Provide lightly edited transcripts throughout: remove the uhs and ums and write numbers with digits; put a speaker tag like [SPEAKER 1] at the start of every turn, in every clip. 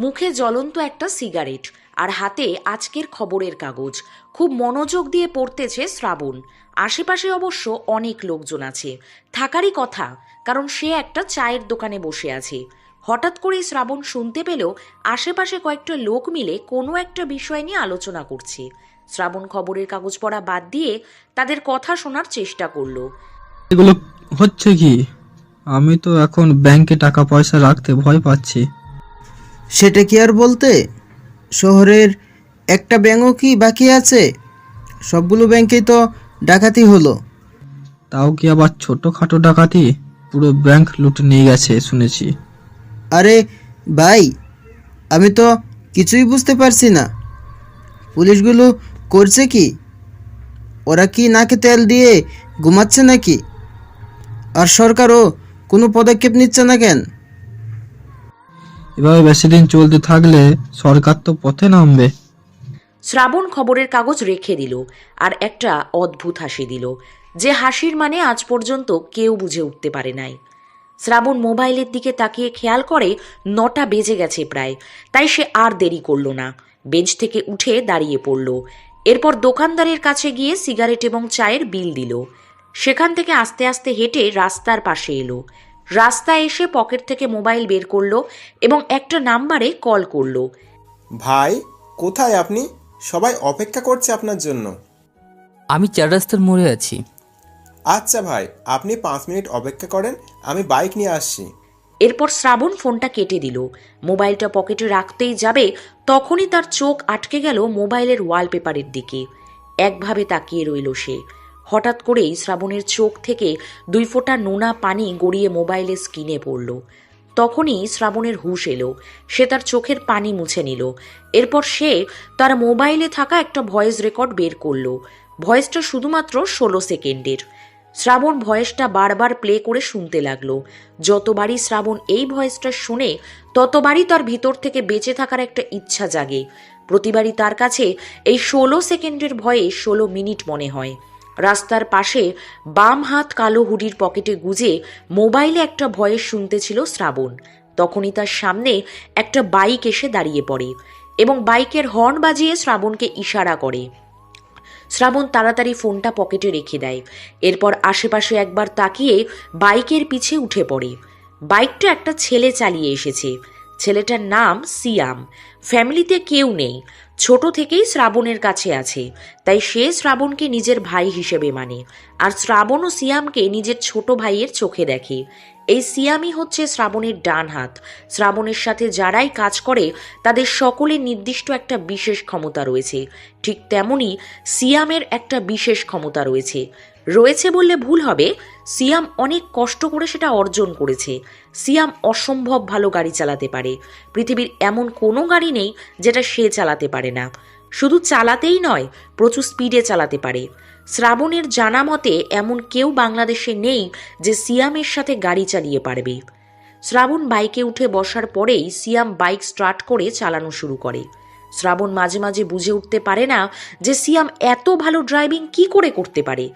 [SPEAKER 1] মুখে জ্বলন্ত একটা সিগারেট আর হাতে আজকের খবরের কাগজ। খুব মনোযোগ দিয়ে পড়তেছে শ্রাবণ। আশেপাশে অবশ্য অনেক লোকজন আছে, থাকারই কথা, কারণ সে একটা চায়ের দোকানে বসে আছে। হঠাৎ করেই শ্রাবণ শুনতে পেল আশেপাশে কয়েকটা লোক মিলে কোনো একটা বিষয় নিয়ে আলোচনা করছে। শ্রাবণ খবরের কাগজ পড়া বাদ দিয়ে তাদের কথা শোনার চেষ্টা করলো।
[SPEAKER 2] এগুলো হচ্ছে কি? আমি তো এখন ব্যাংকে টাকা পয়সা রাখতে ভয় পাচ্ছি।
[SPEAKER 3] সেটা কি আর বলতে, শহরের একটা ব্যাংকও কি বাকি আছে? সবগুলো ব্যাংকেই তো ডাকাতি হলো।
[SPEAKER 2] তাও কি আবার ছোটখাটো ডাকাতি? পুরো ব্যাংক লুটে নিয়ে গেছে শুনেছি।
[SPEAKER 3] আরে ভাই, আমি তো কিছুই বুঝতে পারছি না। পুলিশগুলো করছে কি? ওরা কি নাকে তেল দিয়ে ঘুমাচ্ছে নাকি? আর সরকারও কোনো পদক্ষেপ নিচ্ছে না কেন?
[SPEAKER 2] এভাবে বেশি দিন চলতে থাকলে সরকার তো পথে নামবে।
[SPEAKER 1] শ্রাবণ খবরের কাগজ রেখে দিল আর একটা অদ্ভুত হাসি দিল, যে হাসির মানে আজ পর্যন্ত কেউ বুঝে উঠতে পারে নাই। শ্রাবণ মোবাইলের দিকে তাকিয়ে খেয়াল করে 9টা বেজে গেছে প্রায়। তাই সে আর দেরি করলো না, বেঞ্চ থেকে উঠে দাঁড়িয়ে পড়ল। এরপর দোকানদারের কাছে গিয়ে সিগারেট এবং চায়ের বিল দিল। সেখান থেকে আস্তে আস্তে হেঁটে রাস্তার পাশে এলো। রাস্তায় এসে পকেট থেকে মোবাইল বের করলো এবং একটা নাম্বারে কল করলো।
[SPEAKER 4] ভাই, কোথায় আপনি? সবাই অপেক্ষা করছে আপনার জন্য।
[SPEAKER 5] আমি 4 রাস্তার মোড়ে আছি।
[SPEAKER 4] আচ্ছা ভাই, আপনি 5 মিনিট অপেক্ষা করেন, আমি বাইক নিয়ে আসছি।
[SPEAKER 1] এরপর শ্রাবণ ফোনটা কেটে দিল। মোবাইলটা পকেটে রাখতেই যাবে, তখনই তার চোখ আটকে গেল মোবাইলের ওয়ালপেপারের দিকে। একভাবে তাকিয়ে রইল সে। হঠাৎ করেই শ্রাবণের চোখ থেকে 2 ফোঁটা নোনা পানি গড়িয়ে মোবাইলের স্ক্রিনে পড়ল। তখনই শ্রাবণের হুঁশ এলো। সে তার চোখের পানি মুছে নিল। এরপর সে তার মোবাইলে থাকা একটা ভয়েস রেকর্ড বের করলো। ভয়েসটা শুধুমাত্র 16 সেকেন্ডের। শ্রাবণ ভয়েসটা বারবার প্লে করে শুনতে লাগলো। যতবারই শ্রাবণ এই ভয়েসটা শুনে, ততবারই তার ভিতর থেকে বেঁচে থাকার একটা ইচ্ছা জাগে। প্রতিবারই তার কাছে এই 16 সেকেন্ডের ভয়েস 16 মিনিট মনে হয়। রাস্তার পাশে বাম হাত কালো হুডির পকেটে গুজে মোবাইলে একটা ভয়েস শুনতেছিল শ্রাবণ। তখনই তার সামনে একটা বাইক এসে দাঁড়িয়ে পড়ে এবং বাইকের হর্ন বাজিয়ে শ্রাবণকে ইশারা করে। শ্রাবণ তাড়াতাড়ি ফোনটা পকেটে রেখে দেয়। এরপর আশেপাশে একবার তাকিয়ে বাইকের পিছে উঠে পড়ে। বাইকটা একটা ছেলে চালিয়ে এসেছে। ছেলেটার নাম সিয়াম। ফ্যামিলিতে কেউ নেই, ছোট থেকেই শ্রাবণের কাছে আছে, তাই সে শ্রাবণকে নিজের ভাই হিসেবে মানে। আর শ্রাবণও সিয়ামকে নিজের ছোট ভাইয়ের চোখে দেখে। এই সিয়ামই হচ্ছে শ্রাবণের ডান হাত। শ্রাবণের সাথে যারাই কাজ করে তাদের সকলের নির্দিষ্ট একটা বিশেষ ক্ষমতা রয়েছে। ঠিক তেমনি সিয়ামের একটা বিশেষ ক্ষমতা রয়েছে বললে ভুল হবে। সিয়াম অনেক কষ্ট করে সেটা অর্জন করেছে। সিয়াম অসম্ভব ভালো গাড়ি চালাতে পারে। পৃথিবীর এমন কোনো গাড়ি নেই যেটা সে চালাতে পারে না। শুধু চালাতেই নয়, প্রচুর স্পিডে চালাতে পারে। শ্রাবণের জানা মতে এমন কেউ বাংলাদেশে নেই যে সিয়ামের সাথে গাড়ি চালিয়ে পারবে। শ্রাবণ বাইকে উঠে বসার পরেই সিয়াম বাইক স্টার্ট করে চালানো শুরু করে। শ্রাবণ মাঝে মাঝে বুঝে উঠতে পারে না যে সিয়াম এত ভালো ড্রাইভিং কি করে করতে পারে।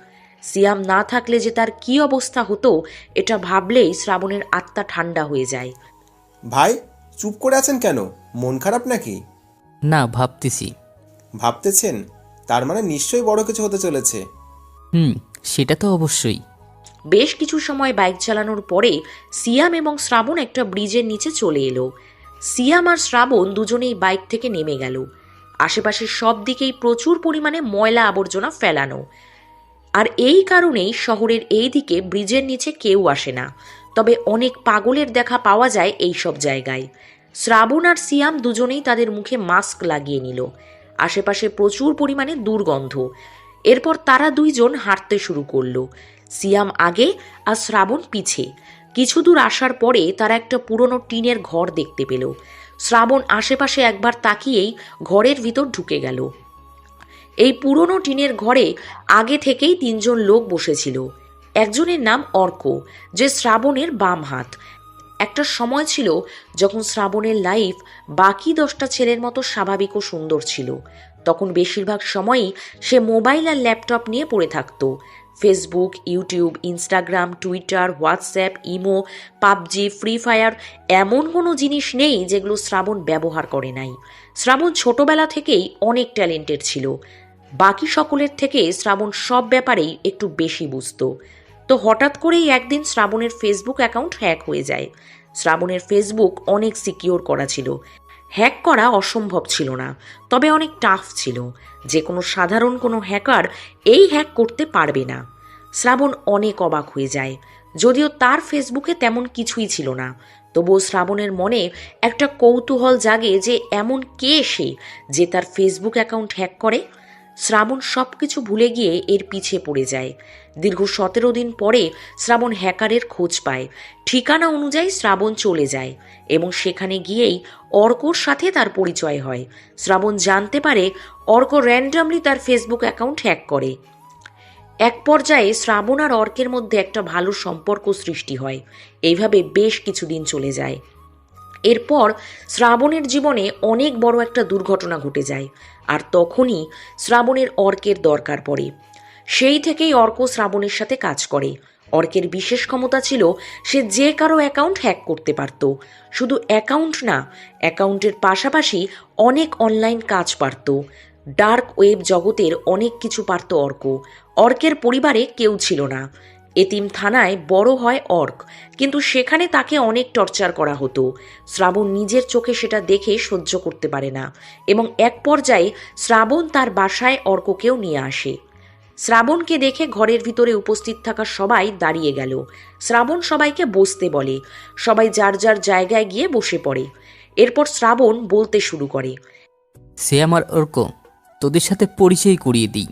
[SPEAKER 1] সিয়াম না থাকলে যে তার কি অবস্থা হতো, এটা ভাবলেই শ্রাবণের আত্মা ঠান্ডা হয়ে যায়।
[SPEAKER 4] ভাই, চুপ করে আছেন কেন? মন খারাপ নাকি?
[SPEAKER 5] না, ভাবতেছি।
[SPEAKER 4] ভাবতেছেন? তার মানে নিশ্চয়ই বড় কিছু হতে চলেছে।
[SPEAKER 5] সেটা তো অবশ্যই।
[SPEAKER 1] বেশ কিছু সময় বাইক চালানোর পরে সিয়াম এবং শ্রাবণ একটা ব্রিজের নিচে চলে এলো। সিয়াম আর শ্রাবণ দুজনেই বাইক থেকে নেমে গেল। আশেপাশের সব দিকেই প্রচুর পরিমাণে ময়লা আবর্জনা ফেলানো, আর এই কারণেই শহরের এই দিকে ব্রিজের নিচে কেউ আসে না। তবে অনেক পাগলের দেখা পাওয়া যায় এই সব জায়গায়। শ্রাবণ আর সিয়াম দুজনেই তাদের মুখে মাস্ক লাগিয়ে নিল। আশেপাশে প্রচুর পরিমাণে দুর্গন্ধ। এরপর তারা দুইজন হাঁটতে শুরু করলো, সিয়াম আগে আর শ্রাবণ পিছে। কিছু দূর আসার পরে তারা একটা পুরনো টিনের ঘর দেখতে পেল। শ্রাবণ আশেপাশে একবার তাকিয়েই ঘরের ভিতর ঢুকে গেল। এই পুরনো টিনের ঘরে আগে থেকেই 3 জন লোক বসেছিল। একজনের নাম অর্ক, যে শ্রাবণের বাম হাত। একটা সময় ছিল যখন শ্রাবণের লাইফ বাকি 10টা ছেলের মতো স্বাভাবিক ও সুন্দর ছিল। তখন বেশিরভাগ সময়ই সে মোবাইল আর ল্যাপটপ নিয়ে পড়ে থাকতো। Facebook, YouTube, Instagram, Twitter, WhatsApp, imo, PUBG, free fire এমন কোনো জিনিস নেই যেগুলো শ্রাবণ ব্যবহার করে নাই। শ্রাবণ ছোটবেলা থেকেই অনেক ট্যালেন্টেড ছিল। বাকি সকলের থেকে শ্রাবণ সব ব্যাপারেই একটু বেশি বুঝতো। তো হঠাৎ করেই একদিন শ্রাবণের ফেসবুক অ্যাকাউন্ট হ্যাক হয়ে যায়। শ্রাবণের ফেসবুক অনেক সিকিউর করা ছিল। হ্যাক করা অসম্ভব ছিল না, তবে অনেক টাফ ছিল। যে কোনো সাধারণ কোনো হ্যাকার এই হ্যাক করতে পারবে না। শ্রাবণ অনেক অবাক হয়ে যায়। যদিও তার ফেসবুকে তেমন কিছুই ছিল না, তবুও শ্রাবণের মনে একটা কৌতূহল জাগে যে এমন কে সে যে তার ফেসবুক অ্যাকাউন্ট হ্যাক করে। শ্রাবণ সব কিছু ভুলে গিয়ে এর পিছে পড়ে যায়। দীর্ঘ 17 দিন পরে শ্রাবণ হ্যাকারের খোঁজ পায়। ঠিকানা অনুযায়ী শ্রাবণ চলে যায় এবং সেখানে গিয়েই অর্কর সাথে তার পরিচয় হয়। শ্রাবণ জানতে পারে অর্ক র্যান্ডামলি তার ফেসবুক অ্যাকাউন্ট হ্যাক করে। এক পর্যায়ে শ্রাবণ আর অর্কের মধ্যে একটা ভালো সম্পর্ক সৃষ্টি হয়। এইভাবে বেশ কিছুদিন চলে যায়। এরপর শ্রাবণের জীবনে অনেক বড় একটা দুর্ঘটনা ঘটে যায়, আর তখনই শ্রাবণের অর্কের দরকার পড়ে। সেই থেকেই অর্ক শ্রাবণের সাথে কাজ করে। অর্কের বিশেষ ক্ষমতা ছিল সে যে কারো অ্যাকাউন্ট হ্যাক করতে পারত। শুধু অ্যাকাউন্ট না, অ্যাকাউন্টের পাশাপাশি অনেক অনলাইন কাজ পারত। ডার্ক ওয়েব জগতের অনেক কিছু পারত অর্ক। অর্কের পরিবারে কেউ ছিল না। এতিম থানায় বড় হয় অর্ক, কিন্তু সেখানে তাকে অনেক টর্চার করা হতো। শ্রাবণ নিজের চোখে সেটা দেখে সহ্য করতে পারে না এবং এক পর্যায়ে শ্রাবণ তার বাসায় অর্ককেও নিয়ে আসে। শ্রাবণকে দেখে ঘরের ভিতরে উপস্থিত থাকা সবাই দাঁড়িয়ে গেল। শ্রাবণ সবাইকে বসতে বলে। সবাই যার যার জায়গায় গিয়ে বসে পড়ে। এরপর শ্রাবণ বলতে শুরু করে,
[SPEAKER 5] সে আমার অর্ক, তোদের সাথে পরিচয় করিয়ে দিই।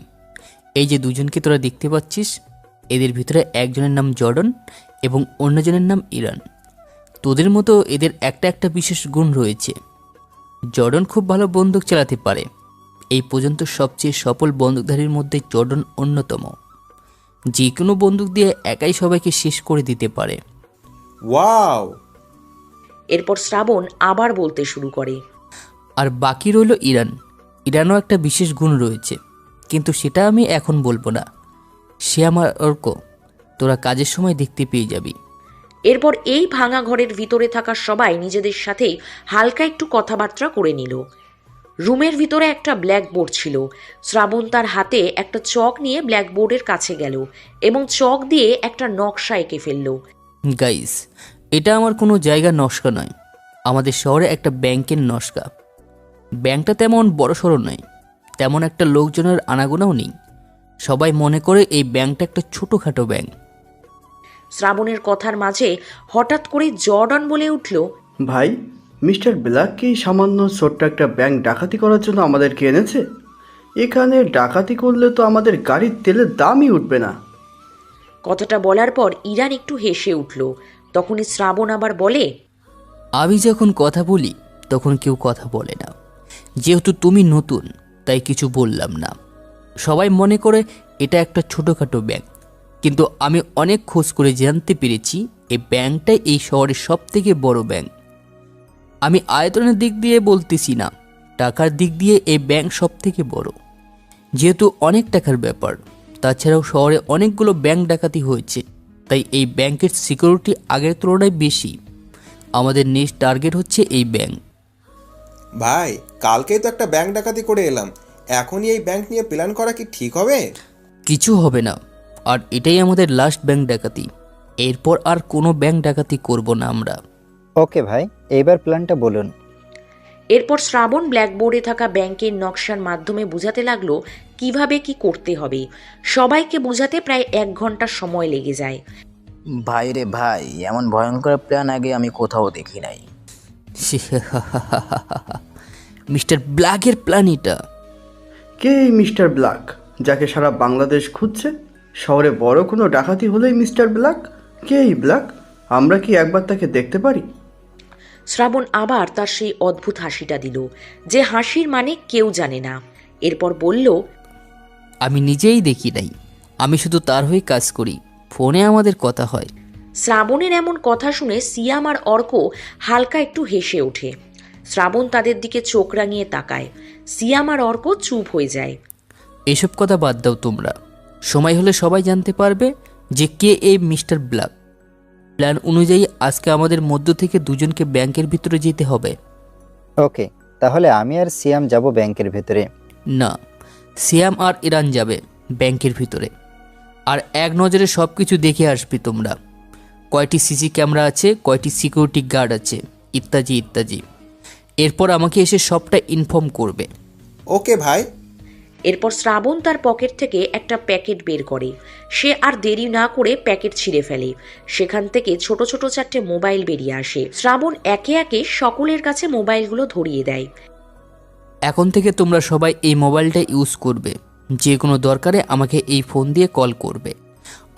[SPEAKER 5] এই যে দুজনকে তোরা দেখতে পাচ্ছিস, এদের ভিতরে একজনের নাম জর্ডন এবং অন্যজনের নাম ইরান। তোদের মতো এদের একটা একটা বিশেষ গুণ রয়েছে। জর্ডন খুব ভালো বন্দুক চালাতে পারে। এই পর্যন্ত সবচেয়ে সফল বন্দুকধারীর মধ্যে জর্ডন অন্যতম। যে কোনো বন্দুক দিয়ে একাই সবাইকে শেষ করে দিতে পারে।
[SPEAKER 4] ওয়াও!
[SPEAKER 1] এরপর শ্রাবণ আবার বলতে শুরু করে,
[SPEAKER 5] আর বাকি রইল ইরান। ইরানও একটা বিশেষ গুণ রয়েছে, কিন্তু সেটা আমি এখন বলবো না। সে আমার অর্ক, তোরা কাজের সময় দেখতে পেয়ে যাবি।
[SPEAKER 1] এরপর এই ভাঙা ঘরের ভিতরে থাকা সবাই নিজেদের সাথেই হালকা একটু কথাবার্তা করে নিল। রুমের ভিতরে একটা ব্ল্যাকবোর্ড ছিল। শ্রাবণ তার হাতে একটা চক নিয়ে ব্ল্যাকবোর্ডের কাছে গেল এবং চক দিয়ে একটা নকশা এঁকে ফেলল।
[SPEAKER 5] গাইস, এটা আমার কোনো জায়গার নকশা নয়। আমাদের শহরে একটা ব্যাংকের নকশা। ব্যাংকটা তেমন বড়সড় নয়, তেমন একটা লোকজনের আনাগোনাও নেই। সবাই মনে করে এই ব্যাংকটা একটা ছোটোখাটো ব্যাংক।
[SPEAKER 1] শ্রাবণের কথার মাঝে হঠাৎ করে জর্ডন বলে উঠল,
[SPEAKER 6] ভাই, মিস্টার ব্ল্যাক কি সামান্য ছোট্ট একটা ব্যাংক ডাকাতি করার জন্য আমাদেরকে এনেছে? এখানে ডাকাতি করলে তো আমাদের গাড়ির তেলের দামই উঠবে না।
[SPEAKER 1] কথাটা বলার পর ইরান একটু হেসে উঠল। তখনই শ্রাবণ আবার বলে,
[SPEAKER 5] আমি যখন কথা বলি তখন কেউ কথা বলে না। যেহেতু তুমি নতুন, তাই কিছু বললাম না। সবাই মনে করে এটা একটা ছোটোখাটো ব্যাংক, কিন্তু আমি অনেক খোঁজ করে জানতে পেরেছি এই ব্যাংকটাই এই শহরের সবথেকে বড় ব্যাংক। আমি আয়তনের দিক দিয়ে বলতেছি না, টাকার দিক দিয়ে এই ব্যাংক সবথেকে বড়। যেহেতু অনেক টাকার ব্যাপার, তাছাড়াও শহরে অনেকগুলো ব্যাংক ডাকাতি হয়েছে, তাই এই ব্যাংকের সিকিউরিটি আগের তুলনায় বেশি। আমাদের নেক্সট টার্গেট হচ্ছে এই ব্যাংক।
[SPEAKER 4] ভাই, কালকেই তো একটা ব্যাংক ডাকাতি করে এলাম। এখনই এই ব্যাংক নিয়ে প্ল্যান করা কি ঠিক হবে?
[SPEAKER 5] কিছু হবে না, আর এটাই আমাদের লাস্ট ব্যাংক ডাকাতি। এরপর আর কোনো ব্যাংক ডাকাতি করব না আমরা।
[SPEAKER 7] ওকে ভাই, এইবার প্ল্যানটা বলুন।
[SPEAKER 1] এরপর শ্রাবণ ব্ল্যাকবোর্ডে থাকা ব্যাংকের নকশার মাধ্যমে বোঝাতে লাগলো কিভাবে কি করতে হবে। সবাইকে বোঝাতে প্রায় 1 ঘন্টা সময় লেগে যায়।
[SPEAKER 8] ভাই রে ভাই, এমন ভয়ঙ্কর প্ল্যান আগে আমি কোথাও দেখি নাই।
[SPEAKER 5] মিস্টার ব্ল্যাকের প্ল্যান এটা।
[SPEAKER 6] কে এই মিস্টার ব্ল্যাক, যাকে সারা বাংলাদেশ খুঁজছে? শহরে বড় কোনো ডাকাতি হলেই মিস্টার ব্ল্যাক। কে এই ব্ল্যাক? আমরা কি একবার তাকে দেখতে পারি?
[SPEAKER 1] শ্রাবণ আবার তার সেই অদ্ভুত হাসিটা দিল, যে হাসির মানে কেউ জানে না। এরপর বলল,
[SPEAKER 5] আমি নিজেই দেখি নাই, আমি শুধু তার হয়ে কাজ করি। ফোনে আমাদের কথা হয়।
[SPEAKER 1] শ্রাবণের এমন কথা শুনে সিয়াম আর অর্ক হালকা একটু হেসে ওঠে। শ্রাবণ তাদের দিকে চোখ রাঙিয়ে তাকায়। সিয়াম আর অর্ক চুপ হয়ে যায়।
[SPEAKER 5] এসব কথা বাদ দাও তোমরা। সময় হলে সবাই জানতে পারবে যে কে এই মিস্টার ব্ল্যাক। প্ল্যান অনুযায়ী আজকে আমাদের মধ্য থেকে দুজনকে ব্যাংকের ভিতরে যেতে হবে।
[SPEAKER 7] ওকে, তাহলে আমি আর সিয়াম যাব ব্যাংকের ভেতরে।
[SPEAKER 5] না, সিয়াম আর ইরান যাবে ব্যাংকের ভিতরে। আর এক নজরে সব কিছু দেখে আসবি তোমরা, কয়টি সিসি ক্যামেরা আছে, কয়টি সিকিউরিটি গার্ড আছে, ইত্যাদি ইত্যাদি। এরপর আমাকে এসে সবটা ইনফর্ম করবে।
[SPEAKER 4] ওকে ভাই।
[SPEAKER 1] এরপর শ্রাবণ তার পকেট থেকে একটা প্যাকেট বের করে। সে আর দেরি না করে প্যাকেট ছিঁড়ে ফেলে। সেখান থেকে ছোট ছোট 4টে মোবাইল বেরিয়ে আসে। শ্রাবণ একে একে সকলের কাছে মোবাইলগুলো ধরিয়ে দেয়।
[SPEAKER 5] এখন থেকে তোমরা সবাই এই মোবাইলটা ইউজ করবে, যে কোনো দরকারে আমাকে এই ফোন দিয়ে কল করবে।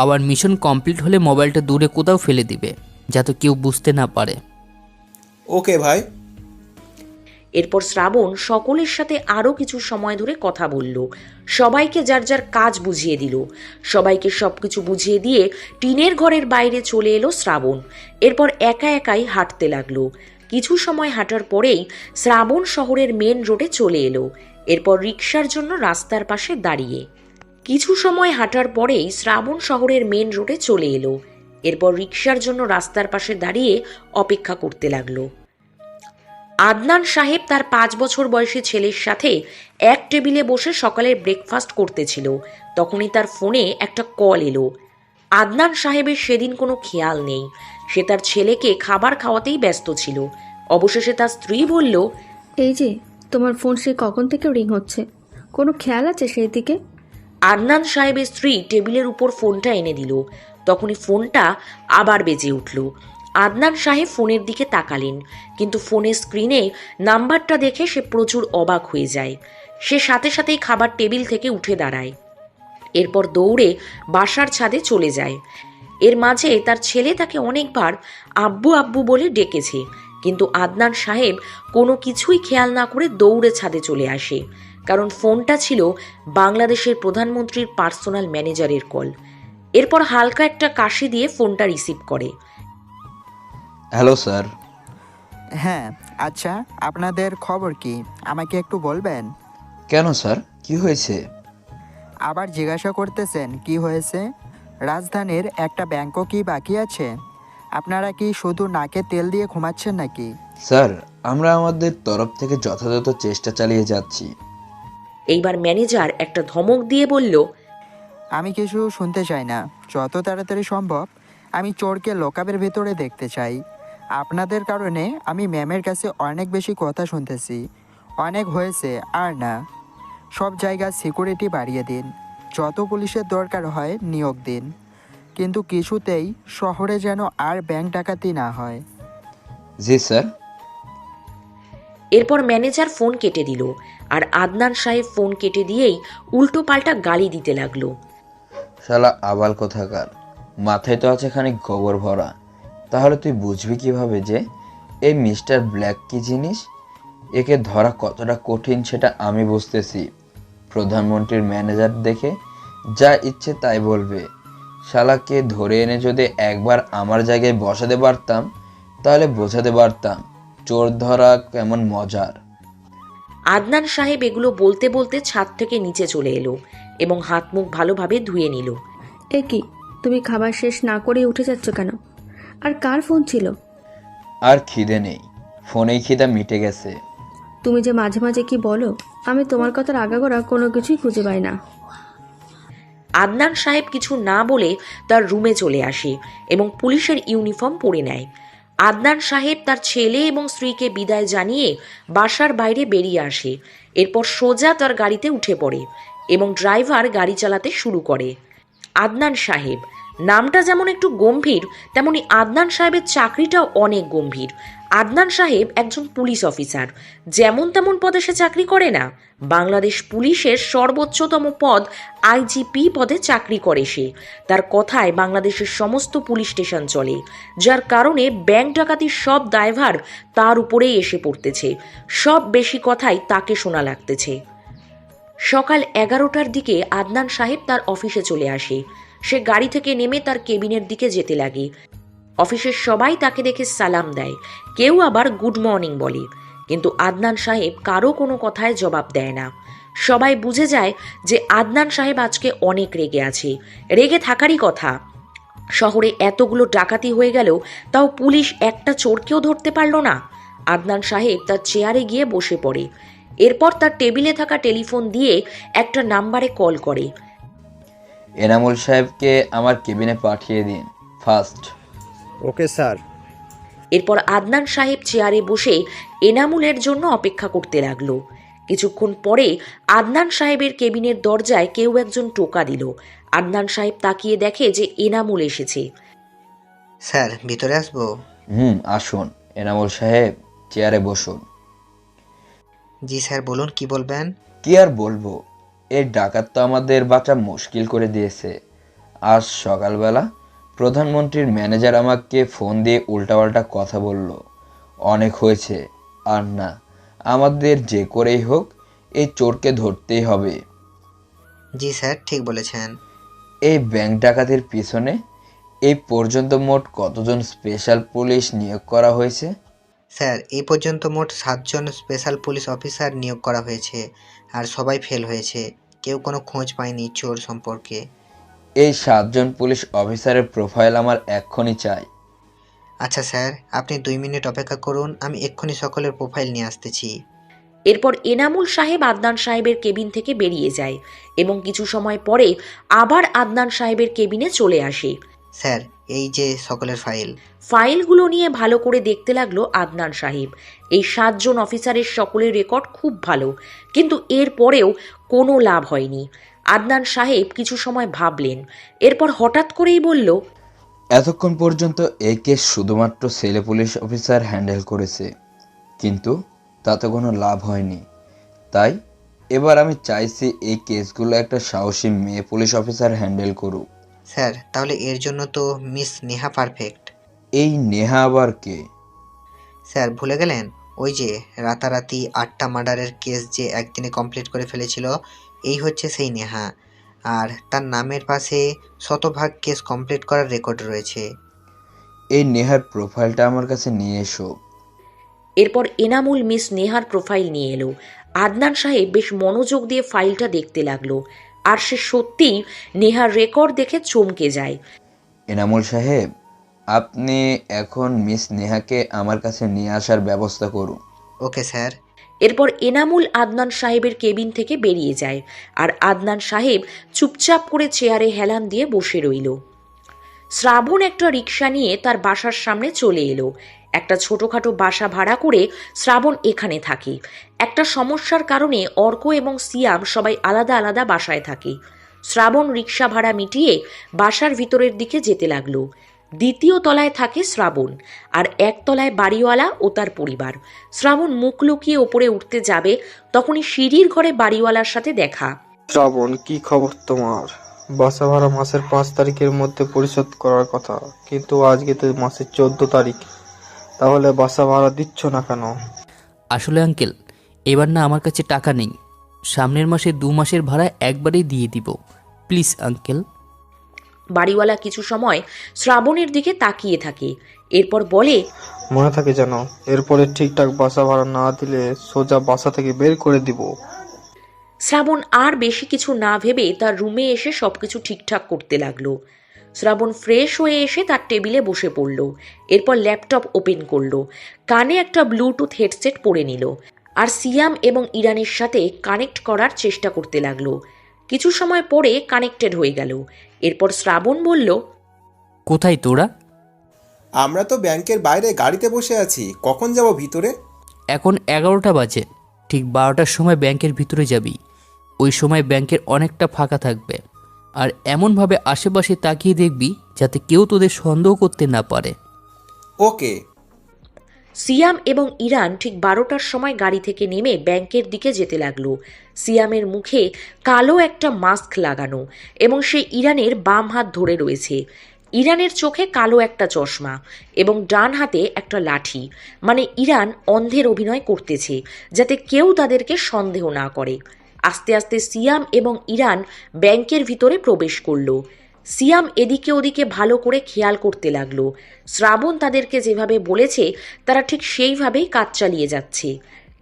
[SPEAKER 5] আবার মিশন কমপ্লিট হলে মোবাইলটা দূরে কোথাও ফেলে দিবে, যাতে কেউ বুঝতে না পারে।
[SPEAKER 4] ওকে ভাই।
[SPEAKER 1] এরপর শ্রাবণ সকলের সাথে আরও কিছু সময় ধরে কথা বলল। সবাইকে যার যার কাজ বুঝিয়ে দিল। সবাইকে সবকিছু বুঝিয়ে দিয়ে টিনের ঘরের বাইরে চলে এলো শ্রাবণ। এরপর একা একাই হাঁটতে লাগলো। কিছু সময় হাঁটার পরেই শ্রাবণ শহরের মেন রোডে চলে এলো। এরপর রিকশার জন্য রাস্তার পাশে দাঁড়িয়ে কিছু সময় হাঁটার পরেই শ্রাবণ শহরের মেন রোডে চলে এলো। এরপর রিকশার জন্য রাস্তার পাশে দাঁড়িয়ে অপেক্ষা করতে লাগলো। আদনান সাহেব তার 5 বছর বয়সী ছেলের সাথে এক টেবিলে বসে সকালের ব্রেকফাস্ট করতেছিল। তখনই তার ফোনে একটা কল এলো। আদনান সাহেবের সেদিন কোনো খেয়াল নেই। সে তার ছেলেকে খাবার খাওয়াতেই ব্যস্ত ছিল। অবশেষে তার স্ত্রী বলল,
[SPEAKER 9] এই যে তোমার ফোন সে কখন থেকে রিং হচ্ছে, কোনো খেয়াল আছে সেই দিকে?
[SPEAKER 1] আদনান সাহেবের স্ত্রী টেবিলের উপর ফোনটা এনে দিল। তখনই ফোনটা আবার বেজে উঠল। আদনান সাহেব ফোনের দিকে তাকালেন, কিন্তু ফোনের স্ক্রিনে নাম্বারটা দেখে সে প্রচুর অবাক হয়ে যায়। সে সাথে সাথেই খাবার টেবিল থেকে উঠে দাঁড়ায়। এরপর দৌড়ে বাসার ছাদে চলে যায়। এর মাঝে তার ছেলে তাকে অনেকবার আব্বু আব্বু বলে ডেকেছে, কিন্তু আদনান সাহেব কোনো কিছুই খেয়াল না করে দৌড়ে ছাদে চলে আসে। কারণ ফোনটা ছিল বাংলাদেশের প্রধানমন্ত্রীর পার্সোনাল ম্যানেজারের কল। এরপর হালকা একটা কাশি দিয়ে ফোনটা রিসিভ করে।
[SPEAKER 10] Hello sir.
[SPEAKER 11] হ্যাঁ, আচ্ছা আপনাদের খবর কি আমাকে একটু বলবেন?
[SPEAKER 10] কেন স্যার, কি হয়েছে?
[SPEAKER 11] আবার জিজ্ঞাসা করতেছেন কি হয়েছে? রাজধানীর একটা ব্যাংকও কি বাকি আছে? আপনারা কি শুধু নাকে তেল দিয়ে ঘুমাচ্ছেন নাকি?
[SPEAKER 10] স্যার, আমরা আমাদের তরফ থেকে যথাযথ চেষ্টা চালিয়ে যাচ্ছি।
[SPEAKER 1] এইবার ম্যানেজার একটা ধমক দিয়ে বলল,
[SPEAKER 11] আমি কিছু শুনতে চাই না। যত তাড়াতাড়ি সম্ভব আমি চোরকে লোকাবের ভেতরে দেখতে চাই। আপনাদের কারণে আমি ম্যামের কাছে অনেক বেশি কথা শুনতেছি। অনেক হয়েছে, আর না। সব জায়গায় সিকিউরিটি বাড়িয়ে দিন, যত পুলিশের দরকার হয় নিয়োগ দিন, কিন্তু কিছুতেই শহরে যেন আর ব্যাংক ডাকাতি না হয়।
[SPEAKER 10] জি স্যার।
[SPEAKER 1] এরপর ম্যানেজার ফোন কেটে দিল। আর আদনান সাহেব ফোন কেটে দিয়েই উল্টো পাল্টা গালি দিতে লাগলো।
[SPEAKER 10] শালা আবাল কোথাকার, মাথায় তো আছে খানিক গোবর ভরা। তাহলে তুই বুঝবি কিভাবে যে এই মিস্টার ব্ল্যাক কি জিনিস? একে ধরা কতটা কঠিন সেটা আমি বুঝতেছি। প্রধানমন্ত্রীর ম্যানেজার দেখে যা ইচ্ছে তাই বলবে। শালাকে ধরে এনে যদি একবার আমার জায়গায় বসাতে পারতাম, তাহলে বোঝাতে পারতাম চোর ধরা কেমন মজার।
[SPEAKER 1] আদনান সাহেব এগুলো বলতে বলতে ছাদ থেকে নিচে চলে এলো এবং হাত মুখ ভালোভাবে ধুয়ে নিল।
[SPEAKER 9] এ কি, তুমি খাবার শেষ না করে উঠে যাচ্ছ কেন? আর কার ফোন ছিল?
[SPEAKER 10] আর খিদে নেই, ফোনেই খিদা মিটে গেছে।
[SPEAKER 9] তুমি যে মাঝে মাঝে কি বলো, আমি তোমার কথার আগাগোড়া কোনো কিছুই খুঁজে পাই না।
[SPEAKER 1] আদনান সাহেব কিছু না বলে তার রুমে চলে আসে এবং পুলিশের ইউনিফর্ম পরে নেয়। আদনান সাহেব তার ছেলে এবং স্ত্রীকে বিদায় জানিয়ে বাসার বাইরে বেরিয়ে আসে। এরপর সোজা তার গাড়িতে উঠে পড়ে এবং ড্রাইভার গাড়ি চালাতে শুরু করে। আদনান সাহেব নামটা যেমন একটু গম্ভীর, তেমনি আদনান সাহেবের চাকরিটাও অনেক গম্ভীর। আদনান সাহেব একজন পুলিশ অফিসার। যেমন তেমন পদে সে চাকরি করে না। বাংলাদেশ পুলিশের সর্বোচ্চতম পদ আইজিপি পদে চাকরি করে সে। তার কথায় বাংলাদেশের সমস্ত পুলিশ স্টেশন চলে, যার কারণে ব্যাংক ডাকাতির সব দায়ভার তার উপরেই এসে পড়তেছে। সব বেশি কথাই তাকে শোনা লাগতেছে। সকাল 11টার দিকে আদনান সাহেব তার অফিসে চলে আসে। সে গাড়ি থেকে নেমে তার কেবিনের দিকে যেতে লাগে। অফিসের সবাই তাকে দেখে সালাম দেয়, কেউ আবার গুড মর্নিং বলে, কিন্তু আদনান সাহেব কারো কোনো কথায় জবাব দেয় না। সবাই বুঝে যায় যে আদনান সাহেব আজকে অনেক রেগে আছে। রেগে থাকারই কথা। শহরে এতগুলো ডাকাতি হয়ে গেল, তাও পুলিশ একটা চোরকেও ধরতে পারল না। আদনান সাহেব তার চেয়ারে গিয়ে বসে পড়ে। এরপর তার টেবিলে থাকা টেলিফোন দিয়ে একটা নাম্বারে কল করে।
[SPEAKER 10] এনামুল সাহেবকে আমার কেবিনে পাঠিয়ে দিন, ফার্স্ট।
[SPEAKER 3] Okay sir.
[SPEAKER 1] এরপর আদনান সাহেব চেয়ারে বসে এনামুলের জন্য অপেক্ষা করতে লাগলো। কিছুক্ষণ পরে আদনান সাহেবের কেবিনের দরজায় কেউ একজন টোকা দিল। আদনান সাহেব তাকিয়ে দেখে যে এনামুল এসেছে।
[SPEAKER 12] স্যার ভিতরে আসবো?
[SPEAKER 10] আসুন এনামুল সাহেব, চেয়ারে বসুন।
[SPEAKER 12] জি স্যার, বলুন কি বলবেন?
[SPEAKER 10] কি আর বলবো, এই ডাকাত তো আমাদের বাঁচা মুশকিল করে দিয়েছে। আজ সকালবেলা প্রধানমন্ত্রীর ম্যানেজার আমাকে ফোন দিয়ে উল্টাপাল্টা কথা বলল। অনেক হয়েছে, আর না, আমাদের যে করেই হোক এই চোরকে ধরতেই হবে।
[SPEAKER 12] জি স্যার, ঠিক বলেছেন।
[SPEAKER 10] এই ব্যাংক ডাকাতির পিছনে এই পর্যন্ত মোট কতজন স্পেশাল পুলিশ নিয়োগ করা হয়েছে?
[SPEAKER 12] স্যার, এই পর্যন্ত মোট 7 জন স্পেশাল পুলিশ অফিসার নিয়োগ করা হয়েছে, আর সবাই ফেল হয়েছে। কেউ কোনো খোঁজ পায়নি চোর সম্পর্কে।
[SPEAKER 10] এই 7 জন পুলিশ অফিসারের প্রোফাইল আমার এক্ষুনি চাই।
[SPEAKER 12] আচ্ছা স্যার, আপনি 2 মিনিট অপেক্ষা করুন, আমি এক্ষুনি সকলের প্রোফাইল নিয়ে আসতেছি।
[SPEAKER 1] এরপর এনামুল সাহেব আদনান সাহেবের কেবিন থেকে বেরিয়ে যায় এবং কিছু সময় পরে আবার আদনান সাহেবের কেবিনে চলে আসে।
[SPEAKER 12] স্যার, এই যে সকলের ফাইল।
[SPEAKER 1] ফাইলগুলো নিয়ে ভালো করে দেখতে লাগলো আদনান সাহেব। এই 7 জন অফিসারের সকলের রেকর্ড খুব ভালো, কিন্তু এর পরেও কোনো লাভ হয়নি। আদনান সাহেব কিছু সময় ভাবলেন, এরপর হঠাৎ করেই বলল,
[SPEAKER 10] এতক্ষণ পর্যন্ত এই কেস শুধুমাত্র ছেলে পুলিশ অফিসার হ্যান্ডেল করেছে, কিন্তু তাতে কোনো লাভ হয়নি। তাই এবার আমি চাইছি এই কেসগুলো একটা সাহসী মেয়ে পুলিশ অফিসার হ্যান্ডেল করুক।
[SPEAKER 12] স্যার, তাহলে এর জন্য তো মিস নেহা পারফেক্ট।
[SPEAKER 10] এই নেহা আবার কে?
[SPEAKER 12] স্যার, ভুলে গেলেন? ওই যে রাতারাতি 8টা মার্ডারের কেস যে একদিনে কমপ্লিট করে ফেলেছিল, এই হচ্ছে সেই নেহা। আর তার নামের পাশে শতভাগ কেস কমপ্লিট করার রেকর্ড রয়েছে।
[SPEAKER 10] এই নেহার প্রোফাইলটা আমার কাছে নিয়ে এসো।
[SPEAKER 1] এরপর এনামুল মিস নেহার প্রোফাইল নিয়ে এলো। আদনান সাহেব বেশ মনোযোগ দিয়ে ফাইলটা দেখতে লাগলো, আর সে সত্যিই নেহার রেকর্ড দেখে চমকে যায়।
[SPEAKER 10] এনামুল সাহেব, আপনি এখন মিস নেহাকে আমার কাছে নিয়ে আসার ব্যবস্থা করুন।
[SPEAKER 12] Okay sir.
[SPEAKER 1] এরপর এনামুল আদনান সাহেবের কেবিন থেকে বেরিয়ে যায়, আর আদনান সাহেব চুপচাপ করে চেয়ারে হেলান দিয়ে বসে রইল। শ্রাবণ একটা রিক্সা নিয়ে তার বাসার সামনে চলে এলো। একটা ছোটখাটো বাসা ভাড়া করে শ্রাবণ এখানে থাকে। একটা সমস্যার কারণে অর্ক এবং সিয়াম সবাই আলাদা আলাদা বাসায় থাকে। শ্রাবণ রিক্সা ভাড়া মিটিয়ে বাসার ভিতরের দিকে যেতে লাগলো। 2য় তলায় থাকে শ্রাবণ, আর 1 তলায় বাড়িওয়ালা ও তার পরিবার। শ্রাবণ মুখ লুকিয়ে ওপরে উঠতে যাবে, তখনই সিঁড়ির ঘরে বাড়িওয়ালার সাথে দেখা।
[SPEAKER 2] শ্রাবণ, কি খবর তোমার? বাসা ভাড়া মাসের 5 তারিখের মধ্যে পরিশোধ করার কথা, কিন্তু আজকে তো মাসের 14 তারিখ। তাহলে বাসা ভাড়া দিচ্ছ না কেন?
[SPEAKER 5] আসলে আঙ্কেল, এবার না আমার কাছে টাকা নেই। সামনের মাসে 2 মাসের ভাড়া একবারেই দিয়ে দিব, প্লিজ আঙ্কেল।
[SPEAKER 1] বাড়িওয়ালা কিছু সময় শ্রাবণের দিকে তাকিয়ে থাকে, এরপর বলে,
[SPEAKER 2] মনে থাকে যেন, এরপরে ঠিকঠাক বাসা ভাড়া না দিলে সোজা বাসা থেকে বের করে দিব।
[SPEAKER 1] শ্রাবণ আর বেশি কিছু না ভেবে তার রুমে এসে সবকিছু ঠিকঠাক করতে লাগলো। শ্রাবণ ফ্রেশ হয়ে এসে তার টেবিলে বসে পড়ল। এরপর ল্যাপটপ ওপেন করলো, কানে একটা ব্লুটুথ হেডসেট পরে নিল, আর সিয়াম এবং ইরানের সাথে কানেক্ট করার চেষ্টা করতে লাগলো। কিছু সময় পরে কানেক্টেড হয়ে গেল। এরপর শ্রাবণ বলল,
[SPEAKER 5] কোথায় তোরা?
[SPEAKER 4] আমরা তো ব্যাংকের বাইরে গাড়িতে বসে আছি, কখন যাব ভিতরে?
[SPEAKER 5] এখন 11টা বাজে, ঠিক 12টার সময় ব্যাংকের ভিতরে যাবি। ওই সময় ব্যাংকের অনেকটা ফাঁকা থাকবে, আর এমনভাবে আশেপাশে তাকিয়ে দেখবি যাতে কেউ তোদের সন্দেহ করতে না পারে।
[SPEAKER 4] ওকে।
[SPEAKER 1] সিয়াম এবং ইরান ঠিক 12টার সময় গাড়ি থেকে নেমে ব্যাংকের দিকে যেতে লাগলো। সিয়ামের মুখে কালো একটা মাস্ক লাগানো এবং সে ইরানের বাম হাত ধরে রয়েছে। ইরানের চোখে কালো একটা চশমা এবং ডান হাতে একটা লাঠি, মানে ইরান অন্ধের অভিনয় করতেছে যাতে কেউ তাদেরকে সন্দেহ না করে। আস্তে আস্তে সিয়াম এবং ইরান ব্যাংকের ভিতরে প্রবেশ করলো। সিয়াম এদিকে ওদিকে ভালো করে খেয়াল করতে লাগলো। শ্রাবণ তাদেরকে যেভাবে বলেছে তারা ঠিক সেইভাবেই কাজ চালিয়ে যাচ্ছে।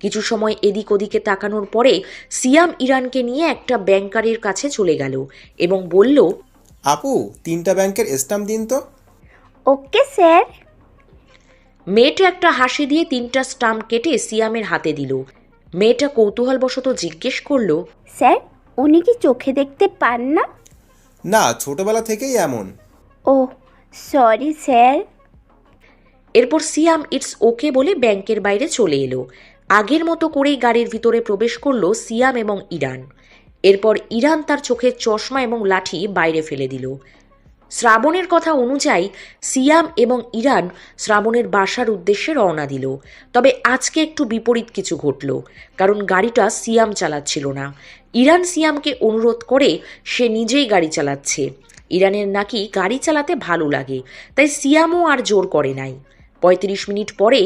[SPEAKER 1] কিছু সময় এদিক ওদিকে তাকানোর পরে সিয়াম ইরানকে নিয়ে একটা ব্যাংকারের কাছে চলে গেল এবং বলল,
[SPEAKER 4] আপু 3টা ব্যাংকের স্ট্যাম্প দিন তো।
[SPEAKER 13] Okay sir.
[SPEAKER 1] মেয়েটা একটা হাসি দিয়ে 3টা স্টাম্প কেটে সিয়ামের হাতে দিল। মেয়েটা কৌতূহলবশত জিজ্ঞেস করলো,
[SPEAKER 13] স্যার উনি কি চোখে দেখতে পান না?
[SPEAKER 4] না, ছোটবেলা থেকেই এমন।
[SPEAKER 13] ও সরি স্যার।
[SPEAKER 1] এরপর সিয়াম ইটস ওকে বলে ব্যাংকের বাইরে চলে এলো। আগের মতো করেই গাড়ির ভিতরে প্রবেশ করলো সিয়াম এবং ইরান। এরপর ইরান তার চোখের চশমা এবং লাঠি বাইরে ফেলে দিল। শ্রাবণের কথা অনুযায়ী সিয়াম এবং ইরান শ্রাবণের বাসার উদ্দেশ্যে রওনা দিল। তবে আজকে একটু বিপরীত কিছু ঘটল, কারণ গাড়িটা সিয়াম চালাচ্ছিল না। ইরান সিয়ামকে অনুরোধ করে সে নিজেই গাড়ি চালাচ্ছে। ইরানের নাকি গাড়ি চালাতে ভালো লাগে, তাই সিয়ামও আর জোর করে নাই। 35 মিনিট পরে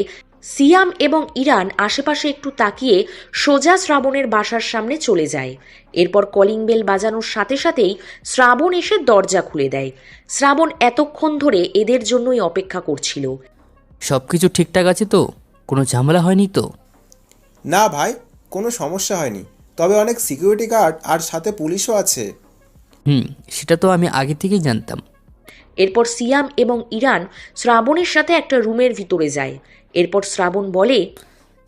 [SPEAKER 1] সিয়াম এবং ইরান আশেপাশে একটু তাকিয়ে সোজা শ্রাবণের বাসার সামনে চলে যায়। এরপর কলিং বেল বাজানোর সাথে সাথেই শ্রাবণ এসে দরজা খুলে দেয়। শ্রাবণ এতক্ষণ ধরে এদের জন্যই অপেক্ষা করছিল।
[SPEAKER 5] সব কিছু ঠিকঠাক আছে তো? কোনো ঝামেলা হয়নি তো?
[SPEAKER 4] না ভাই, কোনো সমস্যা হয়নি, তবে অনেক সিকিউরিটি গার্ড আর সাথে পুলিশও আছে।
[SPEAKER 5] সেটা তো আমি আগে থেকেই জানতাম।
[SPEAKER 1] এরপর সিয়াম এবং ইরান শ্রাবণের সাথে একটা রুমের ভিতরে যায়। এরপর শ্রাবণ বলে,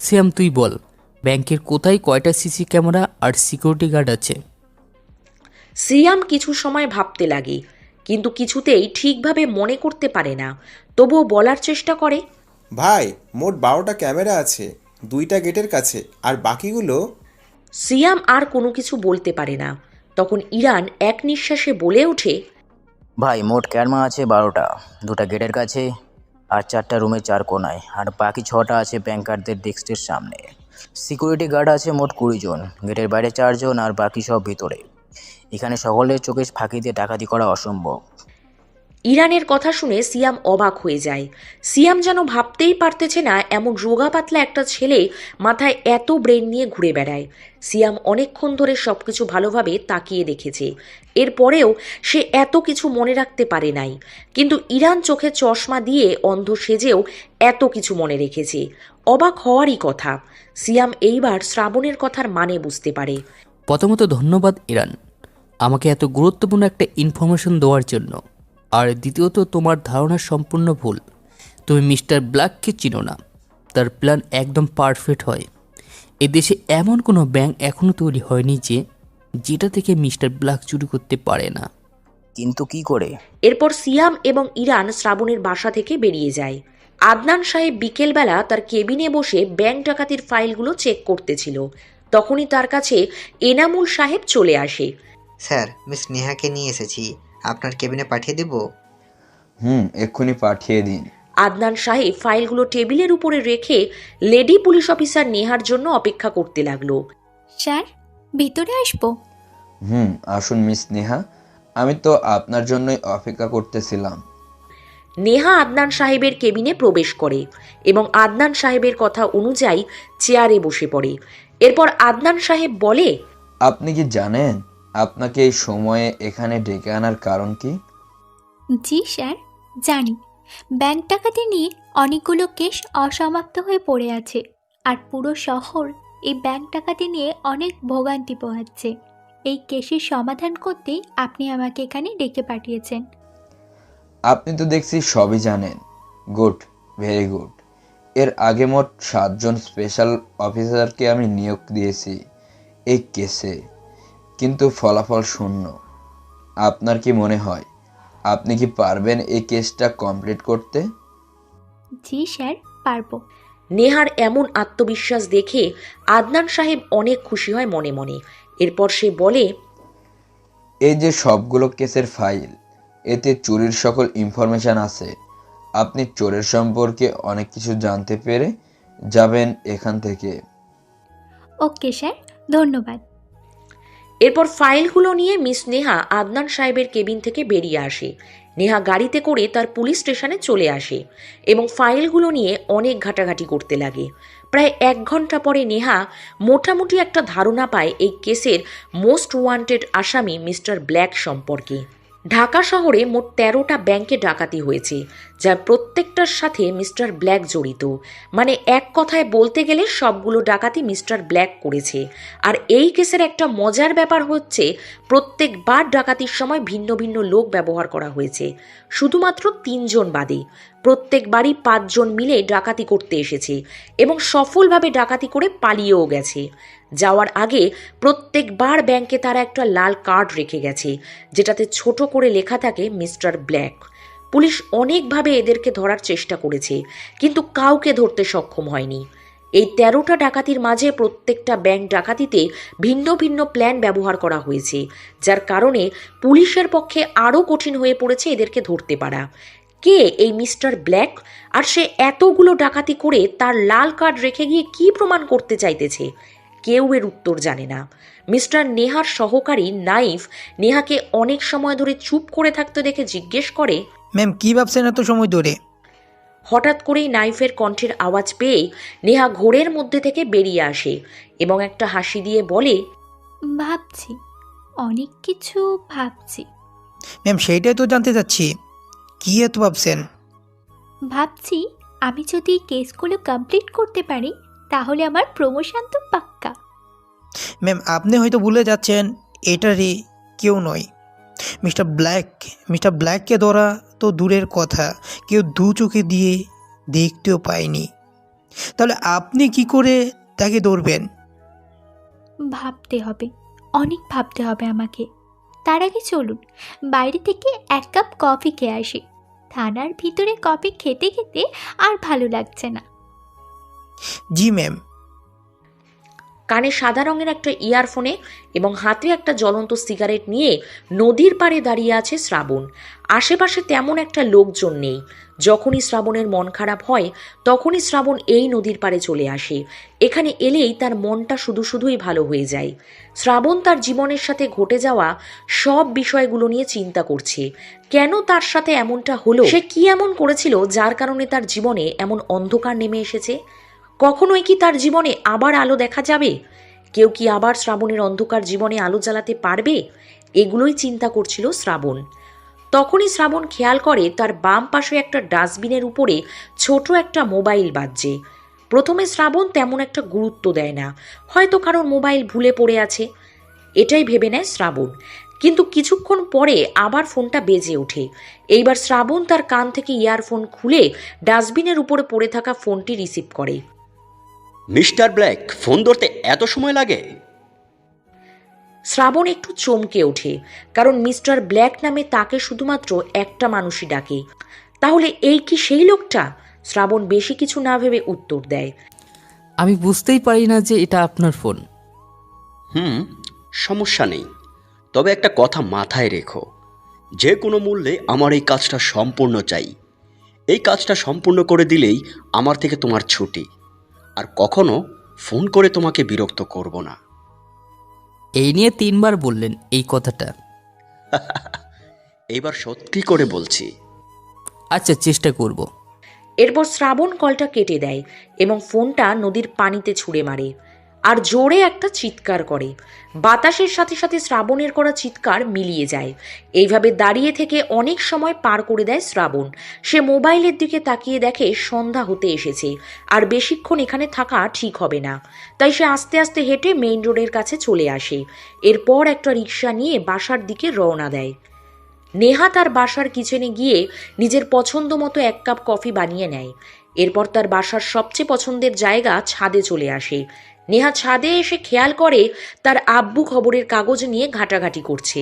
[SPEAKER 5] সিয়াম তুই বল, ব্যাংকের কোথায় কয়টা সিসি ক্যামেরা আর সিকিউরিটি গার্ড আছে?
[SPEAKER 1] সিয়াম কিছু সময় ভাবতে লাগে, কিন্তু কিছুতেই ঠিকভাবে মনে করতে পারে না। তবুও বলার চেষ্টা করে,
[SPEAKER 4] ভাই মোট 12টা ক্যামেরা আছে, 2টা গেটের কাছে, আর বাকিগুলো।
[SPEAKER 1] সিয়াম আর কোনো কিছু বলতে পারে না। তখন ইরান এক নিঃশ্বাসে বলে ওঠে,
[SPEAKER 8] ভাই মোট ক্যামেরা আছে 12টা, 2টা গেটের কাছে আর 4টা রুমের 4 কোনায়, আর বাকি 6টা আছে ব্যাংকারদের ডেস্কের সামনে। সিকিউরিটি গার্ড আছে মোট 20 জন, গেটের বাইরে 4 জন আর বাকি সব ভিতরে। এখানে সকলের চোখে ফাঁকি দিয়ে ডাকাতি করা অসম্ভব।
[SPEAKER 1] ইরানের কথা শুনে সিয়াম অবাক হয়ে যায়। সিয়াম যেন ভাবতেই পারতেছে না এমন রোগা পাতলা একটা ছেলে মাথায় এত ব্রেন নিয়ে ঘুরে বেড়ায়। সিয়াম অনেকক্ষণ ধরে সবকিছু ভালোভাবে তাকিয়ে দেখেছে, এরপরেও সে এত কিছু মনে রাখতে পারে নাই। কিন্তু ইরান চোখে চশমা দিয়ে অন্ধ সেজেও এত কিছু মনে রেখেছে। অবাক হওয়ারই কথা। সিয়াম এইবার শ্রাবণের কথার মানে বুঝতে পারে।
[SPEAKER 5] প্রথমত ধন্যবাদ ইরান, আমাকে এত গুরুত্বপূর্ণ একটা ইনফরমেশন দেওয়ার জন্য। আর দ্বিতীয়ত, তোমার ধারণা সম্পূর্ণ ভুল। তুমি মিস্টার ব্ল্যাককে চিনো না। তার প্ল্যান একদম পারফেক্ট হয়। এদেশে এমন কোনো ব্যাংক এখনও তৈরি হয়নি যেটা থেকে মিস্টার ব্ল্যাক চুরি করতে পারে না।
[SPEAKER 8] কিন্তু কি করে?
[SPEAKER 1] এরপর সিয়াম এবং ইরান শ্রাবণের বাসা থেকে বেরিয়ে যায়। আদনান সাহেব বিকেলবেলা তার কেবিনে বসে ব্যাংক ডাকাতির ফাইলগুলো চেক করতেছিল। তখনই তার কাছে এনামুল সাহেব চলে আসে।
[SPEAKER 12] স্যার, মিস নেহাকে নিয়ে এসেছি, আপনার কেবিনে পাঠিয়ে দেব?
[SPEAKER 10] এক্ষুনি পাঠিয়ে দিন।
[SPEAKER 1] আদনান সাহেব ফাইলগুলো টেবিলের উপরে রেখে লেডি পুলিশ অফিসার নেহার জন্য অপেক্ষা করতে লাগলো।
[SPEAKER 14] স্যার, ভিতরে আসবো?
[SPEAKER 10] আসুন মিস নেহা, আমি তো আপনার জন্যই অপেক্ষা করতেছিলাম।
[SPEAKER 1] নেহা আদনান সাহেবের কেবিনে প্রবেশ করে এবং আদনান সাহেবের কথা অনুযায়ী চেয়ারে বসে পড়ে। এরপর আদনান সাহেব বলে,
[SPEAKER 10] আপনি কি জানেন আপনাকে এই সময়ে এখানে ডেকে আনার কারণ কি?
[SPEAKER 14] জি স্যার, জানি। ব্যাংক ডাকাতি নিয়ে অনেকগুলো কেস অসমাপ্ত হয়ে পড়ে আছে, আর পুরো শহর এই ব্যাংক ডাকাতি নিয়ে অনেক ভোগান্তি পোহাচ্ছে। এই কেসের সমাধান করতেই আপনি আমাকে এখানে ডেকে পাঠিয়েছেন।
[SPEAKER 10] আপনি তো দেখছি সবই জানেন। Good, very good. এর আগে মোট 7 জন স্পেশাল অফিসারকে আমি নিয়োগ দিয়েছি এই কেসে, কিন্তু ফলাফল শূন্য। আপনার কি মনে হয় আপনি কি পারবেন এই কেসটা কমপ্লিট করতে?
[SPEAKER 14] জি স্যার, পারবো।
[SPEAKER 1] নেহার এমন আত্মবিশ্বাস দেখে আদনান সাহেব অনেক খুশি হয় মনে মনে। এরপর সে বলে,
[SPEAKER 10] এই যে সবগুলো কেসের ফাইল, এতে চুরির সকল ইনফরমেশন আছে। আপনি চোরের সম্পর্কে অনেক কিছু জানতে পেরে যাবেন এখান থেকে।
[SPEAKER 14] ওকে স্যার, ধন্যবাদ।
[SPEAKER 1] এরপর ফাইলগুলো নিয়ে মিস নেহা আদনান সাহেবের কেবিন থেকে বেরিয়ে আসে। নেহা গাড়িতে করে তার পুলিশ স্টেশনে চলে আসে এবং ফাইলগুলো নিয়ে অনেক ঘাটাঘাটি করতে লাগে। প্রায় 1 ঘন্টা পরে নেহা মোটামুটি একটা ধারণা পায় এই কেসের মোস্ট ওয়ান্টেড আসামি মিস্টার ব্ল্যাক সম্পর্কে। ঢাকা শহরে মোট 13টা ব্যাংকে ডাকাতি হয়েছে, যার প্রত্যেকটার সাথে মিস্টার ব্ল্যাক জড়িত। মানে এক কথায় বলতে গেলে সবগুলো ডাকাতি মিস্টার ব্ল্যাক করেছে। আর এই কেসের একটা মজার ব্যাপার হচ্ছে, প্রত্যেকবার ডাকাতির সময় ভিন্ন ভিন্ন লোক ব্যবহার করা হয়েছে, শুধুমাত্র 3 জন বাদে। প্রত্যেকবারই 5 জন মিলে ডাকাতি করতে এসেছে এবং সফলভাবে ডাকাতি করে পালিয়েও গেছে। যাওয়ার আগে প্রত্যেকবার ব্যাংকে তারা একটা লাল কার্ড রেখে গেছে, যেটাতে ছোট করে লেখা থাকে মিস্টার ব্ল্যাক। পুলিশ অনেকভাবে এদেরকে ধরার চেষ্টা করেছে, কিন্তু কাউকে ধরতে সক্ষম হয়নি। এই 13টা ডাকাতির মাঝে প্রত্যেকটা ব্যাংক ডাকাতিতে ভিন্ন ভিন্ন প্ল্যান ব্যবহার করা হয়েছে, যার কারণে পুলিশের পক্ষে আরও কঠিন হয়ে পড়েছে এদেরকে ধরতে পারা। কে এই মিস্টার ব্ল্যাক, আর সে এতগুলো ডাকাতি করে তার লাল কার্ড রেখে গিয়ে কি প্রমাণ করতে চাইতেছে? কেউ এর উত্তর জানে না। মিস্টার নেহার সহকারী নাইফ নেহাকে অনেক সময় ধরে চুপ করে থাকতে দেখে জিজ্ঞেস করে,
[SPEAKER 15] ম্যাম কি ভাবছেন এত সময় ধরে?
[SPEAKER 1] হঠাৎ করেই নাইফের কণ্ঠের আওয়াজ পেয়ে নেহা ঘোরের মধ্যে থেকে বেরিয়ে আসে এবং একটা হাসি দিয়ে বলে,
[SPEAKER 14] ভাবছি, অনেক কিছু ভাবছি।
[SPEAKER 15] ম্যাম সেইটাই তো জানতে চাচ্ছি, কি এত ভাবছেন?
[SPEAKER 14] ভাবছি আমি যদি কেসগুলো কমপ্লিট করতে পারি তাহলে আমার প্রমোশন তো পাক্কা।
[SPEAKER 15] ম্যাম আপনি হয়তো ভুলে যাচ্ছেন, এটারই কেউ নয়। মিস্টার ব্ল্যাককে ধরা তো দূরের কথা, কেউ দু চোখে দিয়ে দেখতেও পায়নি। তাহলে আপনি কি করে তাকে ধরবেন?
[SPEAKER 14] ভাবতে হবে, অনেক ভাবতে হবে আমাকে। তার আগে চলুন বাইরে থেকে 1 কাপ কফি খেয়ে আসি। থানার ভিতরে কফি খেতে খেতে আর ভালো লাগছে না।
[SPEAKER 15] জি ম্যাম।
[SPEAKER 1] কানে সাদা রঙের একটা ইয়ারফোনে এবং হাতে একটা জ্বলন্ত সিগারেট নিয়ে নদীর পাড়ে দাঁড়িয়ে আছে শ্রাবণ। আশেপাশে তেমন একটা লোকজন নেই। যখনই শ্রাবণের মন খারাপ হয় তখনই শ্রাবণ এই নদীর পাড়ে চলে আসে। এখানে এলেই তার মনটা শুধুই ভালো হয়ে যায়। শ্রাবণ তার জীবনের সাথে ঘটে যাওয়া সব বিষয়গুলো নিয়ে চিন্তা করছে। কেন তার সাথে এমনটা হলো? সে কি এমন করেছিল যার কারণে তার জীবনে এমন অন্ধকার নেমে এসেছে? কখনোই কি তার জীবনে আবার আলো দেখা যাবে? কেউ কি আবার শ্রাবণের অন্ধকার জীবনে আলো জ্বালাতে পারবে? এগুলোই চিন্তা করছিল শ্রাবণ। তখনই শ্রাবণ খেয়াল করে তার বাম পাশে একটা ডাস্টবিনের উপরে ছোট একটা মোবাইল বাজছে। প্রথমে শ্রাবণ তেমন একটা গুরুত্ব দেয় না, হয়তো কারণ মোবাইল ভুলে পড়ে আছে, এটাই ভেবে নেয় শ্রাবণ। কিন্তু কিছুক্ষণ পরে আবার ফোনটা বেজে ওঠে। এইবার শ্রাবণ তার কান থেকে ইয়ারফোন খুলে ডাস্টবিনের উপরে পড়ে থাকা ফোনটি রিসিভ করে।
[SPEAKER 16] মিস্টার ব্ল্যাক, ফোন ধরতে এত সময় লাগে?
[SPEAKER 1] শ্রাবণ একটু চমকে ওঠে, কারণ মিস্টার ব্ল্যাক নামে তাকে শুধুমাত্র একটা মানুষই ডাকে। তাহলে এই কি সেই লোকটা? শ্রাবণ বেশি কিছু না ভেবে উত্তর দেয়,
[SPEAKER 5] আমি বুঝতেই পারি না যে এটা আপনার ফোন।
[SPEAKER 16] সমস্যা নেই, তবে একটা কথা মাথায় রেখো, যে কোনো মূল্যে আমার এই কাজটা সম্পূর্ণ চাই। এই কাজটা সম্পূর্ণ করে দিলেই আমার থেকে তোমার ছুটি, আর কখনো ফোন করে তোমাকে বিরক্ত করব না।
[SPEAKER 5] এই নিয়ে 3 বার বললেন এই কথাটা।
[SPEAKER 16] এইবার সত্যি করে বলছি।
[SPEAKER 5] আচ্ছা, চেষ্টা করব।
[SPEAKER 1] এরপর শ্রাবণ কলটা কেটে দেয় এবং ফোনটা নদীর পানিতে ছুঁড়ে মারে আর জোরে একটা চিৎকার করে। বাতাসের সাথে সাথে শ্রাবণের করা চিৎকার মিলিয়ে যায়। এইভাবে দাঁড়িয়ে থেকে অনেক সময় পার করে দেয় শ্রাবণ। সে মোবাইলের দিকে তাকিয়ে দেখে সন্ধ্যা হতে এসেছে আর বেশিক্ষণ এখানে থাকা ঠিক হবে না। তাই সে আস্তে আস্তে হেঁটে মেইন রোডের কাছে চলে আসে। এরপর একটা রিক্সা নিয়ে বাসার দিকে রওনা দেয়। নেহা তার বাসার কিচেনে গিয়ে নিজের পছন্দ মতো 1 কাপ কফি বানিয়ে নেয়। এরপর তার বাসার সবচেয়ে পছন্দের জায়গা ছাদে চলে আসে। নেহা ছাদে এসে খেয়াল করে তার আব্বু খবরের কাগজ নিয়ে ঘাটাঘাটি করছে।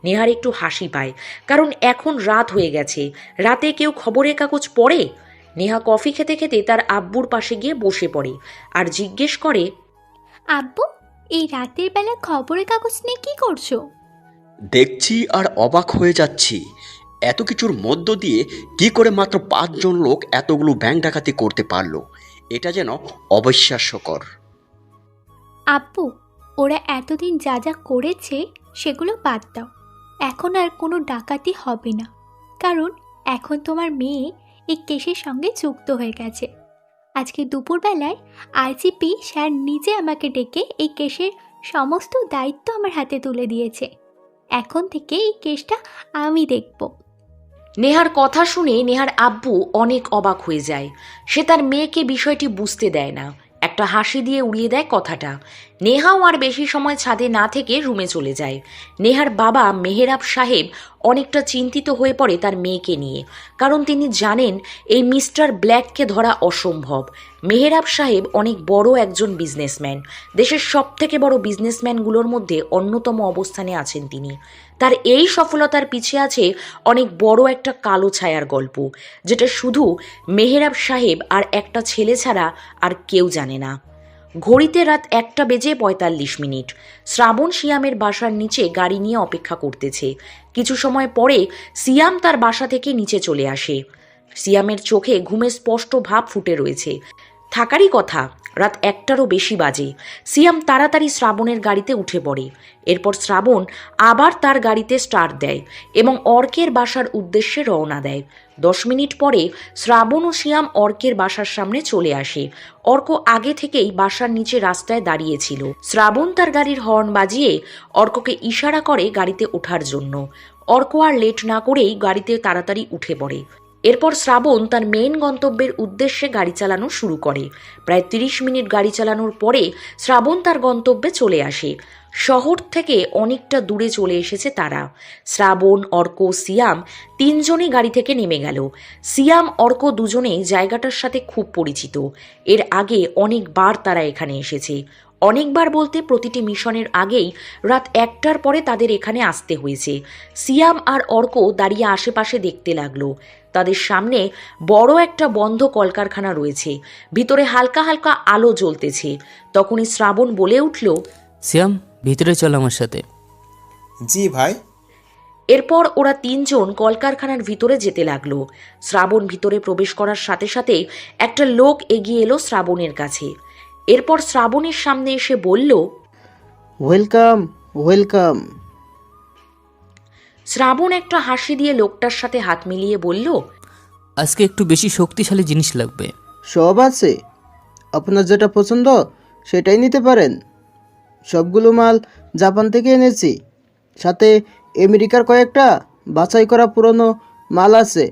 [SPEAKER 1] নেহার একটু হাসি পায়, কারণ এখন রাত হয়ে গেছে। রাতে কেউ খবরের কাগজ পড়ে? নেহা কফি খেতে খেতে তার আব্বুর পাশে গিয়ে বসে পড়ে আর জিজ্ঞেস করে,
[SPEAKER 14] আব্বু, এই রাতের বেলা খবরের কাগজ নিয়ে কি করছো?
[SPEAKER 16] দেখছি আর অবাক হয়ে যাচ্ছি, এত কিছুর মধ্য দিয়ে কি করে মাত্র 5 জন লোক এতগুলো ব্যাংক ডাকাতি করতে পারলো। এটা যেন অবিশ্বাস্যকর।
[SPEAKER 14] আব্বু, ওরা এতদিন যা যা করেছে সেগুলো বাদ দাও। এখন আর কোনো ডাকাতি হবে না, কারণ এখন তোমার মেয়ে এই কেসের সঙ্গে যুক্ত হয়ে গেছে। আজকে দুপুরবেলায় আইজিপি স্যার নিজে আমাকে ডেকে এই কেসের সমস্ত দায়িত্ব আমার হাতে তুলে দিয়েছে। এখন থেকে এই কেসটা আমি দেখব।
[SPEAKER 1] নেহার কথা শুনে নেহার আব্বু অনেক অবাক হয়ে যায়। সে তার মেয়েকে বিষয়টি বুঝতে দেয় না, একটা হাসি দিয়ে উড়িয়ে দেয় কথাটা। নেহাও আর বেশি সময় ছাদে না থেকে রুমে চলে যায়। নেহার বাবা মেহেরাব সাহেব অনেকটা চিন্তিত হয়ে পড়ে তার মেয়েকে নিয়ে, কারণ তিনি জানেন এই মিস্টার ব্ল্যাককে ধরা অসম্ভব। মেহেরাব সাহেব অনেক বড় একজন বিজনেসম্যান, দেশের সবথেকে বড় বিজনেসম্যানগুলোর মধ্যে অন্যতম অবস্থানে আছেন তিনি। তার এই সফলতার পিছে আছে অনেক বড় একটা কালো ছায়ার গল্প, যেটা শুধু মেহেরাব সাহেব আর একটা ছেলে ছাড়া আর কেউ জানে না। ঘড়িতে রাত 1:45। শ্রাবণ সিয়ামের বাসার নিচে গাড়ি নিয়ে অপেক্ষা করতেছে। কিছু সময় পরে সিয়াম তার বাসা থেকে নিচে চলে আসে। সিয়ামের চোখে ঘুমের স্পষ্ট ভাব ফুটে রয়েছে। থাকারই কথা, রাত 1টারও বেশি বাজে। সিয়াম তাড়াতাড়ি শ্রাবণের গাড়িতে উঠে পড়ে। এরপর শ্রাবণ আবার তার গাড়িতে স্টার্ট দেয় এবং অর্কের বাসার উদ্দেশ্যে রওনা দেয়। 10 মিনিট পরে শ্রাবণ ও সিয়াম অর্কের বাসার সামনে চলে আসে। অর্ক আগে থেকেই বাসার নিচে রাস্তায় দাঁড়িয়েছিল। শ্রাবণ তার গাড়ির হর্ন বাজিয়ে অর্ককে ইশারা করে গাড়িতে ওঠার জন্য। অর্ক আর লেট না করেই গাড়িতে তাড়াতাড়ি উঠে পড়ে। এরপর শ্রাবণ তার মেন গন্তব্যের উদ্দেশ্যে গাড়ি চালানো শুরু করে। প্রায় 30 মিনিট গাড়ি চালানোর পরে শ্রাবণ তার গন্তব্যে চলে আসে। শহর থেকে অনেকটা দূরে চলে এসেছে তারা। শ্রাবণ, অর্ক, সিয়াম তিনজনই গাড়ি থেকে নেমে গেল। সিয়াম, অর্ক দুজনেই জায়গাটার সাথে খুব পরিচিত। এর আগে অনেকবার তারা এখানে এসেছে। অনেকবার বলতে প্রতিটি মিশনের আগেই রাত 1টার পরে তাদের এখানে আসতে হয়েছে। সিয়াম আর অর্ক দাঁড়িয়ে আশেপাশে দেখতে লাগলো। তাদের সামনে বড় একটা বন্ধ কলকারখানা রয়েছে, ভিতরে হালকা হালকা আলো জ্বলতেছে। তখনই শ্রাবণ বলে উঠল,
[SPEAKER 5] সিয়াম, ভিতরে চল আমার সাথে।
[SPEAKER 4] জি ভাই।
[SPEAKER 1] এরপর ওরা তিনজন কলকারখানার ভিতরে যেতে লাগলো। শ্রাবণ ভিতরে প্রবেশ করার সাথে সাথে একটা লোক এগিয়ে এলো শ্রাবণের কাছে। এরপর শ্রাবণের সামনে এসে বলল,
[SPEAKER 3] ওয়েলকাম ওয়েলকাম।
[SPEAKER 1] শ্রাবণ একটা হাসি দিয়ে লোকটার সাথে হাত মিলিয়ে বলল,
[SPEAKER 5] আজকে একটু বেশি শক্তিশালী জিনিস লাগবে।
[SPEAKER 3] সব আছে, আপনার যেটা পছন্দ সেটাই নিতে পারেন। সবগুলো মাল জাপান থেকে এনেছি, সাথে আমেরিকার কয়েকটা বাছাই করা পুরনো মাল আছে।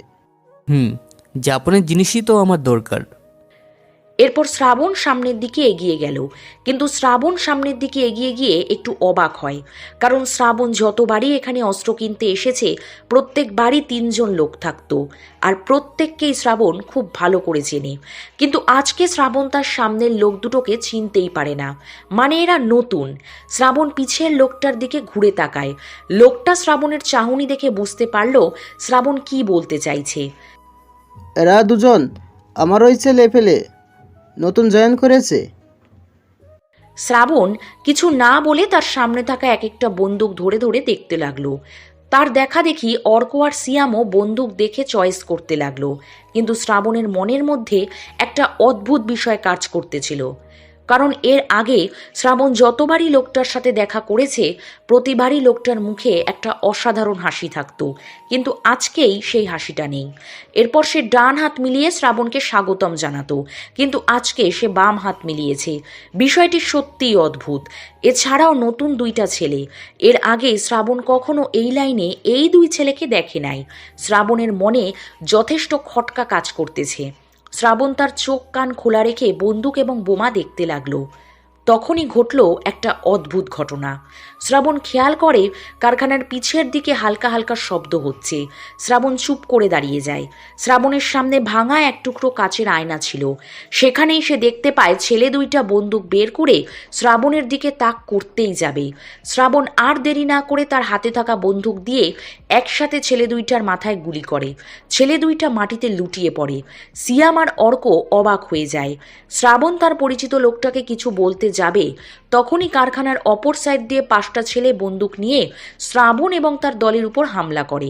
[SPEAKER 5] জাপানের জিনিসই তো আমার দরকার।
[SPEAKER 1] এরপর শ্রাবণ সামনের দিকে এগিয়ে গেল। কিন্তু শ্রাবণ সামনের দিকে এগিয়ে গিয়ে একটু অবাক হয়, কারণ শ্রাবণ যতবারই এখানে অস্ত্র কিনতে এসেছে প্রত্যেকবারই 3জন লোক থাকতো, আর প্রত্যেককেই শ্রাবণ খুব ভালো করে চেনে। কিন্তু আজকে শ্রাবণ তার সামনের লোক দুটোকে চিনতেই পারে না, মানে এরা নতুন। শ্রাবণ পিছের লোকটার দিকে ঘুরে তাকায়। লোকটা শ্রাবণের চাহনি দেখে বুঝতে পারল শ্রাবণ কি বলতে চাইছে।
[SPEAKER 3] এরা দুজন আমার ওই ছেলে ফেলে নতুন জয়েন করেছে।
[SPEAKER 1] শ্রাবণ কিছু না বলে তার সামনে থাকা এক একটা বন্দুক ধরে ধরে দেখতে লাগলো। তার দেখা দেখি অর্ক আর সিয়ামও বন্দুক দেখে চয়েস করতে লাগলো। কিন্তু শ্রাবণের মনের মধ্যে একটা অদ্ভুত বিষয় কাজ করতেছিল, কারণ এর আগে শ্রাবণ যতবারই লোকটার সাথে দেখা করেছে প্রতিবারই লোকটার মুখে একটা অসাধারণ হাসি থাকতো, কিন্তু আজকেই সেই হাসিটা নেই। এরপর সে ডান হাত মিলিয়ে শ্রাবণকে স্বাগতম জানাতো, কিন্তু আজকে সে বাম হাত মিলিয়েছে। বিষয়টি সত্যিই অদ্ভুত। এছাড়াও নতুন 2টা ছেলে, এর আগে শ্রাবণ কখনো এই লাইনে এই 2 ছেলেকে দেখে নাই। শ্রাবণের মনে যথেষ্ট খটকা কাজ করতেছে। শ্রাবণ তার চোখ কান খোলা রেখে বন্দুক এবং বোমা দেখতে লাগলো। তখনই ঘটল একটা অদ্ভুত ঘটনা। শ্রাবণ খেয়াল করে কারখানার পিছের দিকে হালকা হালকা শব্দ হচ্ছে। শ্রাবণ চুপ করে দাঁড়িয়ে যায়। শ্রাবণের সামনে ভাঙা এক টুকরো কাচের আয়না ছিল। সেখানেই সে দেখতে পায় ছেলে 2টা বন্দুক বের করে শ্রাবণের দিকে তাক করতেই যাবে। শ্রাবণ আর দেরি না করে তার হাতে থাকা বন্দুক দিয়ে একসাথে ছেলে 2টার মাথায় গুলি করে। ছেলে 2টা মাটিতে লুটিয়ে পড়ে। সিয়াম আর অর্ক অবাক হয়ে যায়। শ্রাবণ তার পরিচিত লোকটাকে কিছু বলতে যাবে, তখনই কারখানার অপর সাইড দিয়ে 5টা ছেলে বন্দুক নিয়ে শ্রাবণ এবং তার দলের উপর হামলা করে।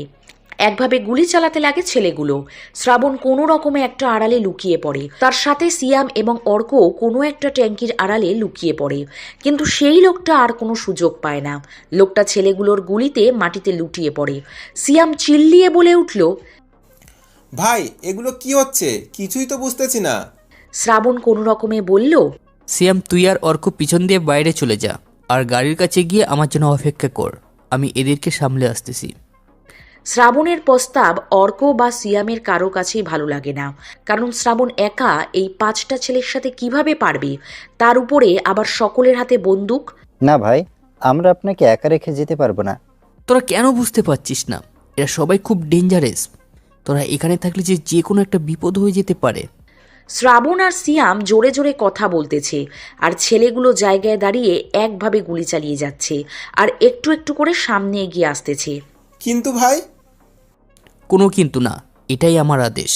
[SPEAKER 1] একভাবে গুলি চালাতে লাগে ছেলেগুলো। শ্রাবণ কোনো রকমে একটা আড়ালে লুকিয়ে পড়ে। তার সাথে সিয়াম এবং অর্ক কোনো একটা ট্যাঙ্কির আড়ালে লুকিয়ে পড়ে, কিন্তু সেই লোকটা আর কোনো সুযোগ পায় না। লোকটা ছেলেগুলোর গুলিতে মাটিতে লুটিয়ে পড়ে। সিয়াম চিল্লিয়ে বলে উঠল,
[SPEAKER 4] ভাই এগুলো কি হচ্ছে? কিছুই তো বুঝতেছি না।
[SPEAKER 1] শ্রাবণ কোনো রকমে বলল,
[SPEAKER 5] সিয়াম, তুই আর অর্ক পিছন দিয়ে বাইরে চলে যা, আর গাড়ির কাছে গিয়ে আমার জন্য অপেক্ষা কর। আমি এদেরকে সামলে আসতেছি।
[SPEAKER 1] শ্রাবণের প্রস্তাব অর্ক বা সিয়ামের কারো কাছেই ভালো লাগে না, কারণ শ্রাবণ একা এই 5টা ছেলের সাথে কিভাবে পারবে, তার উপরে আবার সকলের হাতে বন্দুক।
[SPEAKER 7] না ভাই, আমরা আপনাকে একা রেখে যেতে পারবো না।
[SPEAKER 5] তোরা কেন বুঝতে পারছিস না? এরা সবাই খুব ডেঞ্জারাস। তোরা এখানে থাকলে যে কোনো একটা বিপদ হয়ে যেতে পারে।
[SPEAKER 1] শ্রাবণ আর সিয়াম জোরে জোরে কথা বলতেছে, আর ছেলেগুলো জায়গায় দাঁড়িয়ে একভাবে গুলি চালিয়ে যাচ্ছে আর একটু একটু করে সামনে এগিয়ে আসতেছে।
[SPEAKER 4] কিন্তু ভাই,
[SPEAKER 5] কোনো কিন্তু না, এটাই আমার আদেশ।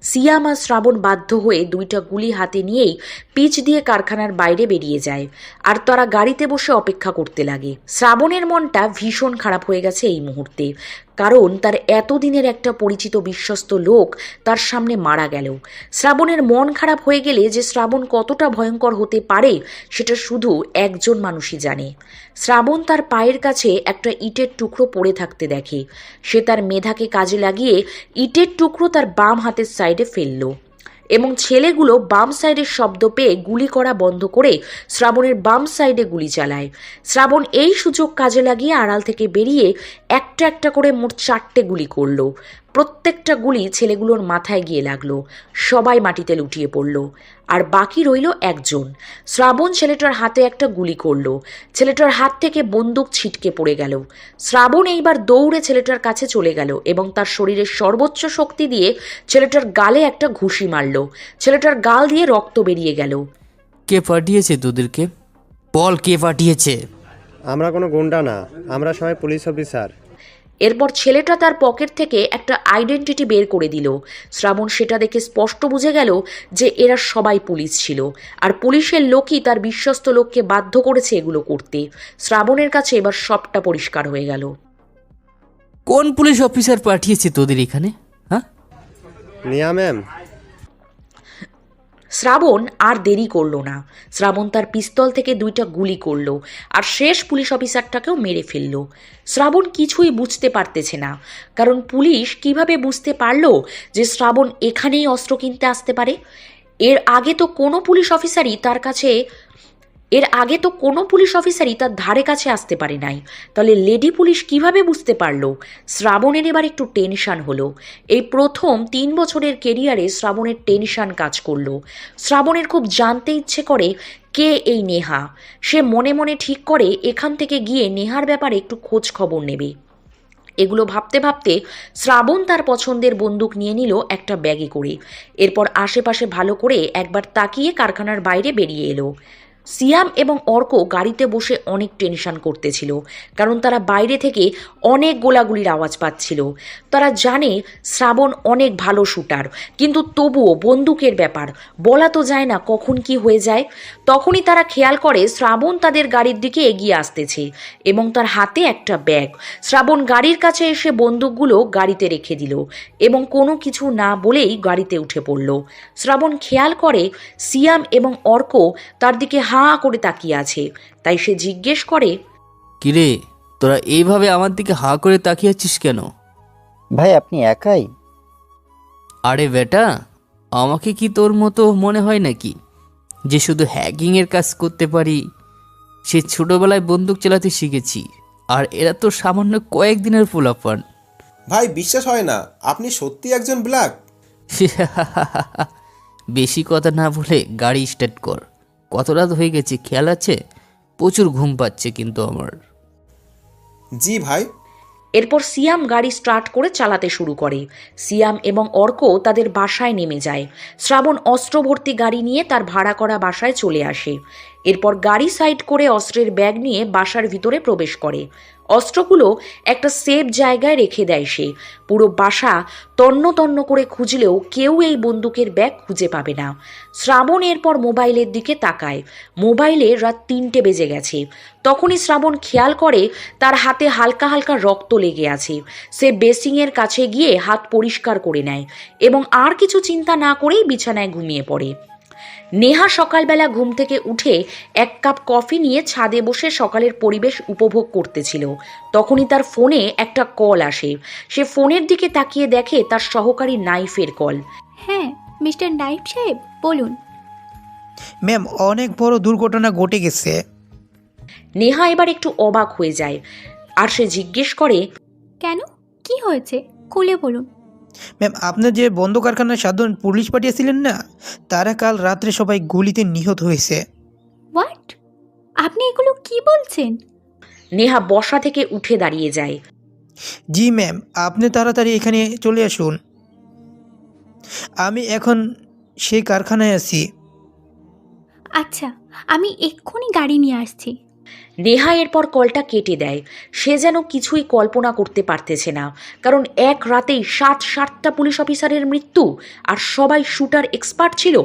[SPEAKER 1] সিয়াম আর শ্রাবণ বাধ্য হয়ে 2টা গুলি হাতে নিয়েই পিচ দিয়ে কারখানার বাইরে বেরিয়ে যায়, আর তারা গাড়িতে বসে অপেক্ষা করতে লাগে। শ্রাবণের মনটা ভীষণ খারাপ হয়ে গেছে এই মুহূর্তে, কারণ তার এতদিনের একটা পরিচিত বিশ্বস্ত লোক তার সামনে মারা গেল। শ্রাবণের মন খারাপ হয়ে গেলে যে শ্রাবণ কতটা ভয়ঙ্কর হতে পারে সেটা শুধু একজন মানুষই জানে। শ্রাবণ তার পায়ের কাছে একটা ইটের টুকরো পড়ে থাকতে দেখে। সে তার মেধাকে কাজে লাগিয়ে ইটের টুকরো তার বাম হাতের সাইডে ফেলল, এবং ছেলেগুলো বাম সাইডের শব্দ পেয়ে গুলি করা বন্ধ করে শ্রাবণের বাম সাইডে গুলি চালায়। শ্রাবণ এই সুযোগ কাজে লাগিয়ে আড়াল থেকে বেরিয়ে একটা একটা করে মোট 4টে গুলি করলো। প্রত্যেকটা গুলি ছেলেগুলোর মাথায় গিয়ে লাগলো। সবাই মাটিতে লুটিয়ে পড়ল, আর বাকি রইল একজন। শ্রাবণ ছেলেটার হাতে একটা গুলি করলো। ছেলেটার হাত থেকে বন্দুক ছিটকে পড়ে গেল। শ্রাবণ এইবার দৌড়ে ছেলেটার কাছে চলে গেল এবং তার শরীরের সর্বোচ্চ শক্তি দিয়ে ছেলেটার গালে একটা ঘুষি মারল। ছেলেটার গাল দিয়ে রক্ত বেরিয়ে গেল।
[SPEAKER 5] কে পাঠিয়েছে তোদেরকে? বল, কে পাঠিয়েছে?
[SPEAKER 17] আমরা কোনো গুন্ডা না, আমরা সবাই পুলিশ অফিসার।
[SPEAKER 1] এরপর ছেলেটা তার পকেট থেকে একটা আইডেন্টিটি বের করে দিল। শ্রাবণ সেটা দেখে স্পষ্ট বুঝে গেল যে এরা সবাই পুলিশ ছিল, আর পুলিশের লোকই তার বিশ্বস্ত লোককে বাধ্য করেছে এগুলো করতে। শ্রাবণের কাছে এবার সবটা পরিষ্কার হয়ে গেল।
[SPEAKER 5] কোন পুলিশ অফিসার পাঠিয়েছে তোদের এখানে? হ্যাঁ,
[SPEAKER 17] নিয়া ম্যাম।
[SPEAKER 1] শ্রাবণ আর দেরি করলো না। শ্রাবণ তার পিস্তল থেকে 2টা গুলি করলো আর শেষ পুলিশ অফিসারটাকেও মেরে ফেললো। শ্রাবণ কিছুই বুঝতে পারতেছে না, কারণ পুলিশ কিভাবে বুঝতে পারলো যে শ্রাবণ এখানেই অস্ত্র কিনতে আসতে পারে? এর আগে তো কোনো পুলিশ অফিসারই তার ধারে কাছে আসতে পারে নাই। তাহলে লেডি পুলিশ কিভাবে বুঝতে পারলো? শ্রাবণের এবার একটু টেনশন হলো। এই প্রথম 3 বছরের কেরিয়ারে শ্রাবণের টেনশন কাজ করলো। শ্রাবণের খুব জানতে ইচ্ছে করে কে এই নেহা। সে মনে মনে ঠিক করে এখান থেকে গিয়ে নেহার ব্যাপারে একটু খোঁজ খবর নেবে। এগুলো ভাবতে ভাবতে শ্রাবণ তার পছন্দের বন্দুক নিয়ে নিল একটা ব্যাগে করে। এরপর আশেপাশে ভালো করে একবার তাকিয়ে কারখানার বাইরে বেরিয়ে এলো। সিয়াম এবং অর্ক গাড়িতে বসে অনেক টেনশন করতেছিল, কারণ তারা বাইরে থেকে অনেক গোলাগুলির আওয়াজ পাচ্ছিল। তারা জানে শ্রাবণ অনেক ভালো শুটার, কিন্তু তবুও বন্দুকের ব্যাপার, বলা তো যায় না কখন কি হয়ে যায়। তখনই তারা খেয়াল করে শ্রাবণ তাদের গাড়ির দিকে এগিয়ে আসতেছে এবং তার হাতে একটা ব্যাগ। শ্রাবণ গাড়ির কাছে এসে বন্দুকগুলো গাড়িতে রেখে দিল এবং কোনো কিছু না বলেই গাড়িতে উঠে পড়ল। শ্রাবণ খেয়াল করে সিয়াম এবং অর্ক তার দিকে হাঁ করে তাকিয়ে আছে, তাই সে জিজ্ঞেস করে,
[SPEAKER 5] কিরে, তোরা এইভাবে আমার দিকে হাঁ করে তাকিয়ে আছিস কেন?
[SPEAKER 7] ভাই, আপনি একাই?
[SPEAKER 5] আরে বেটা, আমাকে কি তোর মতো মনে হয় নাকি যে শুধু হ্যাকিংয়ের কাজ করতে পারি? সে ছোটবেলায় বন্দুক চালাতে শিখেছি, আর এরা তো সামান্য কয়েকদিনের পোলাপান।
[SPEAKER 4] ভাই বিশ্বাস হয় না, আপনি সত্যি একজন ব্ল্যাক।
[SPEAKER 5] বেশি কথা না বলে গাড়ি স্টার্ট কর। কত রাত হয়ে গেছে খেয়াল আছে? প্রচুর ঘুম পাচ্ছে কিন্তু আমার।
[SPEAKER 4] জি ভাই।
[SPEAKER 1] এরপর সিয়াম গাড়ি স্টার্ট করে চালাতে শুরু করে। সিয়াম এবং অর্ক তাদের বাসায় নেমে যায়। শ্রাবণ অস্ত্র ভর্তি গাড়ি নিয়ে তার ভাড়া করা বাসায় চলে আসে। এরপর গাড়ি সাইড করে অস্ত্রের ব্যাগ নিয়ে বাসার ভিতরে প্রবেশ করে। অস্ত্রগুলো একটা সেফ জায়গায় রেখে দেয় সে। পুরো বাসা তন্ন তন্ন করে খুঁজলেও কেউ এই বন্দুকের ব্যাগ খুঁজে পাবে না। শ্রাবণ এরপর মোবাইলের দিকে তাকায়। মোবাইলে রাত 3টে বেজে গেছে। তখনই শ্রাবণ খেয়াল করে তার হাতে হালকা হালকা রক্ত লেগে আছে। সে বেসিংয়ের কাছে গিয়ে হাত পরিষ্কার করে নেয় এবং আর কিছু চিন্তা না করেই বিছানায় ঘুমিয়ে পড়ে। নেহা সকালবেলা ঘুম থেকে উঠে 1 কাপ কফি নিয়ে ছাদে বসে সকালের পরিবেশ উপভোগ করতেছিল। তখনই তার ফোনে একটা কল আসে। সে ফোনের দিকে তাকিয়ে দেখে তার সহকারী নাইফের কল।
[SPEAKER 14] হ্যাঁ মিস্টার নাইফ সাহেব, বলুন।
[SPEAKER 15] ম্যাম, অনেক বড় দুর্ঘটনা ঘটে গেছে।
[SPEAKER 1] নেহা এবার একটু অবাক হয়ে যায়। আর সে জিজ্ঞেস করে,
[SPEAKER 14] কেন, কি হয়েছে, খুলে বলুন।
[SPEAKER 15] ম্যাম, আপনার যে বন্ধ কারখানার সাধারণ পুলিশ পাঠিয়েছিলেন না, তারা কাল রাত্রে সবাই গুলিতে নিহত হয়েছে।
[SPEAKER 14] হোয়াট? আপনি এগুলো কি বলছেন?
[SPEAKER 1] নেহা বসা থেকে উঠে দাঁড়িয়ে যায়।
[SPEAKER 15] জি ম্যাম, আপনি তাড়াতাড়ি এখানে চলে আসুন। আমি এখন সেই কারখানায় আছি।
[SPEAKER 14] আচ্ছা, আমি এক্ষুনি গাড়ি নিয়ে আসছি।
[SPEAKER 1] নেহা এরপর কলটা কেটে দেয়। সে যেন কিছুই কল্পনা করতে পারতেছে না, কারণ এক রাতেই 7-8টা পুলিশ অফিসারের মৃত্যু, আর সবাই শুটার এক্সপার্ট ছিল।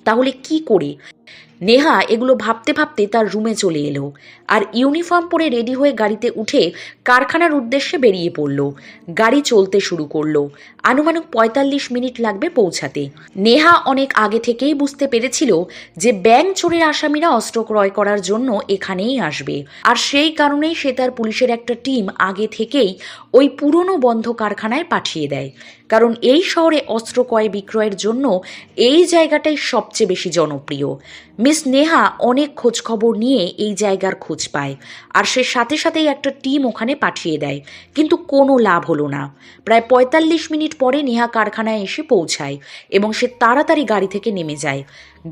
[SPEAKER 1] তাহলে কি করে? নেহা এগুলো ভাবতে ভাবতে তার রুমে চলে এলো, আর ইউনিফর্ম পরে রেডি হয়ে গাড়িতে উঠে কারখানার উদ্দেশ্যে বেরিয়ে পড়ল। গাড়ি চলতে শুরু করলো। আনুমানিক 45 মিনিট লাগবে পৌঁছাতে। নেহা অনেক আগে থেকেই বুঝতে পেরেছিল যে ব্যাংক চোরের আসামিরা অস্ত্র ক্রয় করার জন্য এখানেই আসবে, আর সেই কারণেই সে তার পুলিশের একটা টিম আগে থেকেই ওই পুরনো বন্ধ কারখানায় পাঠিয়ে দেয়, কারণ এই শহরে অস্ত্র ক্রয় বিক্রয়ের জন্য এই জায়গাটাই সবচেয়ে বেশি জনপ্রিয়। মিস নেহা অনেক খোঁজ খবর নিয়ে এই জায়গার খোঁজ পায়, আর সে সাথে সাথেই একটা টিম ওখানে পাঠিয়ে দেয়, কিন্তু কোনো লাভ হলো না। প্রায় 45 মিনিট পরে নেহা কারখানায় এসে পৌঁছায় এবং সে তাড়াতাড়ি গাড়ি থেকে নেমে যায়।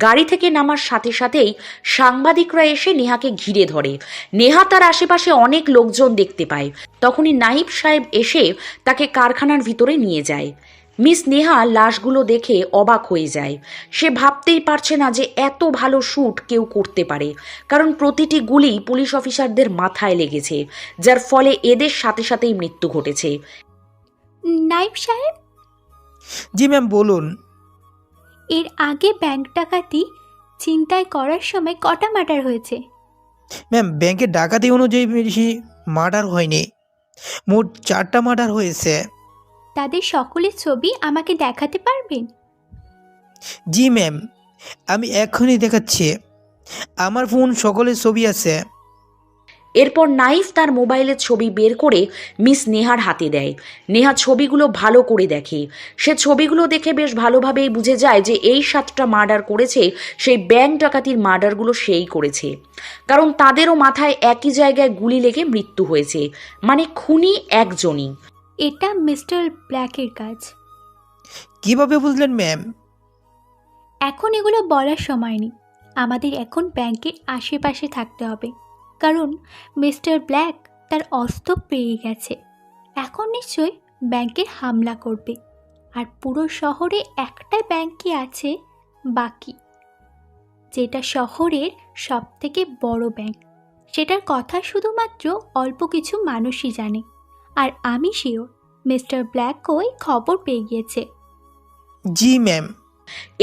[SPEAKER 1] গাড়ি থেকে নামার সাথে সাথেই সাংবাদিকরা এসে নেহাকে ঘিরে ধরে। নেহা তার আশেপাশে অনেক লোকজন দেখতে পায়। তখনই নাইব সাহেব এসে তাকে কারখানার ভিতরে নিয়ে যায়। মিস নেহা লাশগুলো দেখে অবাক হয়ে যায়। সে ভাবতেই পারছে না যে এত ভালো শ্যুট কেউ করতে পারে, কারণ প্রতিটি গুলি পুলিশ অফিসারদের মাথায় লেগেছে, যার ফলে এদের সাথে সাথেই মৃত্যু ঘটেছে।
[SPEAKER 14] নাইব সাহেব?
[SPEAKER 15] জি ম্যাম, বলুন।
[SPEAKER 14] এর আগে ব্যাংক ডাকাতি ছিনতাই করার সময় কটা মার্ডার হয়েছে?
[SPEAKER 15] ম্যাম, ব্যাংকের ডাকাতি অনুযায়ী বেশি মার্ডার হয়নি, মোট 4টা মার্ডার হয়েছে।
[SPEAKER 14] তাদের সকলের ছবি আমাকে দেখাতে পারবেন?
[SPEAKER 15] জি ম্যাম, আমি এখনই দেখাচ্ছি। আমার ফোন সকলের ছবি আছে।
[SPEAKER 1] এরপর নাইফ তার মোবাইলের ছবি বের করে মিস নেহার হাতে দেয়। নেহা ছবিগুলো ভালো করে দেখে। সে ছবিগুলো দেখে বেশ ভালোভাবেই বুঝে যায় যে এই 7টা মার্ডার করেছে সেই ব্যাংক ডাকাতির মার্ডারগুলো সেই করেছে, কারণ তাদেরও মাথায় একই জায়গায় গুলি লেগে মৃত্যু হয়েছে, মানে খুনি একজনই।
[SPEAKER 14] এটা মিস্টার ব্ল্যাকের কাজ।
[SPEAKER 15] কিভাবে বুঝলেন ম্যাম?
[SPEAKER 14] এখন এগুলো বলার সময় নেই, আমাদের এখন ব্যাংকের আশেপাশে থাকতে হবে, কারণ মিস্টার ব্ল্যাক তার অস্ত্র পেয়ে গেছে। এখন নিশ্চয়ই ব্যাংকে হামলা করবে, আর পুরো শহরে একটা ব্যাংকই আছে বাকি, যেটা শহরের সবথেকে বড় ব্যাংক। সেটার কথা শুধুমাত্র অল্প কিছু মানুষই জানে, আর আমি শিওর মিস্টার ব্ল্যাক ওই খবর পেয়ে গিয়েছে।
[SPEAKER 15] জি ম্যাম।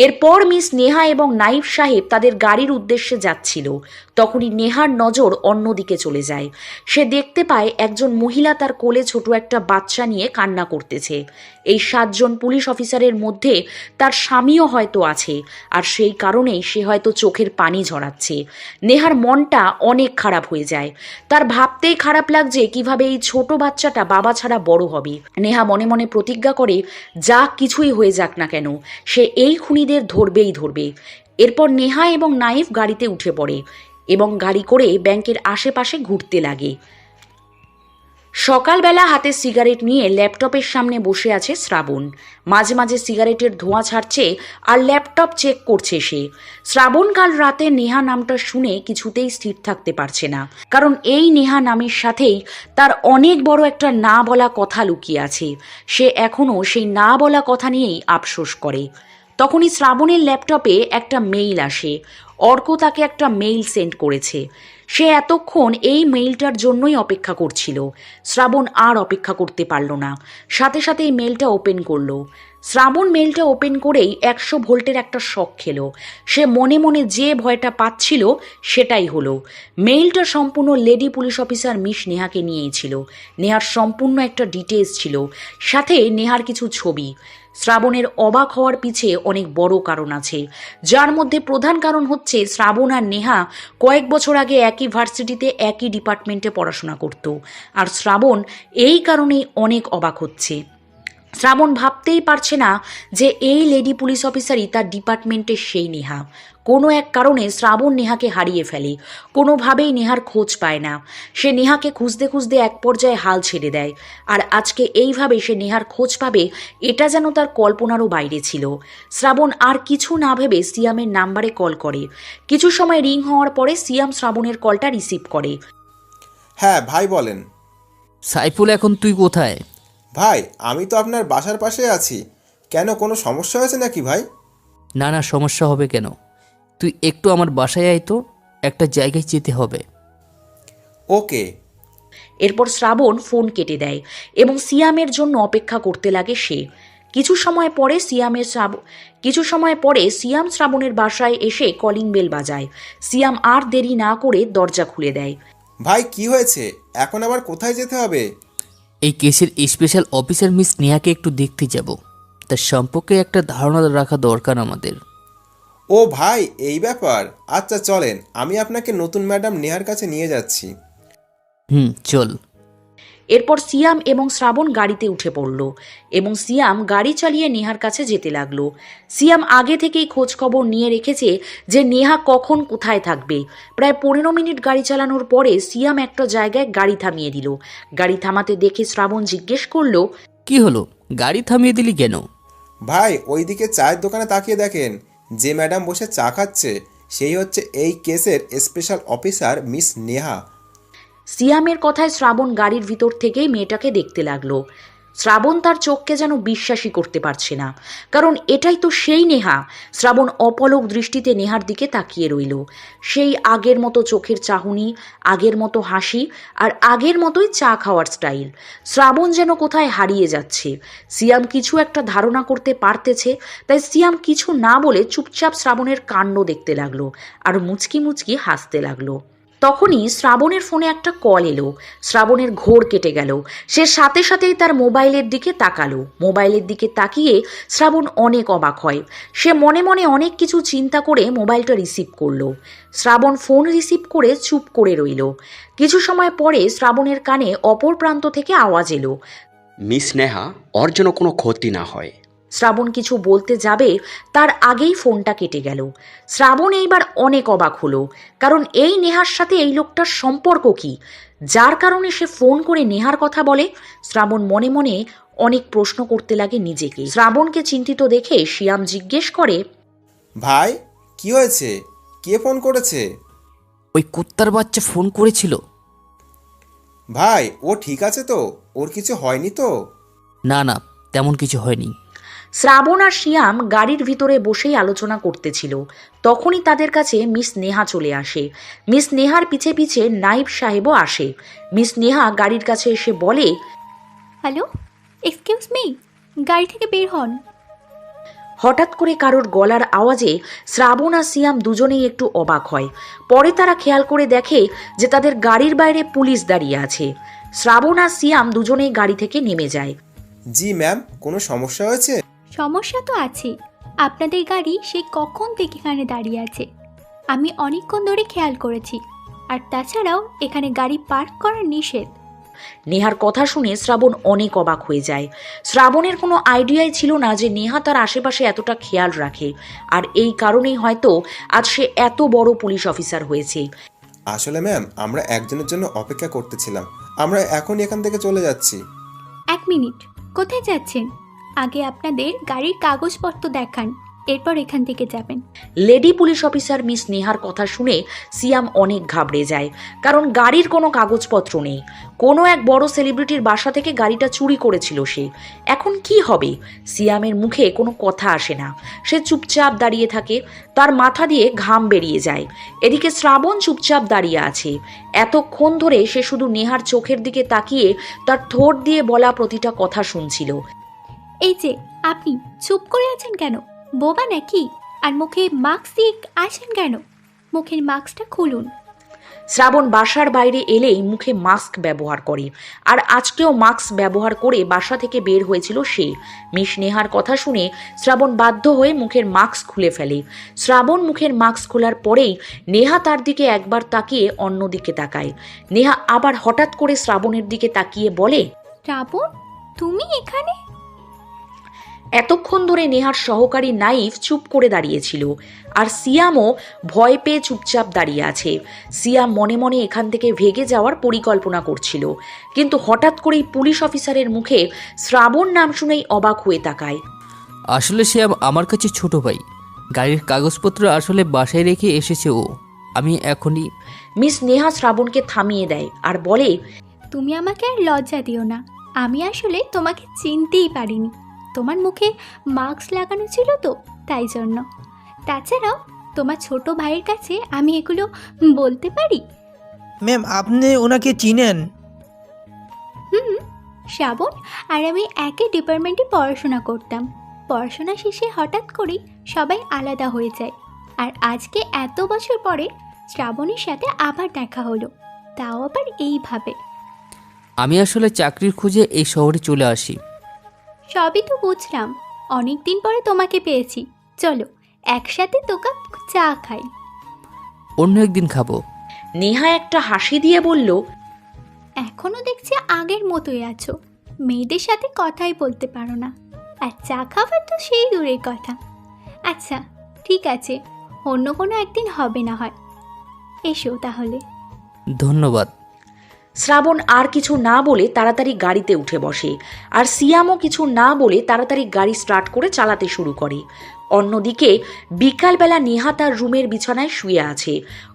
[SPEAKER 1] এরপর মিস নেহা এবং নাইব সাহেব তাদের গাড়ির উদ্দেশ্যে যাচ্ছিল। তখনই নেহার নজর অন্যদিকে চলে যায়। সে দেখতে পায় একজন মহিলা তার কোলে ছোট একটা বাচ্চা নিয়ে কান্না করতেছে। এই 7 জন পুলিশ অফিসারের মধ্যে তার স্বামীও হয়তো আছে, আর সেই কারণেই সে হয়তো চোখের পানি ঝরাচ্ছে। নেহার মনটা অনেক খারাপ হয়ে যায়। তার ভাবতেই খারাপ লাগছে কিভাবে এই ছোট বাচ্চাটা বাবা ছাড়া বড় হবে। নেহা মনে মনে প্রতিজ্ঞা করে, যা কিছুই হয়ে যাক না কেন সে এই খুনিদের ধরবেই ধরবে। এরপর নেহা এবং নাইফ গাড়িতে উঠে পড়ে এবং গাড়ি করে ব্যাংকের আশেপাশে ঘুরতে লাগে। সকালবেলা হাতে সিগারেট নিয়ে ল্যাপটপের সামনে বসে আছে শ্রাবণ। মাঝে মাঝে সিগারেটের ধোঁয়া ছাড়ছে আর ল্যাপটপ চেক করছে সে। শ্রাবণ কাল রাতে নেহা নামটা শুনে কিছুতেই স্থির থাকতে পারছে না, কারণ এই নেহা নামের সাথেই তার অনেক বড় একটা না বলা কথা লুকিয়ে আছে। সে এখনও সেই না বলা কথা নিয়েই আফসোস করে। তখনই শ্রাবণের ল্যাপটপে একটা মেইল আসে। অর্ক তাকে একটা মেইল সেন্ড করেছে। সে এতক্ষণ এই মেইলটার জন্যই অপেক্ষা করছিল। শ্রাবণ আর অপেক্ষা করতে পারল না, সাথে সাথে এই মেইলটা ওপেন করলো। শ্রাবণ মেইলটা ওপেন করেই 100 ভোল্টের একটা শক খেলো। সে মনে মনে যে ভয়টা পাচ্ছিল সেটাই হলো। মেইলটা সম্পূর্ণ লেডি পুলিশ অফিসার মিস নেহাকে নিয়েই ছিল। নেহার সম্পূর্ণ একটা ডিটেলস ছিল, সাথে নেহার কিছু ছবি। শ্রাবণের অবাক হওয়ার পিছে অনেক বড় কারণ আছে, যার মধ্যে প্রধান কারণ হচ্ছে শ্রাবণ আর নেহা কয়েক বছর আগে একই ভার্সিটিতে একই ডিপার্টমেন্টে পড়াশোনা করত, আর শ্রাবণ এই কারণেই অনেক অবাক হচ্ছে। শ্রাবণ ভাবতেই পারছে না যে এই লেডি পুলিশ অফিসারই তার ডিপার্টমেন্টের সেই নেহা। কোনো এক কারণে শ্রাবণ নেহাকে হারিয়ে ফেলে, কোনোভাবেই নেহার খোঁজ পায় না। সে নেহাকে খুঁজতে খুঁজতে এক পর্যায়ে হাল ছেড়ে দেয়, আর আজকে এইভাবে সে নেহার খোঁজ পাবে এটা যেন তার কল্পনারও বাইরে ছিল। শ্রাবণ আর কিছু না ভেবে সিয়ামের নাম্বারে কল করে। কিছু সময় রিং হওয়ার পরে সিয়াম শ্রাবণের কলটা রিসিভ করে।
[SPEAKER 4] হ্যাঁ ভাই বলেন।
[SPEAKER 5] সাইফুল, এখন তুই কোথায়?
[SPEAKER 4] ভাই আমি তো আপনার বাসার পাশে আছি। কেন, কোনো সমস্যা হয়েছে নাকি ভাই?
[SPEAKER 5] না না, সমস্যা হবে কেন? তুই একটু আমার বাসায় আয় তো, একটা জায়গায় যেতে হবে।
[SPEAKER 4] ওকে।
[SPEAKER 1] এরপর শ্রাবণ ফোন কেটে দেয় এবং সিয়ামের জন্য অপেক্ষা করতে লাগে সে। কিছু সময় পরে সিয়াম শ্রাবণের বাসায় এসে কলিং বেল বাজায়। সিয়াম আর দেরি না করে দরজা খুলে দেয়।
[SPEAKER 4] ভাই কি হয়েছে, এখন আবার কোথায় যেতে হবে?
[SPEAKER 5] এই কেসের স্পেশাল অফিসার মিস নেহাকে একটু দেখতে যাব, তার সম্পর্কে একটা ধারণা রাখা দরকার আমাদের।
[SPEAKER 4] ও ভাই এই ব্যাপার, আচ্ছা চলেন, আমি আপনাকে নতুন ম্যাডাম নেহার কাছে নিয়ে যাচ্ছি।
[SPEAKER 5] চল।
[SPEAKER 1] এরপর সিয়াম এবং শ্রাবণ গাড়িতে উঠে পড়ল এবং সিয়াম গাড়ি চালিয়ে নেহার কাছে যেতে লাগলো। সিয়াম আগে থেকেই খোঁজ খবর নিয়ে রেখেছে যে নেহা কখন কোথায় থাকবে। প্রায় 15 মিনিট গাড়ি চালানোর পরে সিয়াম একটা জায়গায় গাড়ি থামিয়ে দিল। গাড়ি থামাতে দেখে শ্রাবণ জিজ্ঞেস করলো,
[SPEAKER 5] কি হলো, গাড়ি থামিয়ে দিলি কেন?
[SPEAKER 4] ভাই ওইদিকে চায়ের দোকানে তাকিয়ে দেখেন, যে ম্যাডাম বসে চা খাচ্ছে সেই হচ্ছে এই কেসের স্পেশাল অফিসার মিস নেহা।
[SPEAKER 1] সিয়ামের কথায় শ্রাবণ গাড়ির ভিতর থেকেই মেয়েটাকে দেখতে লাগলো। শ্রাবণ তার চোখকে যেন বিশ্বাসই করতে পারছে না, কারণ এটাই তো সেই নেহা। শ্রাবণ অপলক দৃষ্টিতে নেহার দিকে তাকিয়ে রইল। সেই আগের মতো চোখের চাহনি, আগের মতো হাসি, আর আগের মতোই চা খাওয়ার স্টাইল। শ্রাবণ যেন কোথায় হারিয়ে যাচ্ছে। সিয়াম কিছু একটা ধারণা করতে পারতেছে, তাই সিয়াম কিছু না বলে চুপচাপ শ্রাবণের কাণ্ড দেখতে লাগলো আর মুচকি মুচকি হাসতে লাগলো। তখনই শ্রাবণের ফোনে একটা কল এলো। শ্রাবণের ঘোর কেটে গেল। সে সাথে সাথেই তার মোবাইলের দিকে তাকালো। মোবাইলের দিকে তাকিয়ে শ্রাবণ অনেক অবাক হয়। সে মনে মনে অনেক কিছু চিন্তা করে মোবাইলটা রিসিভ করলো। শ্রাবণ ফোন রিসিভ করে চুপ করে রইল। কিছু সময় পরে শ্রাবণের কানে অপর প্রান্ত থেকে আওয়াজ এলো,
[SPEAKER 16] মিস নেহা, ওর যেন কোনো ক্ষতি না হয়।
[SPEAKER 1] শ্রাবণ কিছু বলতে যাবে তার আগেই ফোনটা কেটে গেল। শ্রাবণ এইবার অনেক অবাক হলো, কারণ এই নেহার সাথে এই লোকটার সম্পর্ক কি, যার কারণে সে ফোন করে নেহার কথা বলে। শ্রাবণ মনে মনে অনেক প্রশ্ন করতে লাগে নিজেকে। শ্রাবণকে চিন্তিত দেখে সিয়াম জিজ্ঞেস করে,
[SPEAKER 4] ভাই কি হয়েছে, কে ফোন করেছে?
[SPEAKER 5] ওই কুত্তার বাচ্চা ফোন করেছিল।
[SPEAKER 4] ভাই ও ঠিক আছে তো, ওর কিছু হয়নি তো?
[SPEAKER 5] না না, তেমন কিছু হয়নি।
[SPEAKER 1] শ্রাবণ আর সিয়াম গাড়ির ভিতরে বসেই আলোচনা করতেছিল। তখনই তাদের কাছে মিস নেহা চলে আসে। মিস নেহার পিছে পিছে নাইব সাহেবও আসে। মিস নেহা গাড়ির কাছে এসে বলে,
[SPEAKER 14] হ্যালো, এক্সকিউজ মি, গাড়ি থেকে বের হন।
[SPEAKER 1] হঠাৎ করে কারোর গলার আওয়াজে শ্রাবণ আর সিয়াম দুজনেই একটু অবাক হয়। পরে তারা খেয়াল করে দেখে যে তাদের গাড়ির বাইরে পুলিশ দাঁড়িয়ে আছে। শ্রাবণ আর সিয়াম দুজনেই গাড়ি থেকে নেমে যায়।
[SPEAKER 4] জি ম্যাম, কোনো সমস্যা হয়েছে?
[SPEAKER 14] সমস্যা তো আছে, আপনাদের গাড়ি সেই কখন থেকে এখানে দাঁড়িয়ে আছে, আমি অনেকক্ষণ ধরে খেয়াল করেছি। আর তাছাড়াও এখানে গাড়ি পার্ক করা নিষেধ।
[SPEAKER 1] নেহার কথা শুনে শ্রাবণ অনেক অবাক হয়ে যায়। শ্রাবণের কোনো আইডিয়াই ছিল না যে নেহা তার আশেপাশে এতটা খেয়াল রাখে, আর এই কারণেই হয়তো আজ সে এত বড় পুলিশ অফিসার হয়েছে।
[SPEAKER 4] আসলে ম্যাম, আমরা একজনের জন্য অপেক্ষা করতেছিলাম, আমরা এখন এখান থেকে চলে যাচ্ছি।
[SPEAKER 14] এক মিনিট, কোথায় যাচ্ছেন? আগে আপনাদের গাড়ির কাগজপত্র দেখান, এরপর এখান থেকে যাবেন।
[SPEAKER 1] লেডি পুলিশ অফিসার মিস নেহার কথা শুনে সিয়াম অনেক ঘাবড়ে যায়, কারণ গাড়ির কোনো কাগজপত্র নেই। কোনো এক বড় সেলিব্রিটির বাসা থেকে গাড়িটা চুরি করেছিল সে। এখন কি হবে? সিয়ামের মুখে কোনো কথা আসে না। সে চুপচাপ দাঁড়িয়ে থাকে, তার মাথা দিয়ে ঘাম বেরিয়ে যায়। এদিকে শ্রাবণ চুপচাপ দাঁড়িয়ে আছে। এতক্ষণ ধরে সে শুধু নেহার চোখের দিকে তাকিয়ে তার ঠোঁট দিয়ে বলা প্রতিটা কথা শুনছিল।
[SPEAKER 14] এই যে আপনি চুপ করে আছেন কেন? বোবা নাকি? আর মুখে মাস্ক দিয়ে আসেন কেন? মুখের মাস্কটা খুলুন।
[SPEAKER 1] শ্রাবণ বাসার বাইরে এলেই মুখে মাস্ক ব্যবহার করে, আর আজকেও মাস্ক ব্যবহার করে বাসা থেকে বের হয়েছিল সে। মিস নেহার কথা শুনে শ্রাবণ বাধ্য হয়ে মুখের মাস্ক খুলে ফেলে। শ্রাবণ মুখের মাস্ক খোলার পরেই নেহা তার দিকে একবার তাকিয়ে অন্যদিকে তাকায়। নেহা আবার হঠাৎ করে শ্রাবণের দিকে তাকিয়ে বলে,
[SPEAKER 14] শ্রাবণ, তুমি এখানে?
[SPEAKER 1] এতক্ষণ ধরে নেহার সহকারী নাইফ চুপ করে দাঁড়িয়েছিল, আর সিয়ামও ভয় পেয়ে চুপচাপ দাঁড়িয়ে আছে। সিয়াম মনে মনে এখান থেকে ভেগে যাওয়ার পরিকল্পনা করছিল, কিন্তু হঠাৎ করেই পুলিশ অফিসারের মুখে শ্রাবণ নাম শুনেই অবাক হয়ে তাকায়।
[SPEAKER 5] আসলে সে আমার কাছে ছোট ভাই। গাড়ির কাগজপত্র আসলে বাসায় রেখে এসেছে ও। আমি এখনই।
[SPEAKER 1] মিস নেহা শ্রাবণকে থামিয়ে দেয় আর বলে,
[SPEAKER 14] তুমি আমাকে আর লজ্জা দিও না। আমি আসলে তোমাকে চিনতেই পারিনি। তোমার মুখে মাস্ক লাগানো ছিল তো, তাই জন্য। তাছাড়াও তোমার ছোট ভাইয়ের কাছে আমি এগুলো বলতে পারি।
[SPEAKER 15] ম্যাম, আপনি ওনাকে চিনেন?
[SPEAKER 14] শ্রাবণ আর আমি একই ডিপার্টমেন্টে পড়াশোনা করতাম। পড়াশোনা শেষে হঠাৎ করেই সবাই আলাদা হয়ে যায়, আর আজকে এত বছর পরে শ্রাবণের সাথে আবার দেখা হলো, তাও আবার এইভাবে।
[SPEAKER 5] আমি আসলে চাকরির খোঁজে এই শহরে চলে আসি।
[SPEAKER 14] সবই তো বুঝলাম, অনেক দিন পরে তোমাকে পেয়েছি। চলো একসাথে দু কাপ চা খাই।
[SPEAKER 5] অন্য একদিন খাবো।
[SPEAKER 1] নেহা একটা হাসি দিয়ে বলল,
[SPEAKER 14] এখনো দেখছি আগের মতোই আছো, মেয়েদের সাথে কথাই বলতে পারো না, আর চা খাবার তো সেই দূরের কথা। আচ্ছা ঠিক আছে, অন্য কোনো একদিন হবে না হয়। এসো তাহলে।
[SPEAKER 5] ধন্যবাদ।
[SPEAKER 1] শ্রাবণ আর কিছু না বলে তাড়াতাড়ি গাড়িতে উঠে বসে, আর সিয়ামও কিছু না বলে তাড়াতাড়ি গাড়ি স্টার্ট করে চালাতে শুরু করে। অন্যদিকে বিকালবেলা নেহা তার রুমের বিছানায় শুয়ে আছে।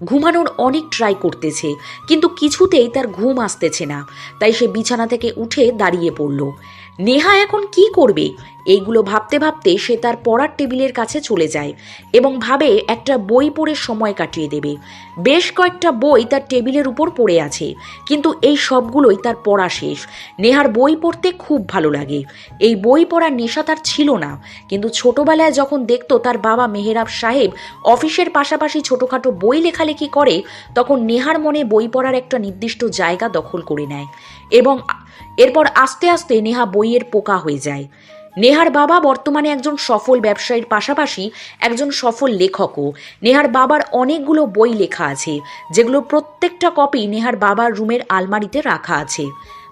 [SPEAKER 1] ঘুমানোর অনেক ট্রাই করতেছে, কিন্তু কিছুতেই তার ঘুম আসতেছে না। তাই সে বিছানা থেকে উঠে দাঁড়িয়ে পড়ল। নেহা এখন কি করবে এইগুলো ভাবতে ভাবতে সে তার পড়ার টেবিলের কাছে চলে যায় এবং ভাবে একটা বই পড়ে সময় কাটিয়ে দেবে। বেশ কয়েকটা বই তার টেবিলের উপর পড়ে আছে, কিন্তু এই সবগুলোই তার পড়া শেষ। নেহার বই পড়তে খুব ভালো লাগে। এই বই পড়ার নেশা তার ছিল না, কিন্তু ছোটবেলায় যখন দেখতো তার বাবা মেহেরাব সাহেব অফিসের পাশাপাশি ছোটোখাটো বই লেখালেখি করে, তখন নেহার মনে বই পড়ার একটা নির্দিষ্ট জায়গা দখল করে নেয় এবং এরপর আস্তে আস্তে নেহা বইয়ের পোকা হয়ে যায়। নেহার বাবা বর্তমানে একজন সফল ব্যবসায়ীর পাশাপাশি একজন সফল লেখকও। নেহার বাবার অনেকগুলো বই লেখা আছে, যেগুলো প্রত্যেকটা কপি নেহার বাবার রুমের আলমারিতে রাখা আছে।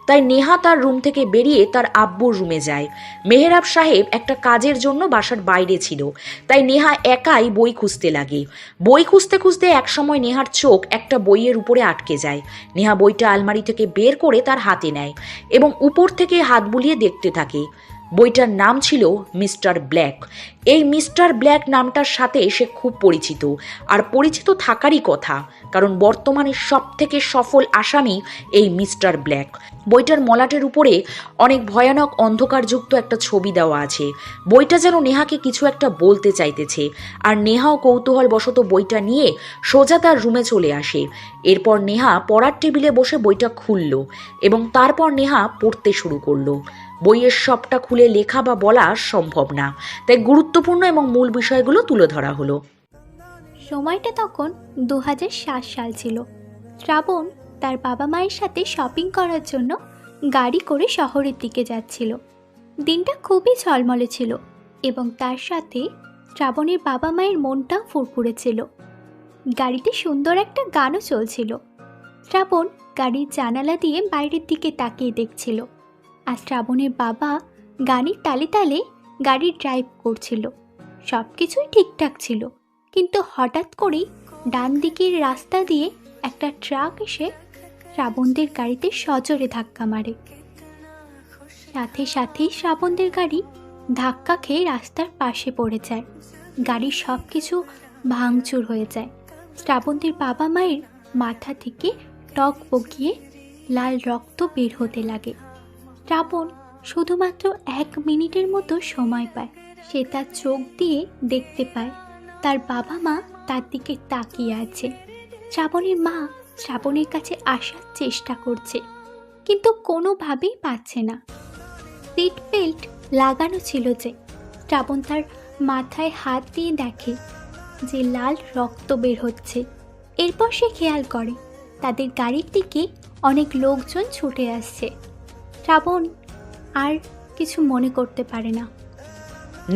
[SPEAKER 1] তাই নেহা তার রুম থেকে বেরিয়ে তার আব্বুর রুমে যায়। মেহেরাব সাহেব একটা কাজের জন্য বাসার বাইরে ছিল, তাই নেহা একাই বই খুঁজতে লাগে। বই খুঁজতে খুঁজতে একসময় নেহার চোখ একটা বইয়ের উপরে আটকে যায়। নেহা বইটা আলমারি থেকে বের করে তার হাতে নেয় এবং উপর থেকে হাত বুলিয়ে দেখতে থাকে। বইটার নাম ছিল মিস্টার ব্ল্যাক। এই মিস্টার ব্ল্যাক নামটার সাথে সে খুব পরিচিত, আর পরিচিত থাকারই কথা, কারণ বর্তমানে সব থেকে সফল আসামি এই মিস্টার ব্ল্যাক। বইটার মলাটের উপরে অনেক ভয়ানক অন্ধকারযুক্ত একটা ছবি দেওয়া আছে। বইটা যেন নেহাকে কিছু একটা বলতে চাইতেছে, আর নেহাও কৌতূহলবশত বইটা নিয়ে সোজা তার রুমে চলে আসে। এরপর নেহা পড়ার টেবিলে বসে বইটা খুলল এবং তারপর নেহা পড়তে শুরু করলো। বইয়ের সবটা খুলে লেখা বা বলা সম্ভব না, তাই গুরুত্বপূর্ণ এবং মূল বিষয়গুলো তুলে ধরা হলো।
[SPEAKER 14] সময়টা তখন 2007 সাল ছিল। শ্রাবণ তার বাবা মায়ের সাথে শপিং করার জন্য গাড়ি করে শহরের দিকে যাচ্ছিল। দিনটা খুবই ঝলমলে ছিল এবং তার সাথে শ্রাবণের বাবা মায়ের মনটাও ফুরফুরে ছিল। গাড়িতে সুন্দর একটা গানও চলছিল। শ্রাবণ গাড়ির জানালা দিয়ে বাইরের দিকে তাকিয়ে দেখছিল, আর শ্রাবণের বাবা গাড়ির তালে তালে গাড়ি ড্রাইভ করছিল। সব কিছুই ঠিকঠাক ছিল, কিন্তু হঠাৎ করেই ডান দিকের রাস্তা দিয়ে একটা ট্রাক এসে শ্রাবণদের গাড়িতে সজোরে ধাক্কা মারে। সাথে সাথেই শ্রাবণদের গাড়ি ধাক্কা খেয়ে রাস্তার পাশে পড়ে যায়। গাড়ির সব কিছু ভাঙচুর হয়ে যায়। শ্রাবণদের বাবা মায়ের মাথা থেকে টক বগিয়ে লাল রক্ত বের হতে লাগে। শ্রাবণ শুধুমাত্র 1 মিনিটের মতো সময় পায়। সে তার চোখ দিয়ে দেখতে পায় তার বাবা মা তার দিকে তাকিয়ে আছে। শ্রাবণের মা শ্রাবণের কাছে আসার চেষ্টা করছে, কিন্তু কোনোভাবেই পাচ্ছে না। সিট বেল্ট লাগানো ছিল যে। শ্রাবণ তার মাথায় হাত দিয়ে দেখে যে লাল রক্ত বের হচ্ছে। এরপর সে খেয়াল করে তাদের গাড়ির দিকে অনেক লোকজন ছুটে আসছে। শ্রাবণ আর কিছু মনে করতে পারে না।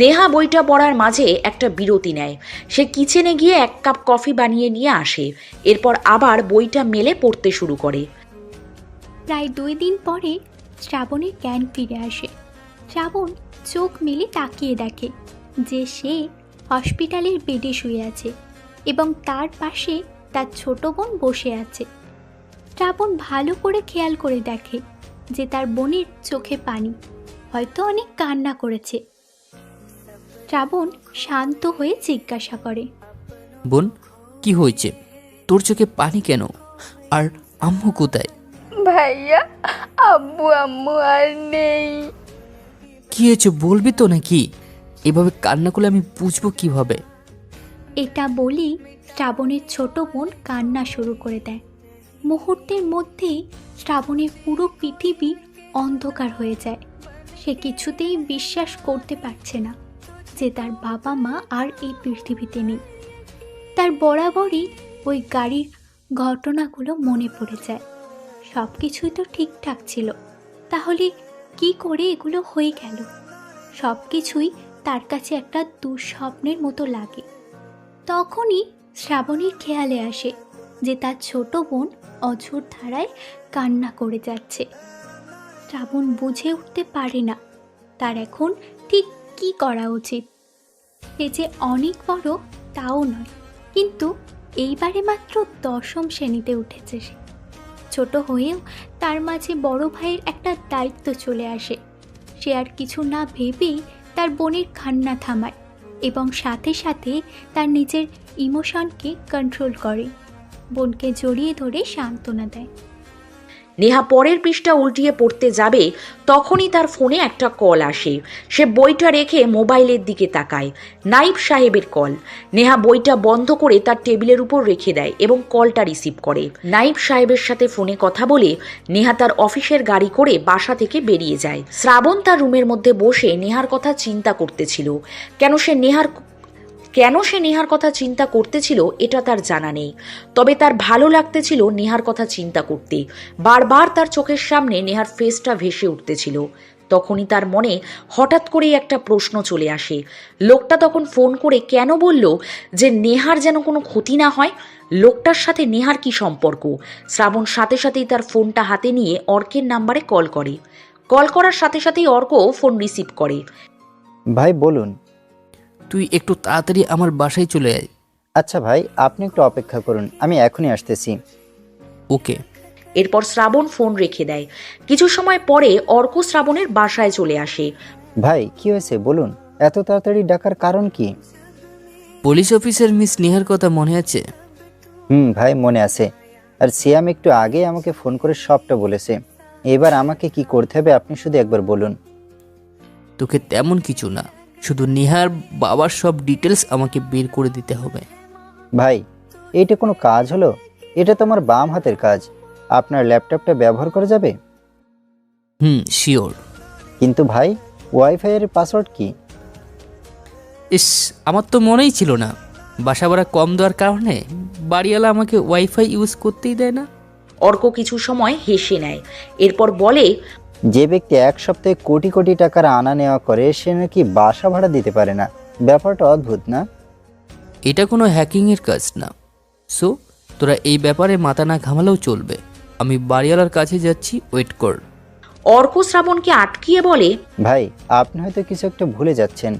[SPEAKER 1] নেহা বইটা পড়ার মাঝে একটা বিরতি নেয়। সে কিচেনে গিয়ে 1 কাপ কফি বানিয়ে নিয়ে আসে। এরপর আবার বইটা মেলে পড়তে শুরু করে।
[SPEAKER 14] প্রায় 2 দিন পরে শ্রাবণের জ্ঞান ফিরে আসে। শ্রাবণ চোখ মেলে তাকিয়ে দেখে যে সে হসপিটালের বেডে শুয়ে আছে এবং তার পাশে তার ছোট বোন বসে আছে। শ্রাবণ ভালো করে খেয়াল করে দেখে যে তার বোনের চোখে পানি, হয়তো অনেক কান্না করেছে। শ্রাবণ শান্ত হয়ে জিজ্ঞাসা করে,
[SPEAKER 5] বোন কি হয়েছে, তোর চোখে পানি কেন, আর আম্মু কোথায়?
[SPEAKER 18] ভাইয়া, আব্বু আম্মু আর নেই।
[SPEAKER 5] কি হয়েছে বলবি তো নাকি? এভাবে কান্না করলে আমি বুঝবো কিভাবে?
[SPEAKER 14] এটা বলেই শ্রাবণের ছোট বোন কান্না শুরু করে দেয়। মুহূর্তের মধ্যেই শ্রাবণের পুরো পৃথিবী অন্ধকার হয়ে যায়। সে কিছুতেই বিশ্বাস করতে পারছে না যে তার বাবা মা আর এই পৃথিবীতে নেই। তার বরাবরই ওই গাড়ির ঘটনাগুলো মনে পড়ে যায়। সব কিছুই তো ঠিকঠাক ছিল, তাহলে কি করে এগুলো হয়ে গেল? সব কিছুই তার কাছে একটা দুঃস্বপ্নের মতো লাগে। তখনই শ্রাবণীর খেয়ালে আসে যে তার ছোট বোন অঝোর ধারায় কান্না করে যাচ্ছে। শ্রাবণ বুঝে উঠতে পারে না তার এখন ঠিক কী করা উচিত। সে যে অনেক বড় তাও নয়, কিন্তু এইবারে মাত্র 10ম শ্রেণীতে উঠেছে সে। ছোট হয়েও তার মাঝে বড় ভাইয়ের একটা দায়িত্ব চলে আসে। সে আর কিছু না ভেবেই তার বোনের কান্না থামায় এবং সাথে সাথে তার নিজের ইমোশনকে কন্ট্রোল করে। বোনকে জড়িয়ে ধরে সান্ত্বনা দেয়।
[SPEAKER 1] নেহা পরের পৃষ্ঠা উল্টিয়ে পড়তে যাবে, তখনই তার ফোনে একটা কল আসে। সে বইটা রেখে মোবাইলের দিকে তাকায়। নাইব সাহেবের কল। নেহা বইটা বন্ধ করে তার টেবিলের উপর রেখে দেয় এবং কলটা রিসিভ করে। নাইব সাহেবের সাথে ফোনে কথা বলে নেহা তার অফিসের গাড়ি করে বাসা থেকে বেরিয়ে যায়। শ্রাবণ তার রুমের মধ্যে বসে নেহার কথা চিন্তা করতেছিল। কেন সে নেহার কথা চিন্তা করতেছিল এটা তার জানা নেই, তবে তার ভালো লাগতেছিল নেহার কথা চিন্তা করতে। বারবার তার চোখের সামনে নেহার ফেসটা ভেসে উঠতেছিল। তখনই তার মনে হঠাৎ করেই একটা প্রশ্ন চলে আসে। লোকটা তখন ফোন করে কেন বলল যে নেহার যেন কোনো ক্ষতি না হয়? লোকটার সাথে নেহার কি সম্পর্ক? শ্রাবণ সাথে সাথেই তার ফোনটা হাতে নিয়ে অর্কের নাম্বারে কল করে। কল করার সাথে সাথেই অর্ক ফোন রিসিভ করে।
[SPEAKER 7] ভাই বলুন।
[SPEAKER 5] তুই একটু তাড়াতাড়ি আমার বাসায় চলে আয়।
[SPEAKER 7] আচ্ছা ভাই, আপনি একটু অপেক্ষা করুন, আমি এখনই আসতেছি।
[SPEAKER 5] ওকে।
[SPEAKER 1] এরপর শ্রাবণ ফোন রেখে দেয়। কিছু সময় পরে অর্ক শ্রাবণের বাসায় চলে আসে।
[SPEAKER 7] ভাই কি হয়েছে বলুন, এত তাড়াতাড়ি ডাকার কারণ কি?
[SPEAKER 5] পুলিশ অফিসার মিস নেহার কথা মনে আছে?
[SPEAKER 7] ভাই মনে আছে। আর সিয়াম একটু আগে আমাকে ফোন করে সবটা বলেছে। এবার আমাকে কি করতে হবে আপনি শুধু একবার বলুন।
[SPEAKER 5] তোকে তেমন কিছু না, শুধু নেহার বাবার সব ডিটেলস আমাকে বের করে দিতে হবে।
[SPEAKER 7] ভাই এইটা কোনো কাজ হলো? এটা তো আমার বাম হাতের কাজ। আপনার ল্যাপটপটা ব্যবহার করা যাবে?
[SPEAKER 5] শিওর।
[SPEAKER 7] কিন্তু ভাই ওয়াইফাই এর পাসওয়ার্ড কি?
[SPEAKER 5] ইস, আমার তো মনেই ছিল না। বাসা ভাড়া কম দেওয়ার কারণে বাড়িওয়ালা আমাকে ওয়াইফাই ইউজ করতেই দেয় না।
[SPEAKER 1] অর্ক কিছু সময় হেসে নেয়, এরপর বলে,
[SPEAKER 7] যে ব্যক্তি এক সপ্তাহে কোটি কোটি টাকার আনা নেওয়া করে সে নাকি বাসা ভাড়া দিতে পারে না। ব্যাপারটা অদ্ভুত না?
[SPEAKER 5] এটা কোনো হ্যাকিংয়ের কাজ না। সো তোরা এই ব্যাপারে মাথা না ঘামালেও চলবে। আমি বাড়িওয়ালার কাছে যাচ্ছি, ওয়েট কর।
[SPEAKER 1] অর্ক শ্রাবণকে আটকিয়ে বলে,
[SPEAKER 7] ভাই আপনি হয়তো কিছু একটা ভুলে যাচ্ছেন।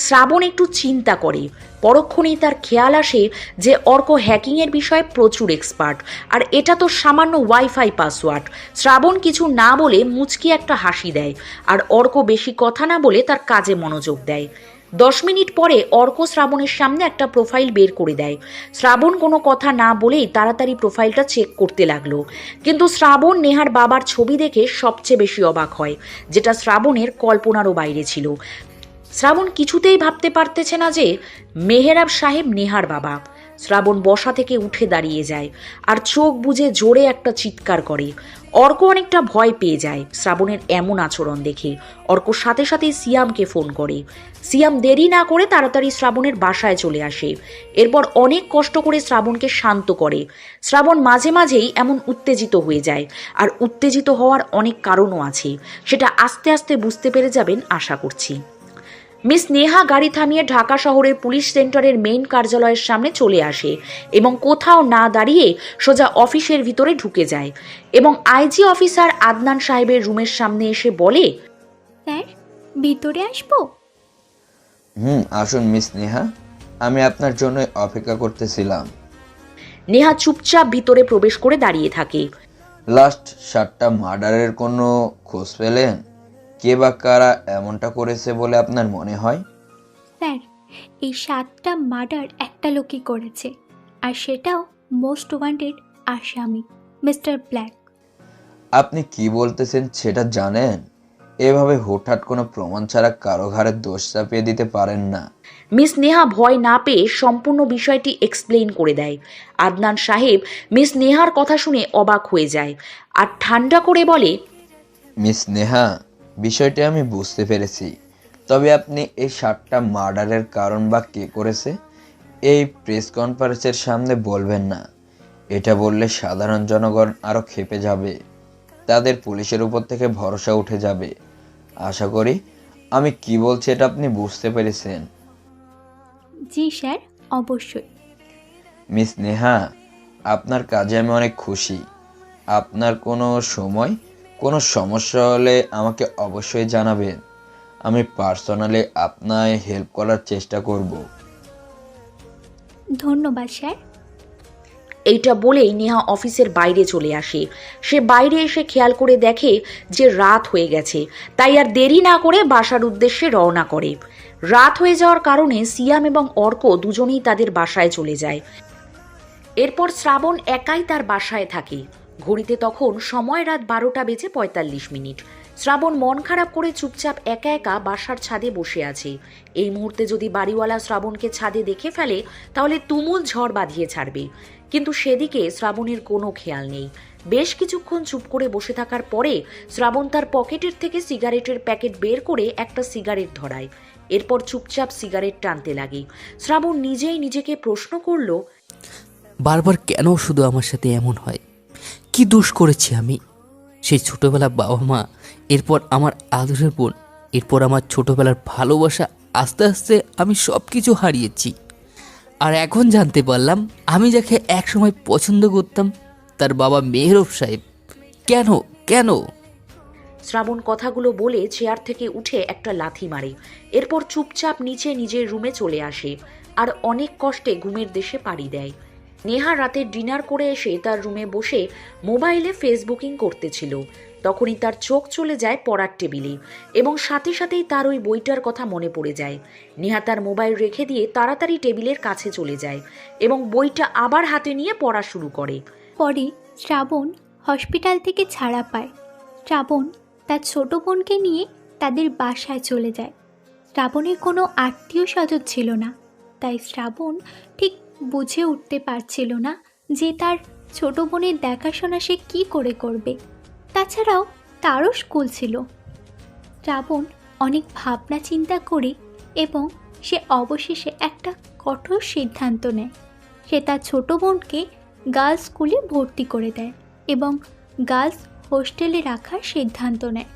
[SPEAKER 1] শ্রাবণ একটু চিন্তা করে। পরক্ষণেই তার খেয়াল আসে যে অর্ক হ্যাকিংয়ের বিষয়ে প্রচুর এক্সপার্ট, আর এটা তো সামান্য ওয়াইফাই পাসওয়ার্ড। শ্রাবণ কিছু না বলে মুচকি একটা হাসি দেয়, আর অর্ক বেশি কথা না বলে তার কাজে মনোযোগ দেয়। 10 মিনিট পরে অর্ক শ্রাবণের সামনে একটা প্রোফাইল বের করে দেয়। শ্রাবণ কোনো কথা না বলেই তাড়াতাড়ি প্রোফাইলটা চেক করতে লাগলো। কিন্তু শ্রাবণ নেহার বাবার ছবি দেখে সবচেয়ে বেশি অবাক হয়, যেটা শ্রাবণের কল্পনারও বাইরে ছিল। শ্রাবণ কিছুতেই ভাবতে পারতেছে না যে মেহেরাব সাহেব নেহার বাবা। শ্রাবণ বসা থেকে উঠে দাঁড়িয়ে যায় আর চোখ বুজে জোরে একটা চিৎকার করে। অর্ক অনেকটা ভয় পেয়ে যায় শ্রাবণের এমন আচরণ দেখে। অর্ক সাথে সাথেই সিয়ামকে ফোন করে। সিয়াম দেরি না করে তাড়াতাড়ি শ্রাবণের বাসায় চলে আসে। এরপর অনেক কষ্ট করে শ্রাবণকে শান্ত করে। শ্রাবণ মাঝে মাঝেই এমন উত্তেজিত হয়ে যায়, আর উত্তেজিত হওয়ার অনেক কারণও আছে, সেটা আস্তে আস্তে বুঝতে পেরে যাবেন আশা করছি। মিস নেহা গাড়ি থামিয়ে ঢাকা শহরের পুলিশ সেন্টারের মেইন কার্যালয়ের সামনে চলে আসে এবং কোথাও না দাঁড়িয়ে সোজা অফিসের ভিতরে ঢুকে যায় এবং আইজি অফিসার আদনান সাহেবের রুমের সামনে এসে বলে,
[SPEAKER 14] স্যার, ভিতরে আসবো?
[SPEAKER 10] আসুন মিস নেহা, আমি আপনার জন্য অপেক্ষা করতেছিলাম।
[SPEAKER 1] নেহা চুপচাপ ভিতরে প্রবেশ করে দাঁড়িয়ে থাকে।
[SPEAKER 10] লাস্ট 7টা মার্ডারের কোনো খোঁজ পেলেন? কে বা কারা এমনটা করেছে বলে আপনার মনে হয়?
[SPEAKER 14] স্যার, এই 7টা মার্ডার একটা লোকই করেছে, আর সেটাও মোস্ট ওয়ান্টেড আসামি, মিস্টার ব্ল্যাক।
[SPEAKER 10] আপনি কি বলতেছেন সেটা জানেন? এভাবে হুটহাট কোনো প্রমাণ ছাড়া কারো ঘাড়ে দোষ চাপিয়ে দিতে পারেন না।
[SPEAKER 1] মিস নেহা ভয় না পেয়ে সম্পূর্ণ বিষয়টি এক্সপ্লেইন করে দেয়। আদনান সাহেব মিস নেহার কথা শুনে অবাক হয়ে যায় আর ঠান্ডা করে বলে,
[SPEAKER 10] মিস নেহা, বিষয়টি আমি বুঝতে পেরেছি, তবে আপনি এই 7টা মার্ডারের কারণ বা কে করেছে এই প্রেস কনফারেন্সের সামনে বলবেন না। এটা বললে সাধারণ জনগণ আরও ক্ষেপে যাবে, তাদের পুলিশের উপর থেকে ভরসা উঠে যাবে। আশা করি আমি কি বলছি এটা আপনি বুঝতে পেরেছেন।
[SPEAKER 14] জি স্যার, অবশ্যই।
[SPEAKER 10] মিস নেহা, আপনার কাজে আমি অনেক খুশি। আপনার কোনো সময় কোনো সমস্যা হলে আমাকে অবশ্যই জানাবেন, আমি পার্সোনালি আপনায় হেল্প করার চেষ্টা করব।
[SPEAKER 14] ধন্যবাদ স্যার।
[SPEAKER 1] এইটা বলেই নেহা অফিসের বাইরে চলে আসে। সে বাইরে এসে খেয়াল করে দেখে যে রাত হয়ে গেছে, তাই আর দেরি না করে বাসার উদ্দেশ্যে রওনা করে। রাত হয়ে যাওয়ার কারণে সিয়াম এবং অর্ক দুজনেই তাদের বাসায় চলে যায়। এরপর শ্রাবণ একাই তার বাসায় থাকে। ঘড়িতে তখন সময় রাত 12:45। শ্রাবণ মন খারাপ করে চুপচাপ একা একা বাসার ছাদে বসে আছে। এই মুহূর্তে যদি বাড়িওয়ালা শ্রাবণকে ছাদে দেখে ফেলে তাহলে তুমুল ঝড় বাঁধিয়ে ছাড়বে, কিন্তু সেদিকে শ্রাবণের কোনো খেয়াল নেই। বেশ কিছুক্ষণ চুপ করে বসে থাকার পরে শ্রাবণ তার পকেটের থেকে সিগারেটের প্যাকেট বের করে একটা সিগারেট ধরায়। এরপর চুপচাপ সিগারেট টানতে লাগে। শ্রাবণ নিজেই নিজেকে প্রশ্ন করল,
[SPEAKER 5] বারবার কেন শুধু আমার সাথে এমন হয়? কি দোষ করেছি আমি? সেই ছোটবেলা বাবা মা, এরপর আমার আদরের বোন, এরপর আমার ছোটবেলার ভালোবাসা, আস্তে আস্তে আমি সব কিছু হারিয়েছি। আর এখন জানতে পারলাম আমি যাকে একসময় পছন্দ করতাম তার বাবা মেহরব সাহেব। কেন কেন?
[SPEAKER 1] শ্রাবণ কথাগুলো বলে চেয়ার থেকে উঠে একটা লাথি মারে। এরপর চুপচাপ নিচে নিজের রুমে চলে আসে আর অনেক কষ্টে ঘুমের দেশে পাড়ি দেয়। নেহা রাতে ডিনার করে এসে তার রুমে বসে মোবাইলে ফেসবুকিং করতেছিল। তখনই তার চোখ চলে যায় পড়ার টেবিলে এবং সাথে সাথেই তার ওই বইটার কথা মনে পড়ে যায়। নেহা তার মোবাইল রেখে দিয়ে তাড়াতাড়ি টেবিলের কাছে চলে যায় এবং বইটা আবার হাতে নিয়ে পড়া শুরু করে।
[SPEAKER 14] পরে শ্রাবণ হসপিটাল থেকে ছাড়া পায়। শ্রাবণ তার ছোট বোনকে নিয়ে তাদের বাসায় চলে যায়। শ্রাবণের কোনো আত্মীয় স্বজন ছিল না, তাই শ্রাবণ ঠিক বুঝে উঠতে পারছিল না যে তার ছোট বোনের দেখাশোনা সে কী করে করবে। তাছাড়াও তারও স্কুল ছিল। শ্রাবণ অনেক ভাবনা চিন্তা করে এবং সে অবশেষে একটা কঠোর সিদ্ধান্ত নেয়। সে তার ছোট বোনকে গার্লস স্কুলে ভর্তি করে দেয় এবং গার্লস হোস্টেলে রাখার সিদ্ধান্ত নেয়।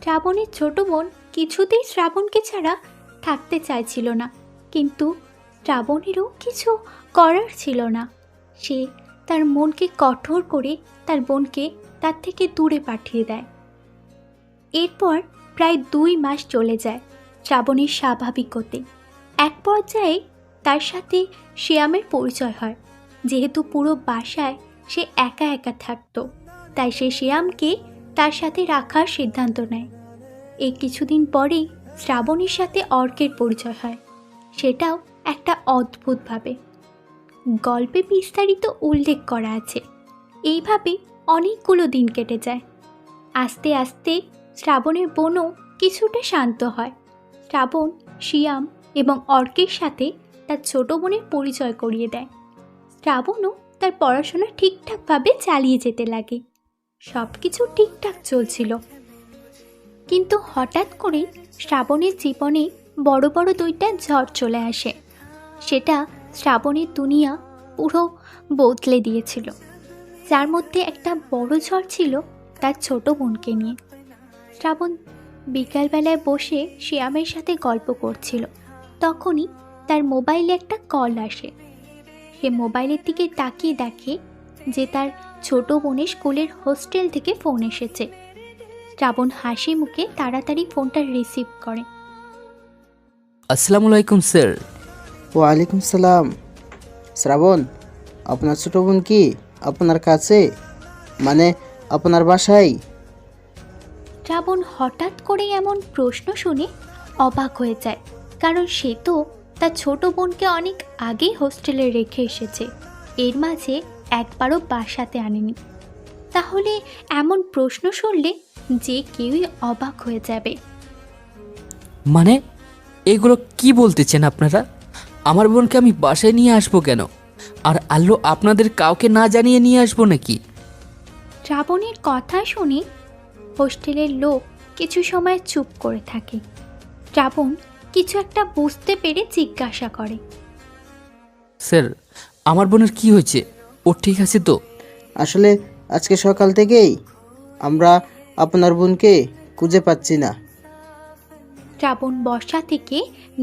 [SPEAKER 14] শ্রাবণের ছোট বোন কিছুতেই শ্রাবণকে ছাড়া থাকতে চাইছিল না, কিন্তু শ্রাবণেরও কিছু করার ছিল না। সে তার মনকে কঠোর করে তার বোনকে তার থেকে দূরে পাঠিয়ে দেয়। এরপর প্রায় 2 মাস চলে যায় শ্রাবণের স্বাভাবিকতে। এক পর্যায়ে তার সাথে শ্যামের পরিচয় হয়। যেহেতু পুরো বাসায় সে একা একা থাকতো, তাই সে শ্যামকে তার সাথে রাখার সিদ্ধান্ত নেয়। এই কিছুদিন পরেই শ্রাবণীর সাথে অর্কের পরিচয় হয়, সেটাও একটা অদ্ভুতভাবে। গল্পে বিস্তারিত উল্লেখ করা আছে। এইভাবে অনেকগুলো দিন কেটে যায়। আস্তে আস্তে শ্রাবণের বোনও কিছুটা শান্ত হয়। শ্রাবণ শিয়াম এবং অর্কের সাথে তার ছোট বোনের পরিচয় করিয়ে দেয়। শ্রাবণও তার পড়াশোনা ঠিকঠাকভাবে চালিয়ে যেতে লাগে। সব কিছু ঠিকঠাক চলছিল, কিন্তু হঠাৎ করে শ্রাবণের জীবনে বড় বড় 2টা ঝড় চলে আসে। সেটা শ্রাবণের দুনিয়া পুরো বদলে দিয়েছিল। যার মধ্যে একটা বড় ঝড় ছিল তার ছোট বোনকে নিয়ে। শ্রাবণ বিকালবেলায় বসে শ্যামের সাথে গল্প করছিল, তখনই তার মোবাইলে একটা কল আসে। সে মোবাইলের দিকে তাকিয়ে দেখে যে তার ছোট বোনের স্কুলের হোস্টেল থেকে ফোন এসেছে। শ্রাবণ হাসি মুখে তাড়াতাড়ি ফোনটা রিসিভ করে।
[SPEAKER 5] আসসালামু আলাইকুম স্যার।
[SPEAKER 3] ওয়ালাইকুম সালাম। শ্রাবণ, আপনার ছোট বোন কি আপনার কাছে, মানে আপনার বাসায়?
[SPEAKER 14] শ্রাবণ হঠাৎ করে এমন প্রশ্ন শুনে অবাক হয়ে যায়, কারণ সে তো তার ছোট বোনকে অনেক আগেই হোস্টেলে রেখে এসেছে, এর মাঝে একবারও বাসাতে আনেনি। তাহলে এমন প্রশ্ন শুনলে যে কেউই অবাক হয়ে যাবে।
[SPEAKER 5] মানে এগুলো কি বলতেছেন আপনারা? আমার বোনকে আমি বাসায় নিয়ে আসবো কেন? আর আল্লো আপনাদের কাউকে না জানিয়ে নিয়ে আসবো নাকি?
[SPEAKER 14] শ্রাবণের কথা শুনে হোস্টেলের লোক কিছু সময় চুপ করে থাকে। শ্রাবণ কিছু একটা বুঝতে পেরে জিজ্ঞাসা করে,
[SPEAKER 5] স্যার, আমার বোনের কি হয়েছে? ও ঠিক আছে তো?
[SPEAKER 3] আসলে আজকে সকাল থেকেই আমরা আপনার বোনকে খুঁজে পাচ্ছি না।
[SPEAKER 14] শ্রাবণ বসা থেকে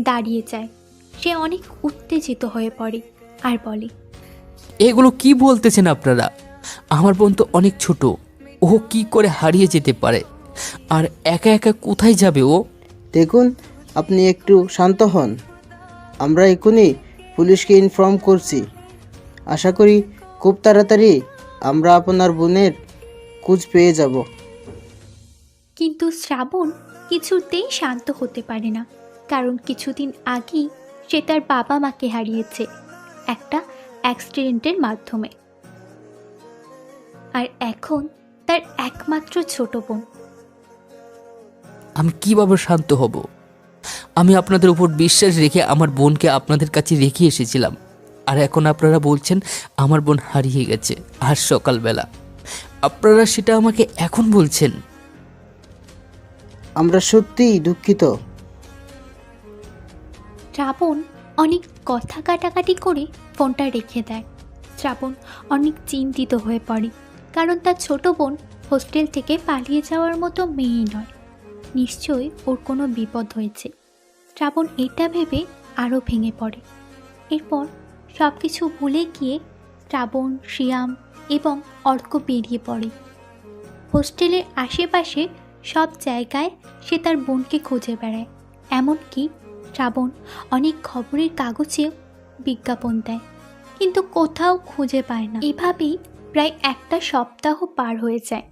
[SPEAKER 14] দাঁড়িয়ে যায়। সে অনেক উত্তেজিত হয়ে পড়ে আর বলে,
[SPEAKER 5] এগুলো কি বলতেছেন আপনারা? আমার বোন তো অনেক ছোট, ও কি করে হারিয়ে যেতে পারে? আর একা একা কোথায় যাবে ও?
[SPEAKER 3] দেখুন, আপনি একটু শান্ত হন। আমরা এখনই পুলিশকে ইনফর্ম করছি। আশা করি খুব তাড়াতাড়ি আমরা আপনার বোনের খোঁজ পেয়ে যাব।
[SPEAKER 14] কিন্তু শ্রাবণ কিছুতেই শান্ত হতে পারে না, কারণ কিছুদিন আগেই সে তার বাবা মাকে হারিয়েছে একটা অ্যাক্সিডেন্টের মাধ্যমে। আর এখন তার একমাত্র ছোট বোন।
[SPEAKER 5] আমি কিভাবে শান্ত হব? আমি আপনাদের উপর বিশ্বাস রেখে আমার বোনকে আপনাদের কাছে রেখে এসেছিলাম, আর এখন আপনারা বলছেন আমার বোন হারিয়ে গেছে আজ সকালবেলা। আপনারা সেটা আমাকে এখন বলছেন?
[SPEAKER 3] আমরা সত্যিই দুঃখিত।
[SPEAKER 14] শ্রাবণ অনেক কথা কাটাকাটি করে ফোনটা রেখে দেয়। শ্রাবণ অনেক চিন্তিত হয়ে পড়ে, কারণ তার ছোট বোন হোস্টেল থেকে পালিয়ে যাওয়ার মতো মেয়ে নয়। নিশ্চয়ই ওর কোনো বিপদ হয়েছে। শ্রাবণ এটা ভেবে আরও ভেঙে পড়ে। এরপর সব কিছু ভুলে গিয়ে শ্রাবণ, শিয়াম এবং অর্ক বেরিয়ে পড়ে। হোস্টেলের আশেপাশে সব জায়গায় সে তার বোনকে খুঁজে বেড়ায়। এমনকি শ্রাবণ অনেক খবরের কাগজেও বিজ্ঞাপন দেয়, কিন্তু কোথাও খুঁজে পায় না। এভাবেই প্রায় একটা সপ্তাহ পার হয়ে যায়।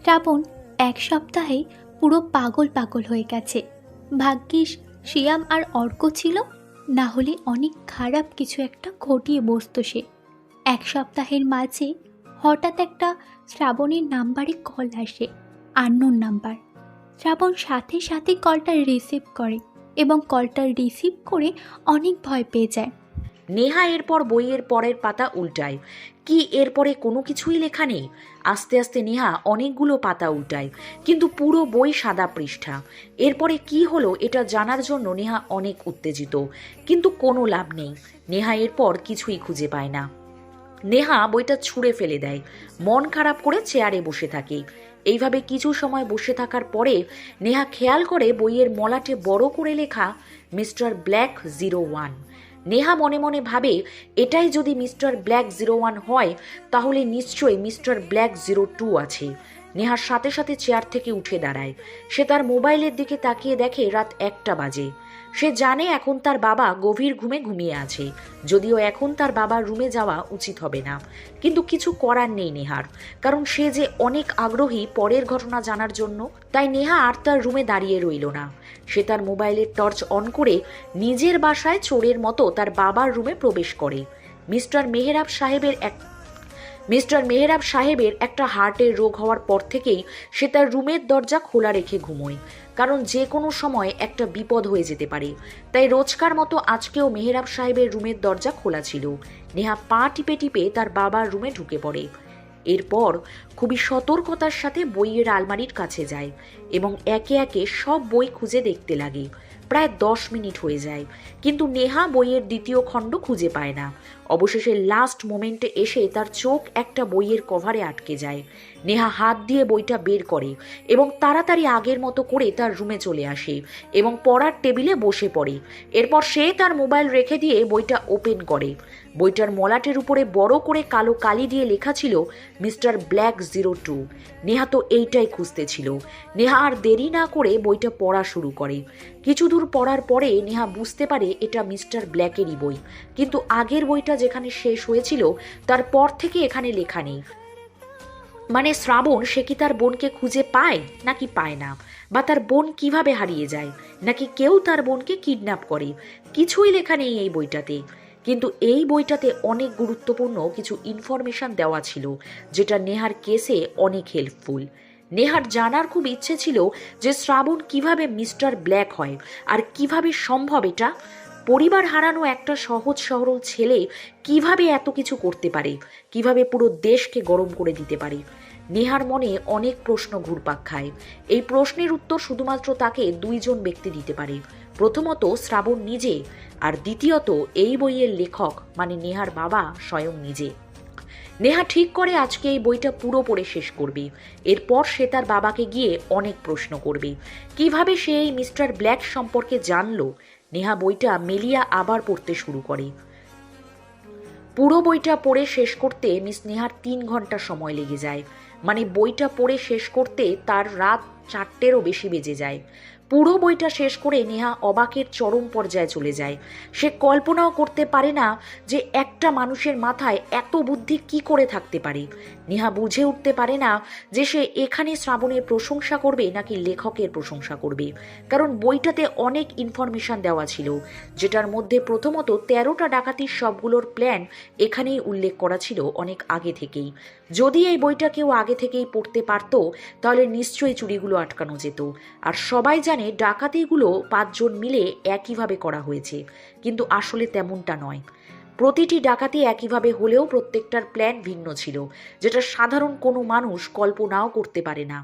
[SPEAKER 14] শ্রাবণ এক সপ্তাহে পুরো পাগল পাগল হয়ে গেছে। ভাগ্যিস শিয়াম আর অর্ক ছিল, না হলে অনেক খারাপ কিছু একটা ঘটিয়ে বসতো সে। এক সপ্তাহের মাঝে হঠাৎ একটা শ্রাবণের নাম্বারে কল আসে, আননোন নাম্বার। শ্রাবণ সাথে সাথে কলটা রিসিভ করে এবং কলটা রিসিভ করে অনেক ভয় পেয়ে যায়।
[SPEAKER 1] নেহা এরপর বইয়ের পরের পাতা উল্টায়। কি এরপরে কোনো কিছুই লেখা নেই? আস্তে আস্তে নেহা অনেকগুলো পাতা উল্টায়, কিন্তু পুরো বই সাদা পৃষ্ঠা। এরপরে কি হলো এটা জানার জন্য নেহা অনেক উত্তেজিত, কিন্তু কোনো লাভ নেই। নেহা এরপর কিছুই খুঁজে পায় না। নেহা বইটা ছুঁড়ে ফেলে দেয়, মন খারাপ করে চেয়ারে বসে থাকে। এইভাবে কিছু সময় বসে থাকার পরে নেহা খেয়াল করে বইয়ের মলাটে বড় করে লেখা মিস্টার ব্ল্যাক 01। নেহা মনে মনে ভাবে, এটাই যদি মিস্টার ব্ল্যাক 01 হয় তাহলে নিশ্চয়ই মিস্টার ব্ল্যাক 02 আছে। নেহার সাথে সাথে চেয়ার থেকে উঠে দাঁড়ায়। সে তার মোবাইলের দিকে তাকিয়ে দেখে রাত 1টা বাজে। সে জানে এখন তার বাবা গভীর ঘুমে ঘুমিয়ে আছে, যদিও এখন তার বাবার রুমে যাওয়া উচিত হবে না, কিন্তু কিছু করার নেই নেহার, কারণ সে যে অনেক আগ্রহী পরের ঘটনা জানার জন্য। তাই নেহা আর তার রুমে দাঁড়িয়ে রইল না। সে তার মোবাইলের টর্চ অন করে নিজের বাসায় চোরের মতো তার বাবার রুমে প্রবেশ করে। মিস্টার মেহরাব সাহেবের একটা হার্টের রোগ হওয়ার পর থেকেই সে তার রুমের দরজা খোলা রেখে ঘুমোয়, কারণ যে কোনো সময় একটা বিপদ হয়ে যেতে পারে। তাই রোজকার মতো আজকেও মেহরাব সাহেবের রুমের দরজা খোলা ছিল। নেহা পা টিপে টিপে তার বাবার রুমে ঢুকে পড়ে। এরপর খুবই সতর্কতার সাথে বইয়ের আলমারির কাছে যায় এবং একে একে সব বই খুঁজে দেখতে লাগে। প্রায় 10 মিনিট হয়ে যায়, কিন্তু নেহা বইয়ের দ্বিতীয় খণ্ড খুঁজে পায় না। অবশেষে লাস্ট মোমেন্টে এসে তার চোখ একটা বইয়ের কভারে আটকে যায়। নেহা হাত দিয়ে বইটা বের করে এবং তাড়াতাড়ি আগের মতো করে তার রুমে চলে আসে এবং পড়ার টেবিলে বসে পড়ে। এরপর সে তার মোবাইল রেখে দিয়ে বইটা ওপেন করে। বইটার মলাটের উপরে বড় করে কালো কালি দিয়ে লেখা ছিল মিস্টার ব্ল্যাক 02। নেহা তো এইটাই খুঁজতে ছিল। নেহা আর দেরি না করে বইটা পড়া শুরু করে। কিছু দূর পড়ার পরে নেহা বুঝতে পারে এটা মিস্টার ব্ল্যাকেরই বই, কিন্তু আগের বইটা যেখানে শেষ হয়েছিল তারপর থেকে এখানে লেখা নেই। মানে শ্রাবণ সে কি তার বোনকে খুঁজে পায় নাকি পায় না, বা তার বোন কিভাবে হারিয়ে যায়, নাকি কেউ তার বোনকে কিডন্যাপ করে, কিছুই লেখা নেই এই বইটাতে। কিন্তু এই বইটাতে অনেক গুরুত্বপূর্ণ কিছু ইনফরমেশন দেওয়া ছিল যেটা নেহার কেসে অনেক হেল্পফুল। নেহার জানার খুব ইচ্ছে ছিল যে শ্রাবণ কিভাবে মিস্টার ব্ল্যাক হয় আর কিভাবে সম্ভব এটা। পরিবার হারানো একটা সহজ সরল ছেলে কিভাবে এত কিছু করতে পারে, কিভাবে পুরো দেশকে গরম করে দিতে পারে। নেহার মনে অনেক প্রশ্ন ঘুরপাক খায়। এই প্রশ্নের উত্তর শুধুমাত্র তাকে দুইজন ব্যক্তি দিতে পারে, প্রথমত শ্রাবণ নিজে, আর দ্বিতীয়ত এই বইয়ের লেখক মানে নেহার বাবা স্বয়ং নিজে। নেহা ঠিক করে আজকে এই বইটা পুরো পড়ে শেষ করবে। এরপর সে তার বাবাকে গিয়ে অনেক প্রশ্ন করবে, কিভাবে সে এই মিস্টার ব্ল্যাক সম্পর্কে জানলো। নেহা বইটা মেলিয়া আবার পড়তে শুরু করে। পুরো বইটা পড়ে শেষ করতে মিস নেহার 3 ঘন্টা সময় লেগে যায়। মানে বইটা পড়ে শেষ করতে তার রাত 4টেরও বেশি বেজে যায়। পুরো বইটা শেষ করে নেহা অবাকের চরম পর্যায়ে চলে যায়। সে কল্পনাও করতে পারে না যে একটা মানুষের মাথায় এত বুদ্ধি কি করে থাকতে পারে। নেহা বুঝে উঠতে পারে না যে সে এখানে শ্রাবণের প্রশংসা করবে নাকি লেখকের প্রশংসা করবে, কারণ বইটাতে অনেক ইনফরমেশন দেওয়া ছিল, যেটার মধ্যে প্রথমত 13টা ডাকাতির সবগুলোর প্ল্যান এখানেই উল্লেখ করা ছিল অনেক আগে থেকেই। যদি এই বইটা কেউ আগে থেকেই পড়তে পারত তাহলে নিশ্চয়ই চুরিগুলো আটকানো যেত। আর সবাই জানে ডাকাতিগুলো 5 জন মিলে একইভাবে করা হয়েছে, কিন্তু আসলে তেমনটা নয়। প্রতিটি ডাকাতি একইভাবে হলেও প্রত্যেকটার প্ল্যান ভিন্ন ছিল, যেটা সাধারণ কোনো মানুষ কল্পনাও করতে পারে না।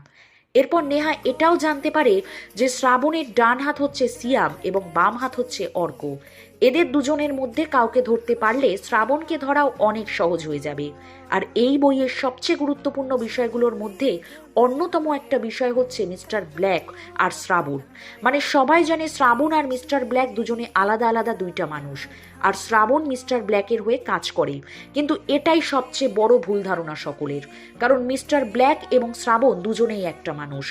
[SPEAKER 1] এরপর নেহা এটাও জানতে পারে যে শ্রাবণের ডান হাত হচ্ছে সিয়াম এবং বাম হাত হচ্ছে অর্ক। এদের দুজনের মধ্যে কাউকে ধরতে পারলে শ্রাবণকে ধরাও অনেক সহজ হয়ে যাবে। আর এই বইয়ের সবচেয়ে গুরুত্বপূর্ণ বিষয়গুলোর মধ্যে অন্যতম একটা বিষয় হচ্ছে মিস্টার ব্ল্যাক আর শ্রাবণ। মানে সবাই জানে শ্রাবণ আর মিস্টার ব্ল্যাক দুজনে আলাদা আলাদা দুইটা মানুষ, আর শ্রাবণ মিস্টার ব্ল্যাকের হয়ে কাজ করে। কিন্তু এটাই সবচেয়ে বড় ভুল ধারণা সকলের, কারণ মিস্টার ব্ল্যাক এবং শ্রাবণ দুজনেই একটা মানুষ।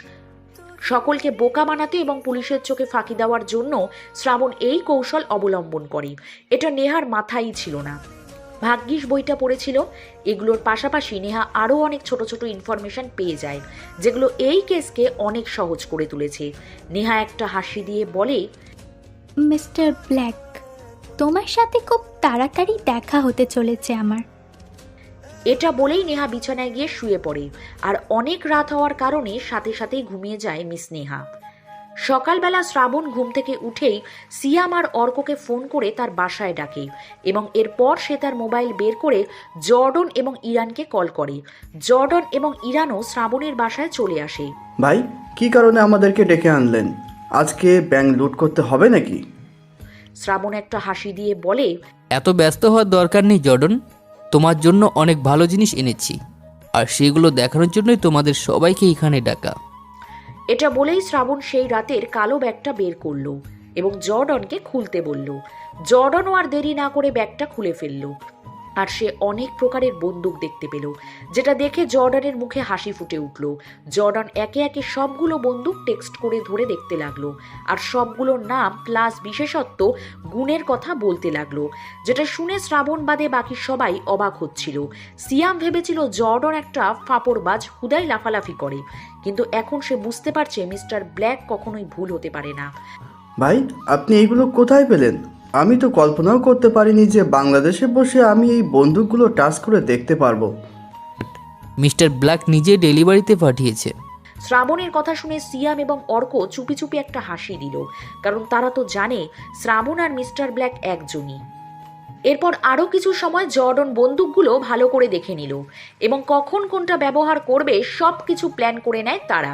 [SPEAKER 1] সকলকে বোকা বানাতে এবং পুলিশের চোখে ফাঁকি দেওয়ার জন্য শ্রাবণ এই কৌশল অবলম্বন করে। এটা নেহার মাথায়ই ছিল না। ভাগ্যিস বইটা পড়েছিল। এগুলোর পাশাপাশি নেহা আরও অনেক ছোট ছোট ইনফরমেশন পেয়ে যায়, যেগুলো এই কেসকে অনেক সহজ করে তুলেছে। নেহা একটা হাসি দিয়ে বলে,
[SPEAKER 14] মিস্টার ব্ল্যাক, তোমার সাথে খুব তাড়াতাড়ি দেখা হতে চলেছে আমার।
[SPEAKER 1] এটা বলেই নেহা বিছানায় গিয়ে শুয়ে পড়ে, আর অনেক রাত হওয়ার কারণে সাথে সাথেই ঘুমিয়ে যায় মিস নেহা। সকালবেলা শ্রাবণ ঘুম থেকে উঠেই সিয়াম আর অর্ককে ফোন করে তার বাসায় ডাকে এবং এরপর সে তার মোবাইল বের করে জর্ডন এবং ইরানকে কল করে। জর্ডন এবং ইরানও শ্রাবণের বাসায় চলে আসে।
[SPEAKER 6] ভাই, কি কারণে আমাদেরকে ডেকে আনলেন? আজকে ব্যাংক লুট করতে হবে নাকি?
[SPEAKER 1] শ্রাবণ একটা হাসি দিয়ে বলে,
[SPEAKER 5] এত ব্যস্ত হওয়ার দরকার নেই জর্ডন, তোমার জন্য অনেক ভালো জিনিস এনেছি, আর সেগুলো দেখানোর জন্যই তোমাদের সবাইকে এখানে ডাকা।
[SPEAKER 1] এটা বলেই শ্রাবণ সেই রাতের কালো ব্যাগটা বের করলো এবং জর্ডনকে খুলতে বলল। জর্ডনও আর দেরি না করে ব্যাগটা খুলে ফেলল, আর সে অনেক প্রকারের বন্দুক দেখতে পেল, যেটা দেখে জর্ডনের মুখে হাসি ফুটে উঠল। জর্ডন একে একে সবগুলো বন্দুক টেক্সট করে ধরে দেখতে লাগলো, আর সবগুলোর নাম প্লাস বিশেষত্ব গুণের কথা বলতে লাগলো, যেটা শুনে শ্রাবণ বাদে বাকি সবাই অবাক হচ্ছিল। সিয়াম ভেবেছিল জর্ডন একটা ফাপড়বাজ, হুদাই লাফালাফি করে, কিন্তু এখন সে বুঝতে পারছে মিস্টার ব্ল্যাক কখনোই ভুল হতে পারে না।
[SPEAKER 6] ভাই, আপনি এইগুলো কোথায় পেলেন? আমি তো কল্পনাও করতে পারিনি যে বাংলাদেশে বসে আমি এই বন্দুকগুলো টাচ করে দেখতে পারবো।
[SPEAKER 5] মিস্টার ব্ল্যাক নিজে ডেলিভারিতে পাঠিয়েছে।
[SPEAKER 1] শ্রাবণের কথা শুনে সিয়াম এবং অর্ক চুপি চুপি একটা হাসি দিল, কারণ তারা তো জানে শ্রাবণ আর মিস্টার ব্ল্যাক একজনই। এরপর আরও কিছু সময় জর্ডন বন্দুকগুলো ভালো করে দেখে নিল এবং কখন কোনটা ব্যবহার করবে সব কিছু প্ল্যান করে নেয় তারা।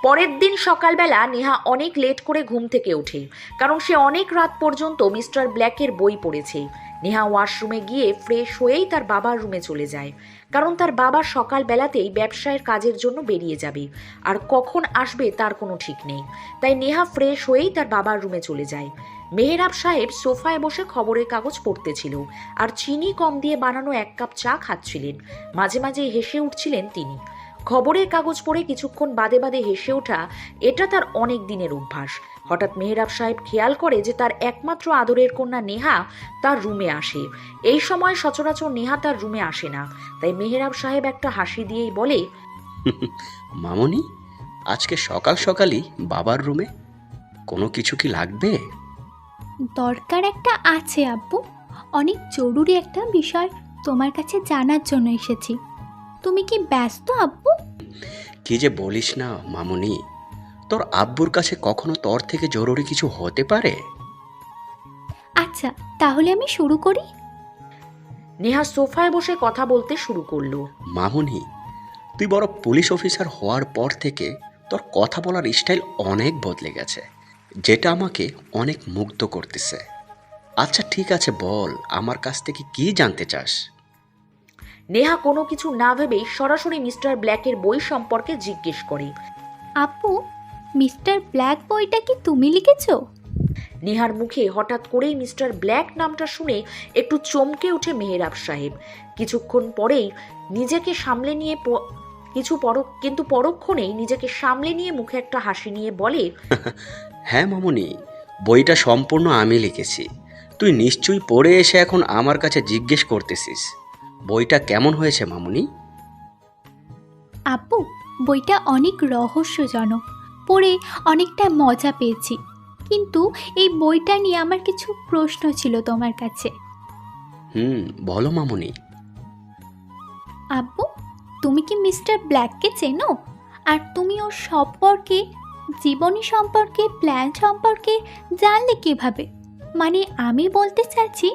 [SPEAKER 1] পরের দিন সকালবেলা নেহা অনেক লেট করে ঘুম থেকে ওঠে, কারণ সে অনেক রাত পর্যন্ত মিস্টার ব্ল্যাকের বই পড়েছে। নেহা ওয়াশরুমে গিয়ে ফ্রেশ হয়েই তার বাবার রুমে চলে যায়, কারণ তার বাবা সকালবেলাতেই ব্যবসায়ের কাজের জন্য বেরিয়ে যাবে, আর কখন আসবে তার কোনো ঠিক নেই। তাই নেহা ফ্রেশ হয়েই তার বাবার রুমে চলে যায়। মেহেরাব সাহেব সোফায় বসে খবরের কাগজ পড়তেছিল আর চিনি কম দিয়ে বানানো 1 কাপ চা খাচ্ছিলেন। মাঝে মাঝে হেসে উঠছিলেন তিনি। খবরের কাগজ পড়ে কিছুক্ষণ বাদে বাদে হেসে ওঠা এটা তার অনেক দিনের অভ্যাস। হঠাৎ মেহেরাব সাহেব খেয়াল করে যে তার একমাত্র আদরের কন্যা নেহা তার রুমে আসে। এই সময় সচরাচর নেহা তার রুমে আসে না, তাই মেহেরাব সাহেব একটা হাসি দিয়েই বলে,
[SPEAKER 16] মামনি, আজকে সকাল সকালই বাবার রুমে কোনো কিছু কি লাগবে?
[SPEAKER 14] দরকার একটা আছে আব্বু, অনেক জরুরি একটা বিষয় তোমার কাছে জানার জন্য এসেছি। তুমি কি ব্যস্ত আব্বু?
[SPEAKER 16] কি যে বলিস না মামনি, তোর আব্বুর কাছে কখনো তোর থেকে জরুরি কিছু হতে পারে?
[SPEAKER 14] আচ্ছা, তাহলে আমি শুরু করি।
[SPEAKER 1] নেহা সোফায় বসে কথা বলতে শুরু করলো।
[SPEAKER 16] মামনি, তুই বড় পুলিশ অফিসার হওয়ার পর থেকে তোর কথা বলার স্টাইল অনেক বদলে গেছে, যেটা আমাকে অনেক মুগ্ধ করতেছে। আচ্ছা ঠিক আছে, বল আমার কাছ থেকে কি জানতে চাস?
[SPEAKER 1] নেহা কোনো কিছু না ভেবেই সরাসরি মিস্টার ব্ল্যাকের বই সম্পর্কে জিজ্ঞেস করে।
[SPEAKER 14] আপু, মিস্টার ব্ল্যাক বইটা কি তুমি লিখেছো?
[SPEAKER 1] নেহার মুখে হঠাৎ করেই মিস্টার ব্ল্যাক নামটা শুনে একটু চমকে ওঠে মেহেরাব সাহেব। কিছুক্ষণ পরেই নিজেকে সামলে নিয়ে কিন্তু পরক্ষণেই নিজেকে সামলে নিয়ে মুখে একটা হাসি নিয়ে বলে,
[SPEAKER 16] হ্যাঁ মামনি, বইটা সম্পূর্ণ আমি লিখেছি। তুই নিশ্চয়ই পড়ে এসে এখন আমার কাছে জিজ্ঞেস করতেছিস বইটা কেমন হয়েছে মামনি?
[SPEAKER 14] আপু, বইটা অনেক রহস্যজনক, পড়ে অনেকটা মজা পেয়েছি। কিন্তু এই বইটা নিয়ে আমার কিছু প্রশ্ন ছিল তোমার কাছে।
[SPEAKER 16] বলো মামনি।
[SPEAKER 14] আব্বু, তুমি কি মিস্টার ব্ল্যাককে চেনো? আর তুমি ওর সম্পর্কে, জীবনী সম্পর্কে, প্ল্যান সম্পর্কে জানলে কিভাবে? মানে আমি বলতে চাচ্ছি,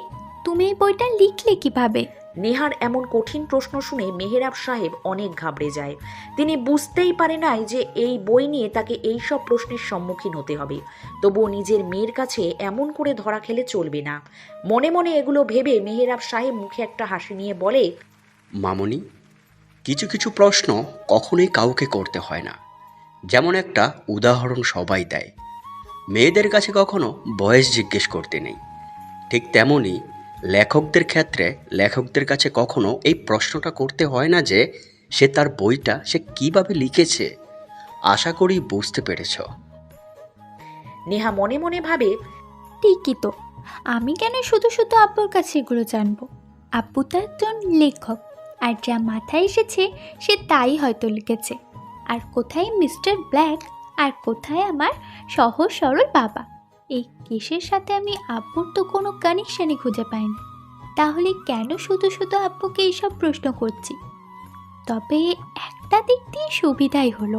[SPEAKER 14] তুমি এই বইটা লিখলে কিভাবে?
[SPEAKER 1] নেহার এমন কঠিন প্রশ্ন শুনে মেহেরাব সাহেব অনেক ঘাবড়ে যায়। তিনি বুঝতেই পারে নাই যে এই বই নিয়ে তাকে এই সব প্রশ্নের সম্মুখীন হতে হবে। তবুও নিজের মেয়ের কাছে এমন করে ধরা খেলে চলবে না। মনে মনে এগুলো ভেবে মেহেরাব সাহেব মুখে একটা হাসি নিয়ে বলে,
[SPEAKER 16] মামনি, কিছু কিছু প্রশ্ন কখনোই কাউকে করতে হয় না। যেমন একটা উদাহরণ সবাই দেয়, মেয়েদের কাছে কখনো বয়স জিজ্ঞেস করতে নেই। ঠিক তেমনই লেখকদের ক্ষেত্রে লেখকদের কাছে কখনো এই প্রশ্নটা করতে হয় না যে সে তার বইটা সে কিভাবে লিখেছে। আশা করি বুঝতে পেরেছ।
[SPEAKER 1] নেহা মনে মনে ভাবে,
[SPEAKER 14] ঠিকই তো, আমি কেন শুধু শুধু আব্বুর কাছে এগুলো জানবো? আব্বু তো একজন লেখক, আর যা মাথায় এসেছে সে তাই হয়তো লিখেছে। আর কোথায় মিস্টার ব্ল্যাক, আর কোথায় আমার সহজ সরল বাবা? এই কেসের সাথে আমি আব্বুর তো কোনো কানেকশানই খুঁজে পাইনি। তাহলে কেন শুধু শুধু আব্বুকে এইসব প্রশ্ন করছি? তবে একটা দিক দিয়ে সুবিধাই হলো,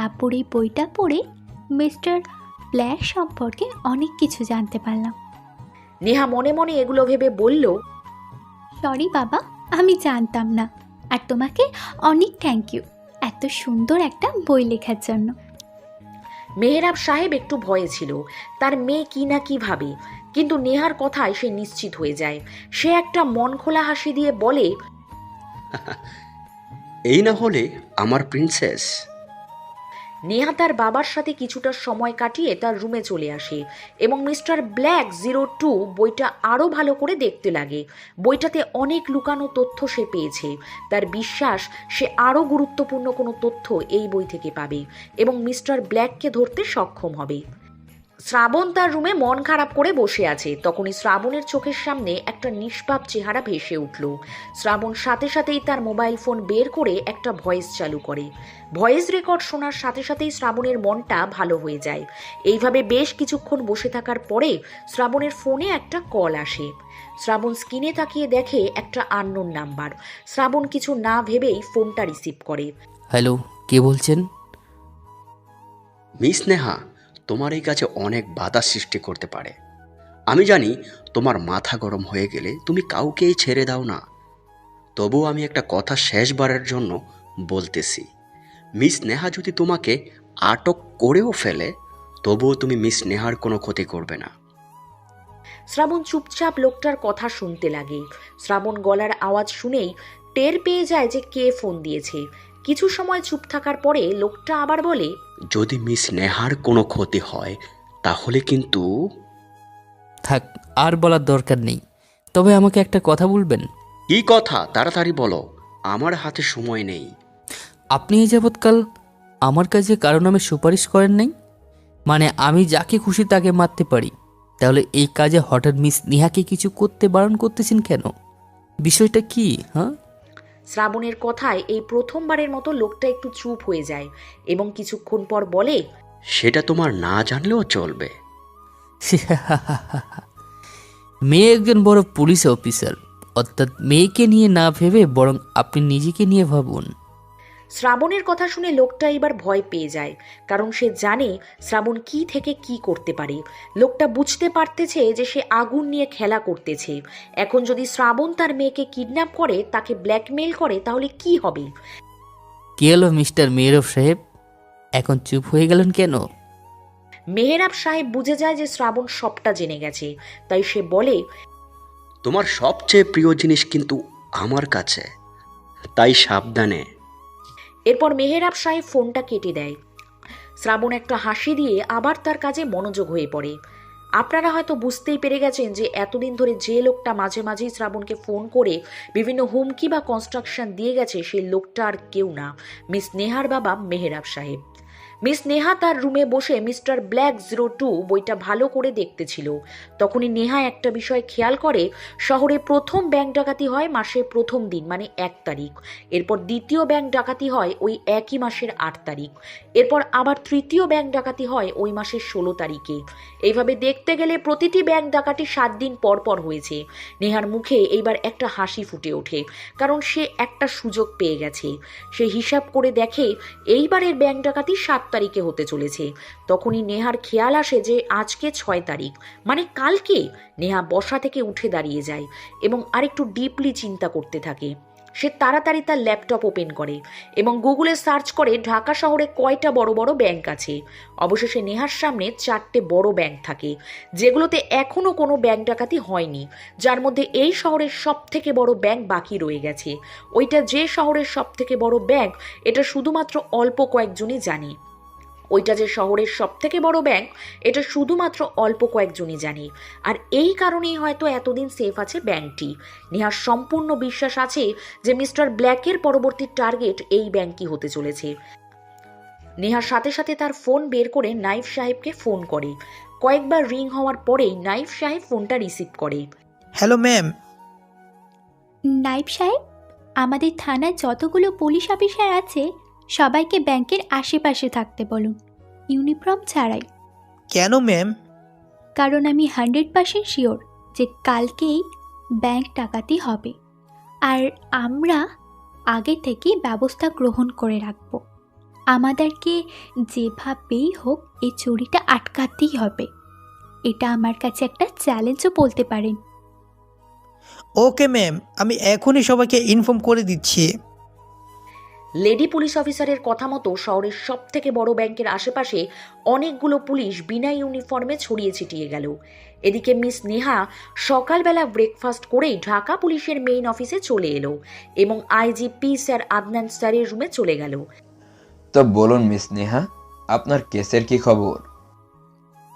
[SPEAKER 14] আব্বুর এই বইটা পড়ে মিস্টার ব্ল্যাক সম্পর্কে অনেক কিছু জানতে পারলাম।
[SPEAKER 1] নেহা মনে মনে এগুলো ভেবে বলল,
[SPEAKER 14] সরি বাবা, আমি জানতাম না। আর তোমাকে অনেক থ্যাংক ইউ এত সুন্দর একটা বই লেখার জন্য।
[SPEAKER 1] মেহেরাব সাহেব একটু ভয়ে ছিল তার মেয়ে কি না কি ভাবে, কিন্তু নেহার কথায় সে নিশ্চিত হয়ে যায়। সে একটা মন খোলা হাসি দিয়ে বলে,
[SPEAKER 16] এই না হলে আমার প্রিন্সেস।
[SPEAKER 1] নেহা তার বাবার সাথে কিছুটা সময় কাটিয়ে তার রুমে চলে আসে এবং মিস্টার ব্ল্যাক 02 বইটা আরও ভালো করে দেখতে লাগে। বইটাতে অনেক লুকানো তথ্য সে পেয়েছে। তার বিশ্বাস সে আরও গুরুত্বপূর্ণ কোনো তথ্য এই বই থেকে পাবে এবং মিস্টার ব্ল্যাককে ধরতে সক্ষম হবে। শ্রাবণ তার রুমে মন খারাপ করে বসে আছে। তখনই শ্রাবণের চোখের সামনে একটা নিষ্পাপ চেহারা ভেসে উঠল। শ্রাবণ সাথে সাথেই তার মোবাইল ফোন বের করে একটা ভয়েস চালু করে। ভয়েস রেকর্ড শোনার সাথে সাথেই শ্রাবণের মনটা ভালো হয়ে যায়। এইভাবে বেশ কিছুক্ষণ বসে থাকার পরে শ্রাবণের ফোনে একটা কল আসে। শ্রাবণ স্ক্রিনে তাকিয়ে দেখে একটা আননোন নাম্বার। শ্রাবণ কিছু না ভেবেই ফোনটা রিসিভ করে।
[SPEAKER 5] হ্যালো, কে বলছেন?
[SPEAKER 16] মিস নেহা তোমার এই কাছে অনেক বাধা সৃষ্টি করতে পারে। আমি জানি তোমার মাথা গরম হয়ে গেলে তুমি কাউকেই ছেড়ে দাও না। তবুও আমি একটা কথা শেষবারের জন্য বলতেছি, মিস নেহা যদি তোমাকে আটক করেও ফেলে তবুও তুমি মিস নেহার কোনো ক্ষতি করবে না।
[SPEAKER 1] শ্রাবণ চুপচাপ লোকটার কথা শুনতে লাগে। শ্রাবণ গলার আওয়াজ শুনেই টের পেয়ে যায় যে কে ফোন দিয়েছে। কিছু সময় চুপ থাকার পরে লোকটা আবার বলে,
[SPEAKER 16] যদি মিস নেহার কোনো ক্ষতি হয় তাহলে কিন্তু।
[SPEAKER 5] থাক, আর বলার দরকার নেই। তবে আমাকে একটা কথা বলবেন?
[SPEAKER 16] কি কথা? তাড়াতাড়ি বলো, আমার হাতে সময় নেই।
[SPEAKER 5] আপনি এই যাবৎকাল আমার কাছে কারো নামে সুপারিশ করেন নাই? মানে আমি যাকে খুশি তাকে মারতে পারি, তাহলে এই কাজে হঠাৎ মিস নেহাকে কিছু করতে বারণ করতেছেন কেন? বিষয়টা কি? হ্যাঁ,
[SPEAKER 1] শ্রাবণের কথায় এই প্রথমবারের মতো লোকটা একটু চুপ হয়ে যায় এবং কিছুক্ষণ পর বলে,
[SPEAKER 16] সেটা তোমার না জানলেও চলবে।
[SPEAKER 5] মেয়ে একজন বড় পুলিশ অফিসার, অর্থাৎ মেয়েকে নিয়ে না ভেবে বরং আপনি নিজেকে নিয়ে ভাবুন।
[SPEAKER 1] শ্রাবণের কথা শুনে লোকটা এবার ভয় পেয়ে যায়, কারণ সে জানে শ্রাবণ কি থেকে কি করতে পারে। লোকটা বুঝতে পারতেছে যে সে আগুন নিয়ে খেলা করতেছে। এখন যদি শ্রাবণ তার মেয়েকে কিডন্যাপ করে, তাকে ব্ল্যাকমেইল করে, তাহলে কি হবে?
[SPEAKER 5] কি হলো মিস্টার মেহরব সাহেব, এখন চুপ হয়ে গেলেন কেন?
[SPEAKER 1] মেহরাব সাহেব বুঝে যায় যে শ্রাবণ সবটা জেনে গেছে, তাই সে বলে,
[SPEAKER 16] তোমার সবচেয়ে প্রিয় জিনিস কিন্তু আমার কাছে, তাই সাবধানে।
[SPEAKER 1] এরপর মেহরাব সাহেব ফোনটা কেটে দেয়। শ্রাবণ একটা হাসি দিয়ে আবার তার কাজে মনোযোগ হয়ে পড়ে। আপনারা হয়তো বুঝতেই পেরে গেছেন যে এতদিন ধরে যে লোকটা মাঝে মাঝেই শ্রাবণকে ফোন করে বিভিন্ন হুমকি বা কনস্ট্রাকশন দিয়ে গেছে, সেই লোকটা আর কেউ না, মিস নেহার বাবা মেহরাব সাহেব। মিস নেহা তার রুমে বসে মিস্টার ব্ল্যাক 02 বইটা ভালো করে দেখতেছিল। তখনই নেহা একটা বিষয় খেয়াল করে, শহরে প্রথম ব্যাংক ডাকাতি হয় মাসের প্রথম দিন, মানে 1 তারিখ। এরপর দ্বিতীয় ব্যাংক ডাকাতি হয় ওই একই মাসের 8 তারিখ। এরপর আবার তৃতীয় ব্যাংক ডাকাতি হয় ওই মাসের 16 তারিখে। এইভাবে দেখতে গেলে প্রতিটি ব্যাংক ডাকাতি 7 দিন পর পর হয়েছে। নেহার মুখে এইবার একটা হাসি ফুটে ওঠে, কারণ সে একটা সুযোগ পেয়ে গেছে। সে হিসাব করে দেখে এইবারের ব্যাংক ডাকাতি 7 তারিখে হতে চলেছে। তখনই নেহার খেয়াল আসে যে আজকে 6 তারিখ, মানে কালকে। নেহা বসা থেকে উঠে দাঁড়িয়ে যায় এবং আরেকটু ডিপলি চিন্তা করতে থাকে। সে তাড়াতাড়ি তার ল্যাপটপ ওপেন করে এবং গুগলে সার্চ করে ঢাকা শহরে কয়টা বড় বড় ব্যাংক আছে। অবশেষে নেহার সামনে 4টে বড় ব্যাংক থাকে, যেগুলোতে এখনো কোনো ব্যাংক ডাকাতি হয়নি, যার মধ্যে এই শহরের সব থেকে বড় ব্যাংক বাকি রয়ে গেছে। ওইটা যে শহরের সব থেকে বড় ব্যাংক, এটা শুধুমাত্র অল্প কয়েকজনই জানে। ওইটা যে শহরের সব থেকে বড় ব্যাংক, এটা শুধুমাত্র অল্প কয়েকজনই জানে। আর এই কারণেই হয়তো এতদিন সেফ আছে ব্যাংকটি। নেহার সম্পূর্ণ বিশ্বাস আছে যে মিস্টার ব্ল্যাকের পরবর্তী টার্গেট এই ব্যাংকই হতে চলেছে। নেহার সাথে সাথে তার ফোন বের করে নাইফ সাহেবকে ফোন করে। কয়েকবার রিং হওয়ার পরেই নাইফ সাহেব ফোনটা রিসিভ করে।
[SPEAKER 15] Hello ma'am.
[SPEAKER 14] নাইব সাহেব, আমাদের থানায় যতগুলো পুলিশ অফিসার আছে সবাইকে ব্যাংকের আশেপাশে থাকতে বলুন, ইউনিফর্ম ছাড়াই।
[SPEAKER 15] কেন ম্যাম?
[SPEAKER 14] কারণ আমি 100% শিওর যে কালকেই ব্যাংক ডাকাতি হবে, আর আমরা আগে থেকেই ব্যবস্থা গ্রহণ করে রাখব। আমাদেরকে যেভাবেই হোক এই চুরিটা আটকাতেই হবে। এটা আমার কাছে একটা চ্যালেঞ্জও বলতে পারেন।
[SPEAKER 15] ওকে ম্যাম, আমি এখনই সবাইকে ইনফর্ম করে দিচ্ছি।
[SPEAKER 1] লেডি পুলিশ অফিসারের কথা মতো শহরের সব থেকে বড় ব্যাংকের আশেপাশে অনেকগুলো পুলিশ বিনা ইউনিফর্মে ছড়িয়ে ছিটিয়ে গেল। এদিকে মিস নেহা সকালবেলা ব্রেকফাস্ট করেই ঢাকা পুলিশের মেইন অফিসে চলে এলো এবং আইজিপি স্যার আদনান স্যারের রুমে চলে গেল।
[SPEAKER 10] তো বলুন মিস নেহা, আপনার কেসের কি খবর?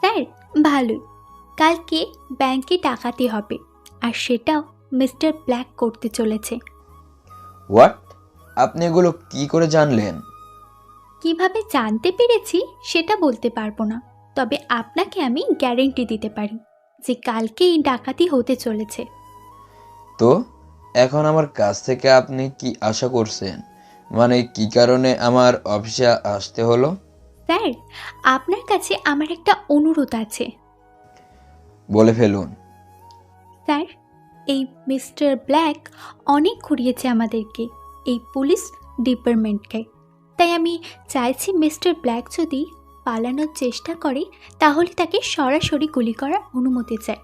[SPEAKER 14] স্যার ভালোই, কালকে ব্যাংকে ডাকাতি হবে, আর সেটাও মিস্টার ব্ল্যাক করতে চলেছে।
[SPEAKER 10] হোয়াট? আপনি এগুলো কি করে জানলেন?
[SPEAKER 14] কিভাবে জানতে পেরেছি সেটা বলতে পারবো না, তবে আপনাকে আমি গ্যারেন্টি দিতে পারি যে কালকে এই ডাকাতি হতে চলেছে।
[SPEAKER 10] তো এখন আমার কাছ থেকে আপনি কি আশা করছেন? মানে কি কারণে আমার অফিসে আসতে হলো?
[SPEAKER 14] স্যার, আপনার কাছে আমার একটা অনুরোধ আছে।
[SPEAKER 10] বলে ফেলুন।
[SPEAKER 14] স্যার, এই মিস্টার ব্ল্যাক অনেক ঘুরিয়েছে আমাদেরকে, এই পুলিশ ডিপার্টমেন্টকে। তাই আমি চাইছি মিস্টার ব্ল্যাক যদি পালানোর চেষ্টা করে তাহলে তাকে সরাসরি গুলি করার অনুমতি চাই,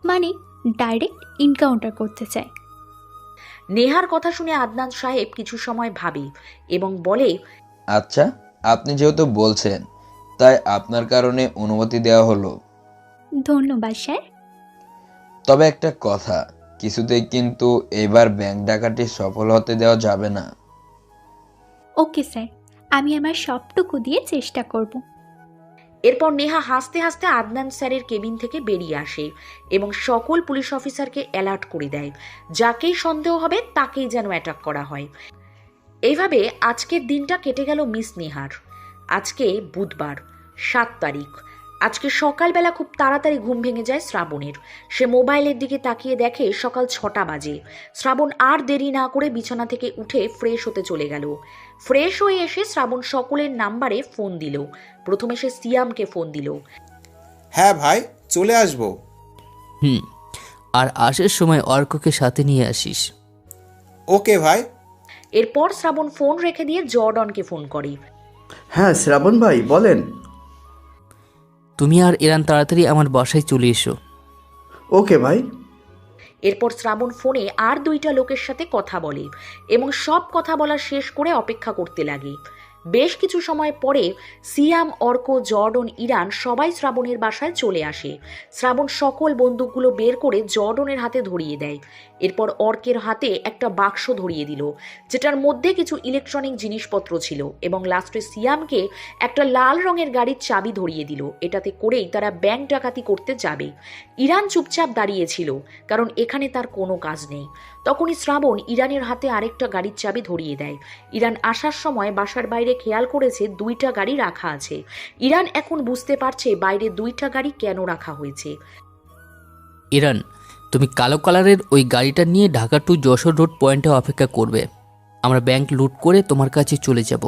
[SPEAKER 14] মানে ডাইরেক্ট এনকাউন্টার করতে চাই।
[SPEAKER 1] নেহার কথা শুনে আদনান সাহেব কিছু সময় ভাবে এবং বলে,
[SPEAKER 10] আচ্ছা, আপনি যেহেতু বলছেন তাই আপনার কারণে অনুমতি দেওয়া হলো।
[SPEAKER 14] ধন্যবাদ স্যার।
[SPEAKER 10] তবে একটা কথা, কিছুতেই কিন্তু এবার ব্যাংক ডাকাতি সফল হতে দেওয়া যাবে না।
[SPEAKER 14] ওকে স্যার, আমি আমার সবটুকু দিয়ে চেষ্টা করব।
[SPEAKER 1] এরপর নেহা হাসতে হাসতে আদনান স্যারের কেবিন থেকে বেরিয়ে আসে এবং সকল পুলিশ অফিসারকে অ্যালার্ট করে দেয়, যাকেই সন্দেহ হবে তাকেই যেন অ্যাটাক করা হয়। এইভাবে আজকের দিনটা কেটে গেল মিস নেহার। আজকে বুধবার 7 তারিখ। আজকে সকালবেলা খুব তাড়াতাড়ি ঘুম ভেঙে যায় শ্রাবণের। সে মোবাইলের দিকে তাকিয়ে দেখে সকাল 6টা বাজে। শ্রাবণ আর দেরি না করে বিছানা থেকে উঠে ফ্রেশ হতে চলে গেল। ফ্রেশ হয়ে এসে শ্রাবণ সকলের নাম্বারে ফোন দিল। প্রথমে সে সিয়ামকে ফোন দিল।
[SPEAKER 4] হ্যাঁ ভাই, চলে আসবো।
[SPEAKER 5] আর আসার সময় অর্ককে সাথে নিয়ে আসিস।
[SPEAKER 4] ওকে ভাই।
[SPEAKER 1] এরপর শ্রাবণ ফোন রেখে দিয়ে জর্ডনকে ফোন করে।
[SPEAKER 6] হ্যাঁ শ্রাবণ ভাই বলেন।
[SPEAKER 5] তুমি আর ইরান তাড়াতাড়ি আমার বাসায় চলে এসো।
[SPEAKER 6] ওকে ভাই।
[SPEAKER 1] এরপর শ্রাবণ ফোনে আর 2টা লোকের সাথে কথা বলে এবং সব কথা বলা শেষ করে অপেক্ষা করতে লাগে। বেশ কিছু সময় পরে সিয়াম, অর্ক, জর্ডন, ইরান সবাই শ্রাবণের বাসায় চলে আসে। শ্রাবণ সকল বন্দুকগুলো বের করে জর্ডনের হাতে ধরিয়ে দেয়। এরপর অর্কের হাতে একটা বাক্স ধরিয়ে দিল, যেটার মধ্যে কিছু ইলেকট্রনিক জিনিসপত্র ছিল, এবং লাস্টে সিয়ামকে একটা লাল রঙের গাড়ির চাবি ধরিয়ে দিল। এটাতে করেই তারা ব্যাংক ডাকাতি করতে যাবে। ইরান চুপচাপ দাঁড়িয়েছিল, কারণ এখানে তার কোনো কাজ নেই। তখনই শ্রাবণ ইরানের হাতে আরেকটা গাড়ির চাবি ধরিয়ে দেয়। ইরান আসার সময় বাসার বাইরে খেয়াল করেছে 2টা গাড়ি রাখা আছে। ইরান এখন বুঝতে পারছে বাইরে 2টা গাড়ি কেন রাখা হয়েছে।
[SPEAKER 5] ইরান, তুমি কালো কালারের ওই গাড়িটা নিয়ে ঢাকা টু যশোর রোড পয়েন্টে অপেক্ষা করবে। আমরা ব্যাংক লুট করে তোমার কাছে চলে যাব।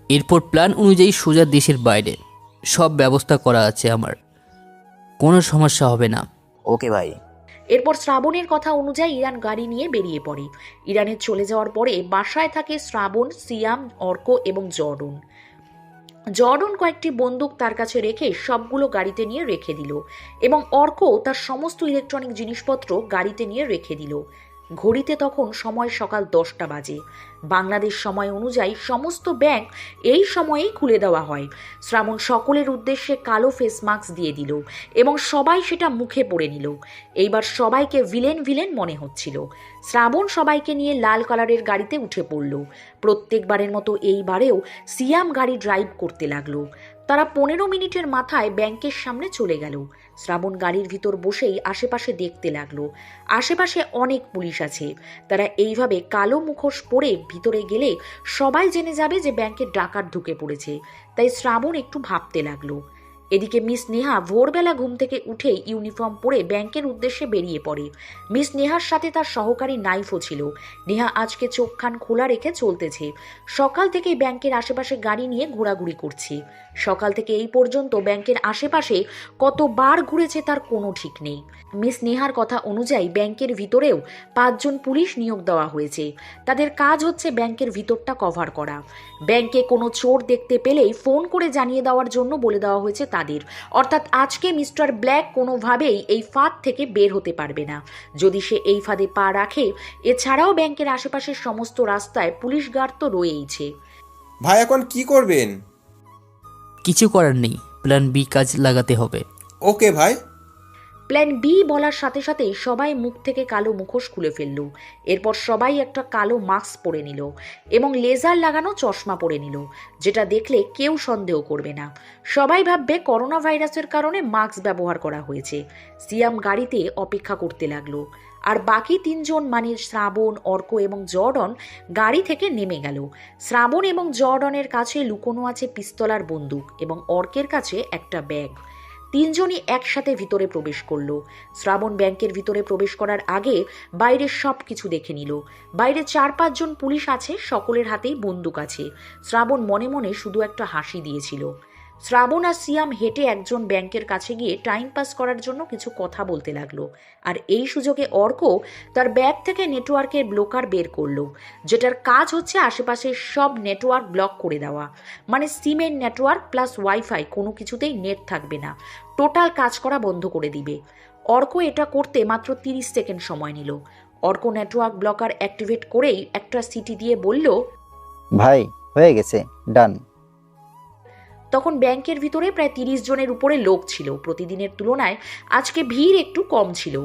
[SPEAKER 5] এরপর প্ল্যান অনুযায়ী সোজা দেশের বাইরে। সব ব্যবস্থা করা আছে আমার, কোনো সমস্যা হবে না।
[SPEAKER 8] ওকে ভাই।
[SPEAKER 1] এরপর শ্রাবণের কথা অনুযায়ী ইরান গাড়ি নিয়ে বেরিয়ে পড়ে। ইরানের চলে যাওয়ার পরে বাসায় থাকে শ্রাবণ, সিয়াম, অর্ক এবং জর্ডন। জর্ডন কয়েকটি বন্দুক তার কাছে রেখে সবগুলো গাড়িতে নিয়ে রেখে দিল, এবং অর্ক তার সমস্ত ইলেকট্রনিক জিনিসপত্র গাড়িতে নিয়ে রেখে দিল। ঘড়িতে তখন সময় সকাল 10টা বাজে। বাংলাদেশ সময় অনুযায়ী সমস্ত ব্যাংক এই সময়েই খুলে দেওয়া হয়। শ্রাবণ সকলের উদ্দেশ্যে কালো ফেস মাস্ক দিয়ে দিল এবং সবাই সেটা মুখে পরে নিল। এইবার সবাইকে ভিলেন ভিলেন মনে হচ্ছিল। শ্রাবণ সবাইকে নিয়ে লাল কালারের গাড়িতে উঠে পড়ল। প্রত্যেকবারের মতো এইবারেও সিয়াম গাড়ি ড্রাইভ করতে লাগলো। তারা 15 মিনিটের মাথায় ব্যাংকের সামনে চলে গেল। শ্রাবণ গাড়ির ভিতর বসেই আশেপাশে দেখতে লাগলো। আশেপাশে অনেক পুলিশ আছে। তারা এইভাবে কালো মুখোশ পরে ভিতরে গেলে সবাই জেনে যাবে যে ব্যাংকে ডাকাত ঢুকে পড়েছে। তাই শ্রাবণ একটু ভাবতে লাগলো। এদিকে মিস নেহা ভোরবেলা ঘুম থেকে উঠেই ইউনিফর্ম পরে ব্যাংকের উদ্দেশ্যে বেরিয়ে পড়ে। মিস নেহার সাথে তার সহকারী নাইফও ছিল। নেহা আজকে চোখ কান খোলা রেখে চলতেছে। সকাল থেকে ব্যাংকের আশেপাশে গাড়ি নিয়ে ঘোরাঘুরি করছে। সকাল থেকে এই পর্যন্ত ব্যাংকের আশেপাশে কতবার ঘুরেছে তার কোনো ঠিক নেই। মিস নেহার কথা অনুযায়ী ব্যাংকের ভিতরেও 5 জন পুলিশ নিয়োগ দেওয়া হয়েছে। তাদের কাজ হচ্ছে ব্যাংকের ভিতরটা কভার করা। ব্যাংকে কোনো চোর দেখতে পেলেই ফোন করে জানিয়ে দেওয়ার জন্য বলে দেওয়া হয়েছে তাদের। অর্থাৎ আজকে মিস্টার ব্ল্যাক কোনোভাবেই এই ফাঁদ থেকে বের হতে পারবে না, যদি সে এই ফাঁদে পা রাখে। এছাড়াও ব্যাংকের আশেপাশের সমস্ত রাস্তায় পুলিশ গার্ড তো রয়েইছে।
[SPEAKER 4] ভাই এখন কি করবেন?
[SPEAKER 5] কিছু করার নেই, প্ল্যান বি কাজ লাগাতে হবে।
[SPEAKER 4] ওকে ভাই।
[SPEAKER 1] প্ল্যান বি বলার সাথে সাথেই সবাই মুখ থেকে কালো মুখোশ খুলে ফেলল। এরপর সবাই একটা কালো মাস্ক পরে নিল এবং লেজার লাগানো চশমা পরে নিল, যেটা দেখলে কেউ সন্দেহ করবে না। সবাই ভাববে করোনা ভাইরাসের কারণে মাস্ক ব্যবহার করা হয়েছে। সিয়াম গাড়িতে অপেক্ষা করতে লাগলো, আর বাকি 3 জন মানে শ্রাবণ, অর্ক এবং জর্ডন গাড়ি থেকে নেমে গেল। শ্রাবণ এবং জর্ডনের কাছে লুকোনো আছে পিস্তল আর বন্দুক, এবং অর্কের কাছে একটা ব্যাগ। 3 জনই একসাথে ভিতরে প্রবেশ করলো। শ্রাবণ ব্যাংকের ভিতরে প্রবেশ করার আগে বাইরে সব কিছু দেখে নিল। বাইরে 4-5 জন পুলিশ আছে, সকলের হাতেই বন্দুক আছে। শ্রাবণ মনে মনে শুধু একটা হাসি দিয়েছিল। শ্রাবণ আর সিয়াম হেঁটে একজন ব্যাংকের কাছে গিয়ে টাইম পাস করার জন্য কিছু কথা বলতে লাগলো। আর এই সুযোগে অর্ক তার ব্যাগ থেকে নেটওয়ার্কের ব্লকার বের করলো, যেটার কাজ হচ্ছে আশেপাশের সব নেটওয়ার্ক ব্লক করে দেওয়া। মানে সিমের নেটওয়ার্ক প্লাস ওয়াইফাই কোনো কিছুতেই নেট থাকবে না, টোটাল কাজ করা বন্ধ করে দিবে। অর্ক এটা করতে মাত্র 30 সেকেন্ড সময় নিল। অর্ক নেটওয়ার্ক ব্লকার অ্যাক্টিভেট করেই একটা সিটি দিয়ে বলল,
[SPEAKER 7] ভাই হয়ে গেছে, ডান।
[SPEAKER 1] তখন ব্যাংকের ভিতরে প্রায় 30 জনের উপরে লোক ছিল। প্রতিদিনের তুলনায় আজকে ভিড় একটু কম ছিল।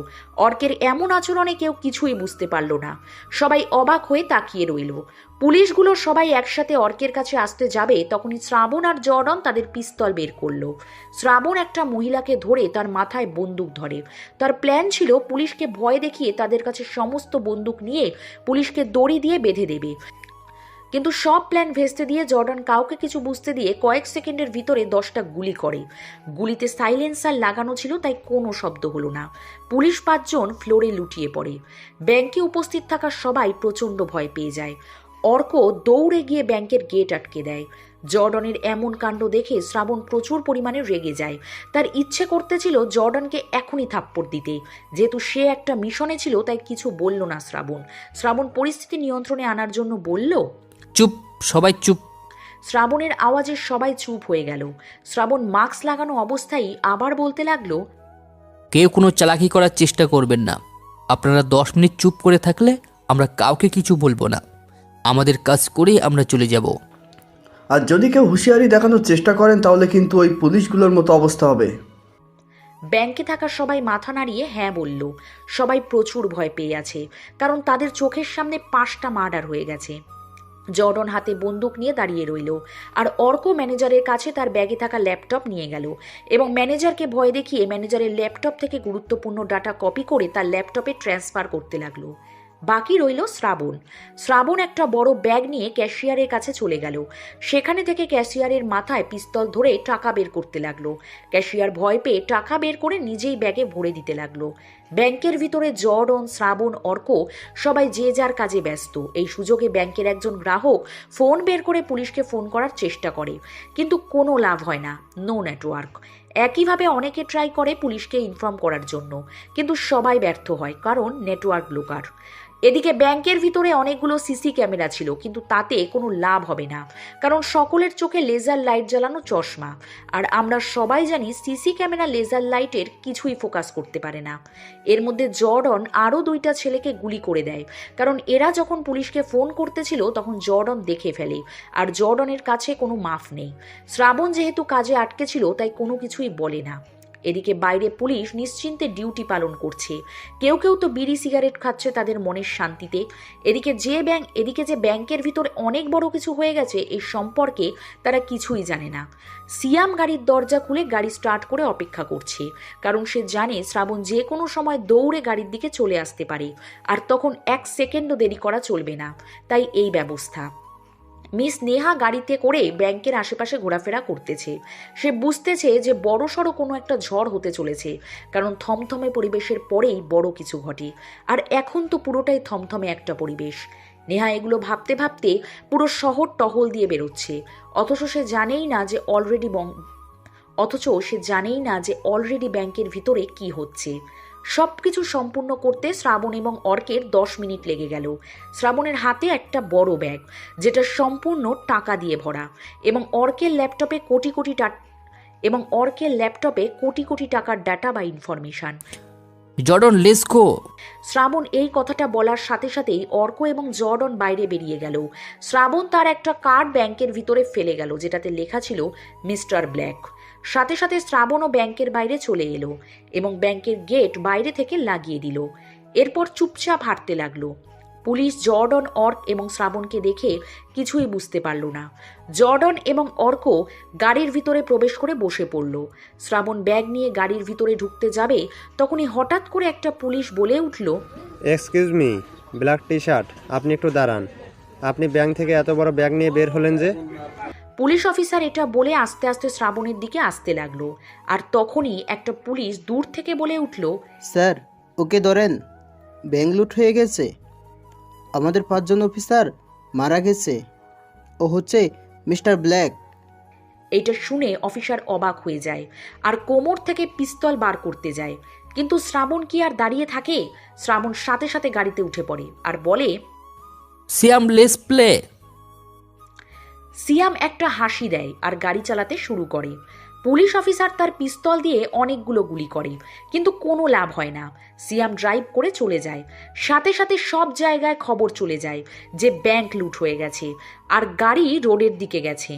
[SPEAKER 1] অর্কের এমন আচরণে কেউ কিছুই বুঝতে পারল না। সবাই অবাক হয়ে তাকিয়ে রইল। পুলিশগুলো সবাই একসাথে অর্কের কাছে আসতে যাবে তখনই শ্রাবণ আর জর্ডন তাদের পিস্তল বের করলো। শ্রাবণ একটা মহিলাকে ধরে তার মাথায় বন্দুক ধরে। তার প্ল্যান ছিল পুলিশকে ভয় দেখিয়ে তাদের কাছে সমস্ত বন্দুক নিয়ে পুলিশকে দড়ি দিয়ে বেঁধে দেবে। কিন্তু সব প্ল্যান ভেস্তে দিয়ে জর্ডন কাউকে কিছু বুঝতে দিয়ে কয়েক সেকেন্ডের ভিতরে 10টা গুলি করে। গুলিতে সাইলেন্সার লাগানো ছিল, তাই কোনো শব্দ হলো না। পুলিশ 5 জন ফ্লোরে লুটিয়ে পড়ে। ব্যাংকে উপস্থিত থাকা সবাই প্রচণ্ড ভয় পেয়ে যায়। অর্ক দৌড়ে গিয়ে ব্যাংকের গেট আটকে দেয়। জর্ডনের এমন কাণ্ড দেখে শ্রাবণ প্রচুর পরিমাণে রেগে যায়। তার ইচ্ছে করতেছিল জর্ডনকে এখনই থাপ্পড় দিতে। যেহেতু সে একটা মিশনে ছিল তাই কিছু বলল না শ্রাবণ পরিস্থিতি নিয়ন্ত্রণে আনার জন্য বলল,
[SPEAKER 5] চুপ, সবাই চুপ।
[SPEAKER 1] শ্রাবণের আওয়াজে সবাই চুপ হয়ে গেল। শ্রাবণ মাস্ক লাগানো অবস্থায় আবার বলতে লাগলো,
[SPEAKER 5] কেউ কোনো চালাকি করার চেষ্টা করবেন না। আপনারা 10 মিনিট চুপ করে থাকলে আমরা কাউকে কিছু বলবো না। আমাদের কাজ করেই আমরা চলে যাব।
[SPEAKER 6] আর যদি কেউ হুঁশিয়ারি দেখানোর চেষ্টা করেন তাহলে কিন্তু ওই পুলিশগুলোর মতো অবস্থা হবে।
[SPEAKER 1] ব্যাংকে থাকা সবাই মাথা নাড়িয়ে হ্যাঁ বলল। সবাই প্রচুর ভয় পেয়ে আছে, কারণ তাদের চোখের সামনে 5টা মার্ডার হয়ে গেছে। জর্ডন হাতে বন্দুক নিয়ে দাঁড়িয়ে রইল, আর অর্ক ম্যানেজারের কাছে তার ব্যাগে থাকা ল্যাপটপ নিয়ে গেল এবং ম্যানেজারকে ভয় দেখিয়ে ম্যানেজারের ল্যাপটপ থেকে গুরুত্বপূর্ণ ডাটা কপি করে তার ল্যাপটপে ট্রান্সফার করতে লাগলো। বাকি রইল শ্রাবণ একটা বড় ব্যাগ নিয়ে ক্যাশিয়ারের কাছে চলে গেল। সেখানে থেকে ক্যাশিয়ারের মাথায় পিস্তল ধরে টাকা বের করতে লাগলো। ক্যাশিয়ার ভয় পেয়ে টাকা বের করে নিজেই ব্যাগে ভরে দিতে লাগলো। ব্যাংকের ভিতরে জর্ডন, শ্রাবণ, অর্ক সবাই যে যার কাজে ব্যস্ত। এই সুযোগে ব্যাংকের একজন গ্রাহক ফোন বের করে পুলিশকে ফোন করার চেষ্টা করে, কিন্তু কোনো লাভ হয় না, নো নেটওয়ার্ক। একইভাবে অনেকে ট্রাই করে পুলিশকে ইনফর্ম করার জন্য, কিন্তু সবাই ব্যর্থ হয়, কারণ নেটওয়ার্ক ব্লকার। এদিকে ব্যাংকের ভিতরে অনেকগুলো সিসি ক্যামেরা ছিল, কিন্তু তাতে কোনো লাভ হবে না, কারণ সকলের চোখে লেজার লাইট জ্বালানো চশমা। আর আমরা সবাই জানি সিসি ক্যামেরা লেজার লাইটের কিছুই ফোকাস করতে পারে না। এর মধ্যে জর্ডন আরও 2টা ছেলেকে গুলি করে দেয়, কারণ এরা যখন পুলিশকে ফোন করতেছিল তখন জর্ডন দেখে ফেলে, আর জর্ডনের কাছে কোনো মাফ নেই। শ্রাবণ যেহেতু কাজে আটকে ছিল তাই কোনো কিছুই বলে না। এদিকে বাইরে পুলিশ নিশ্চিন্তে ডিউটি পালন করছে। কেউ কেউ তো বিড়ি সিগারেট খাচ্ছে তাদের মনের শান্তিতে। এদিকে যে ব্যাংকের ভিতরে অনেক বড় কিছু হয়ে গেছে এই সম্পর্কে তারা কিছুই জানে না। সিয়াম গাড়ির দরজা খুলে গাড়ি স্টার্ট করে অপেক্ষা করছে, কারণ সে জানে শ্রাবণ যে কোনো সময় দৌড়ে গাড়ির দিকে চলে আসতে পারে, আর তখন 1 সেকেন্ডও দেরি করা চলবে না, তাই এই ব্যবস্থা। মিস নেহা গাড়িতে করে ব্যাংকের আশেপাশে ঘোরাফেরা করতেছে। সে বুঝতেছে যে বড়সড় কোনো একটা ঝড় হতে চলেছে, কারণ থমথমে পরিবেশের পরেই বড় কিছু ঘটে, আর এখন তো পুরোটাই থমথমে একটা পরিবেশ। নেহা এগুলো ভাবতে ভাবতে পুরো শহর টহল দিয়ে বেরোচ্ছে, অথচ সে জানেই না যে অলরেডি ব্যাংকের ভিতরে কি হচ্ছে। সবকিছু সম্পূর্ণ করতে শ্রাবণ এবং অর্কের 10 মিনিট লেগে গেল। শ্রাবণের হাতে একটা বড় ব্যাগ, যেটা সম্পূর্ণ টাকা দিয়ে ভরা, এবং অর্কের ল্যাপটপে কোটি কোটি টাকার ডাটা বা information.
[SPEAKER 5] Jordan, let's go.
[SPEAKER 1] Shraban এই কথাটা বলার সাথে সাথেই অর্ক এবং জর্ডন বাইরে বেরিয়ে গেল। শ্রাবণ তার একটা কার্ড ব্যাংকের ভিতরে ফেলে গেল, যেটাতে লেখা ছিল মিস্টার ব্ল্যাক। সাথে সাথে শ্রাবণও ব্যাংকের বাইরে চলে এলো এবং ব্যাংকের গেট বাইরে থেকে লাগিয়ে দিল। এরপর চুপচাপ হাঁটতে লাগলো। পুলিশ জর্ডন, অর্ক এবং শ্রাবণকে দেখে কিছুই বুঝতে পারল না। জর্ডন এবং অর্ক গাড়ির ভিতরে প্রবেশ করে বসে পড়ল। শ্রাবণ ব্যাগ নিয়ে গাড়ির ভিতরে ঢুকতে যাবে, তখনই হঠাৎ করে একটা পুলিশ বলে উঠল,
[SPEAKER 17] excuse me, black T shirt, আপনি একটু দাঁড়ান। আপনি ব্যাংক থেকে এত বড় ব্যাগ নিয়ে বের হলেন যে?
[SPEAKER 1] পুলিশ অফিসার এটা বলে আস্তে আস্তে শ্রাবণের দিকে আসতে লাগলো, আর তখনই একটা পুলিশ দূর থেকে বলে উঠল,
[SPEAKER 3] স্যার ওকে ধরেন, ব্যাংক লুট হয়ে গেছে, আমাদের 5 জন অফিসার মারা গেছে, ও হচ্ছে মিস্টার ব্ল্যাক।
[SPEAKER 1] এইটা শুনে অফিসার অবাক হয়ে যায় আর কোমর থেকে পিস্তল বার করতে যায়, কিন্তু শ্রাবণ কি আর দাঁড়িয়ে থাকে? শ্রাবণ সাথে সাথে গাড়িতে উঠে পড়ে আর বলে,
[SPEAKER 5] সিয়াম, লেটস প্লে।
[SPEAKER 1] সিয়াম একটা হাসি দেয় আর গাড়ি চালাতে শুরু করে। পুলিশ অফিসার তার পিস্তল দিয়ে অনেকগুলো গুলি করে, কিন্তু কোনো লাভ হয় না। সিয়াম ড্রাইভ করে চলে যায়। সাথে সাথে সব জায়গায় খবর চলে যায় যে ব্যাংক লুট হয়ে গেছে, আর গাড়ি রোডের দিকে গেছে।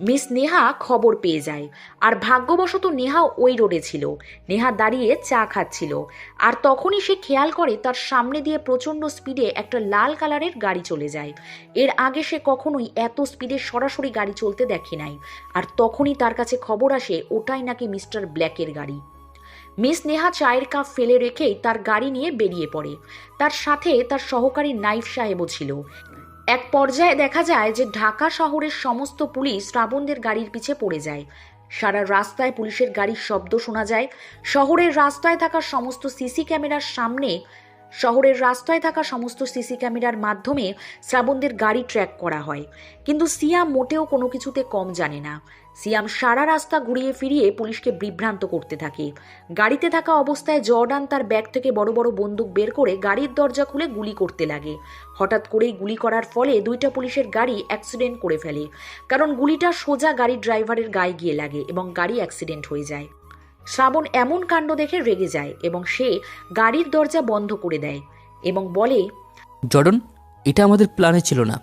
[SPEAKER 1] মিস নেহা খবর পেয়ে যায়, আর ভাগ্যবশত নেহা ওই রোডে ছিল। নেহা দাঁড়িয়ে চা খাচ্ছিল, আর তখনই সে খেয়াল করে তার সামনে দিয়ে প্রচণ্ড স্পিডে একটা লাল কালারের গাড়ি চলে যায়। এর আগে সে কখনোই এত স্পিডে সরাসরি গাড়ি চলতে দেখে নাই, আর তখনই তার কাছে খবর আসে ওটাই নাকি মিস্টার ব্ল্যাকের গাড়ি। মিস নেহা চায়ের কাপ ফেলে রেখেই তার গাড়ি নিয়ে বেরিয়ে পড়ে। তার সাথে তার সহকারী নাইফ সাহেবও ছিল। এক পর্যায়ে দেখা যায় যে ঢাকা শহরের সমস্ত পুলিশ শ্রাবণদের গাড়ির পিছে পড়ে যায়। সারা রাস্তায় পুলিশের গাড়ির শব্দ শোনা যায়। শহরের রাস্তায় থাকা সমস্ত সিসি ক্যামেরার মাধ্যমে শ্রাবণদের গাড়ি ট্র্যাক করা হয়। কিন্তু সিয়াম মোটেও কোনো কিছুতে কম জানে না। সিয়াম সারা রাস্তা ঘুরিয়ে ফিরিয়ে পুলিশকে বিভ্রান্ত করতে থাকে। গাড়িতে থাকা অবস্থায় জর্ডান তার ব্যাগ থেকে বড় বড় বন্দুক বের করে গাড়ির দরজা খুলে গুলি করতে লাগে। হঠাৎ করেই গুলি করার ফলে দুইটা পুলিশের গাড়ি অ্যাক্সিডেন্ট করে ফেলে, কারণ গুলিটা সোজা গাড়ির ড্রাইভারের গায়ে গিয়ে লাগে এবং গাড়ি অ্যাক্সিডেন্ট হয়ে যায়। শ্রাবণ এমন কাণ্ড দেখে রেগে যায় এবং সে গাড়ির দরজা বন্ধ করে দেয় এবং বলে,
[SPEAKER 5] জর্ডন, এটা আমাদের প্ল্যানে ছিল না।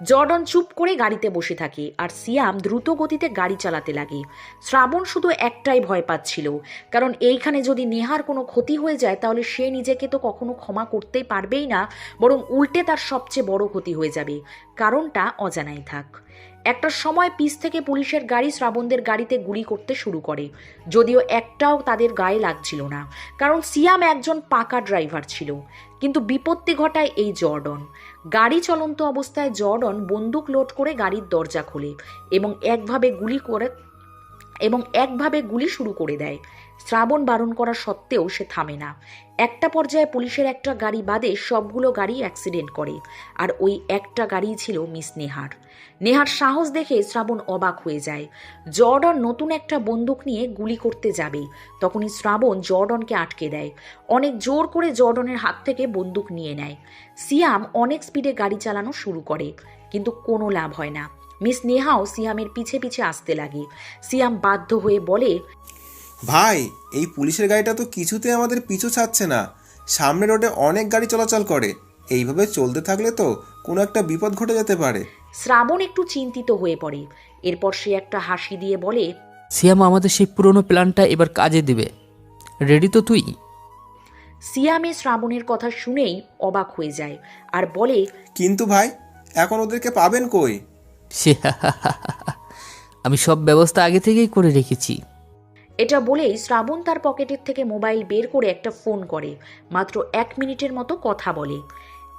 [SPEAKER 1] জর্ডন চুপ করে গাড়িতে বসে থাকে, আর সিয়াম দ্রুত গতিতে গাড়ি চালাতে লাগে। শ্রাবণ শুধু একটাই ভয় পাচ্ছিল, কারণ এইখানে যদি নেহার কোনো ক্ষতি হয়ে যায় তাহলে সে নিজেকে তো কখনো ক্ষমা করতেই পারবেই না, বরং উল্টে তার সবচেয়ে বড় ক্ষতি হয়ে যাবে। কারণটা অজানাই থাক। একটা সময় পিছ থেকে পুলিশের গাড়ি শ্রাবণদের গাড়িতে গুলি করতে শুরু করে, যদিও একটাও তাদের গায়ে লাগছিল না, কারণ সিয়াম একজন পাকা ড্রাইভার ছিল। কিন্তু বিপত্তি ঘটায় এই জর্ডন। গাড়ি চলন্ত অবস্থায় জর্ডন বন্দুক লোড করে গাড়ির দরজা খোলে এবং একভাবে গুলি শুরু করে দেয়। শ্রাবণ বারণ করা সত্ত্বেও সে থামে না। একটা পর্যায়ে পুলিশের একটা গাড়ি বাদে সবগুলো গাড়ি অ্যাক্সিডেন্ট করে, আর ওই একটা গাড়িই ছিল মিস নেহার। নেহার সাহস দেখে শ্রাবণ অবাক হয়ে যায়। জর্ডন নতুন একটা বন্দুক নিয়ে গুলি করতে যাবে, তখনই শ্রাবণ জর্ডনকে আটকে দেয়। অনেক জোর করে জর্ডনের হাত থেকে বন্দুক নিয়ে নেয়। সিয়াম অনেক স্পিডে গাড়ি চালানো শুরু করে, কিন্তু কোনো লাভ হয় না। মিস নেহাও সিয়ামের পিছে পিছে আসতে লাগে। সিয়াম বাধ্য হয়ে বলে,
[SPEAKER 4] ভাই, এই পুলিশের গাড়িটা তো কিছুতে আমাদের পিছু ছাড়ছে না। সামনে রোডে অনেক গাড়ি চলাচল করে, এইভাবে চলতে থাকলে তো কোনো একটা বিপদ ঘটে যেতে পারে।
[SPEAKER 1] শ্রাবণ একটু চিন্তিত হয়ে পড়ে। এরপর সে একটা হাসি দিয়ে বলে,
[SPEAKER 5] সিয়াম, আমাদের সেই পুরনো প্ল্যানটা এবার কাজে দিবে। রেডি তো তুই?
[SPEAKER 1] সিয়ামে শ্রাবণের কথা শুনেই অবাক হয়ে যায় আর বলে,
[SPEAKER 4] কিন্তু ভাই, এখন ওদেরকে পাবেন কই?
[SPEAKER 5] আমি সব ব্যবস্থা আগে থেকেই করে রেখেছি।
[SPEAKER 1] এটা বলেই শ্রাবণ তার পকেটের থেকে মোবাইল বের করে একটা ফোন করে। মাত্র 1 মিনিটের মতো কথা বলে।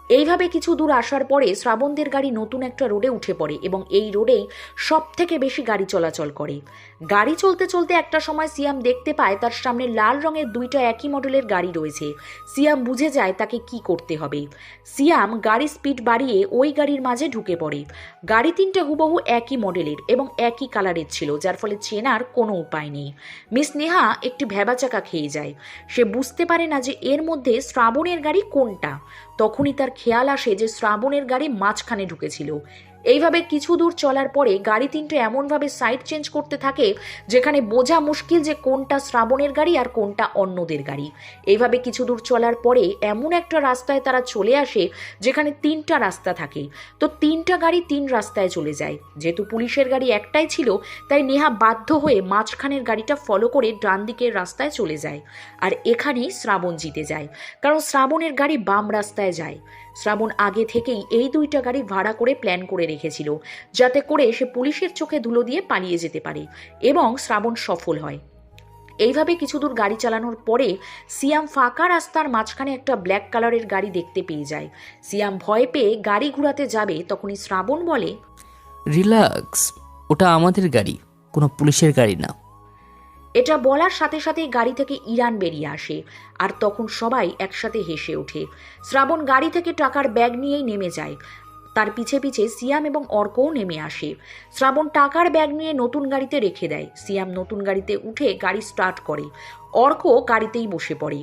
[SPEAKER 1] এইভাবে কিছু দূর আসার পরে শ্রাবণদের গাড়ি নতুন একটা রোডে উঠে পড়ে এবং এই রোডেই সব থেকে বেশি গাড়ি চলাচল করে। গাড়ি চলতে চলতে একটা সময় সিয়াম দেখতে পায় তার সামনে লাল রঙের দুইটা একই মডেলের গাড়ি রয়েছে। সিয়াম বুঝে যায় তাকে কি করতে হবে। সিয়াম গাড়ির স্পিড বাড়িয়ে ওই গাড়ির মাঝে ঢুকে পড়ে। গাড়ি তিনটা হুবহু একই মডেলের এবং একই কালারের ছিল, যার ফলে চেনার কোনো উপায় নেই। মিস নেহা একটি ভ্যাবাচাকা খেয়ে যায়। সে বুঝতে পারে না যে এর মধ্যে শ্রাবণের গাড়ি কোনটা। তখনই তার খেয়াল আসে যে শ্রাবণের গাড়ি মাঝখানে ঢুকেছিল। এইভাবে কিছু দূর চলার পরে গাড়ি তিনটে এমনভাবে সাইড চেঞ্জ করতে থাকে যেখানে বোঝা মুশকিল যে কোনটা শ্রাবণের গাড়ি আর কোনটা অন্যদের গাড়ি। এইভাবে কিছু দূর চলার পরে এমন একটা রাস্তায় তারা চলে আসে যেখানে 3টা রাস্তা থাকে। তো 3টা গাড়ি 3 রাস্তায় চলে যায়। যেহেতু পুলিশের গাড়ি একটাই ছিল, তাই নেহা বাধ্য হয়ে মাঝখানের গাড়িটা ফলো করে ডান দিকের রাস্তায় চলে যায়। আর এখানেই শ্রাবণ জিতে যায়, কারণ শ্রাবণের গাড়ি বাম রাস্তায় যায়। শ্রাবণ আগে থেকেই এই 2টা গাড়ি ভাড়া করে প্ল্যান করে রেখেছিল, যাতে করে সে পুলিশের চোখে ধুলো দিয়ে পালিয়ে যেতে পারে, এবং শ্রাবণ সফল হয়। এইভাবে কিছু দূর গাড়ি চালানোর পরে সিয়াম ফাঁকা রাস্তার মাঝখানে একটা ব্ল্যাক কালারের গাড়ি দেখতে পেয়ে যায়। সিয়াম ভয় পেয়ে গাড়ি ঘুরাতে যাবে, তখনই শ্রাবণ বলে,
[SPEAKER 5] রিল্যাক্স, ওটা আমাদের গাড়ি, কোনো পুলিশের গাড়ি না।
[SPEAKER 1] এটা বলার সাথে সাথে গাড়ি থেকে ইরান বেরিয়ে আসে, আর তখন সবাই একসাথে হেসে ওঠে। শ্রাবণ গাড়ি থেকে টাকার ব্যাগ নিয়েই নেমে যায়। তার পিছে পিছে সিয়াম এবং অর্কও নেমে আসে। শ্রাবণ টাকার ব্যাগ নিয়ে নতুন গাড়িতে রেখে দেয়। সিয়াম নতুন গাড়িতে উঠে গাড়ি স্টার্ট করে। অর্ক গাড়িতেই বসে পড়ে।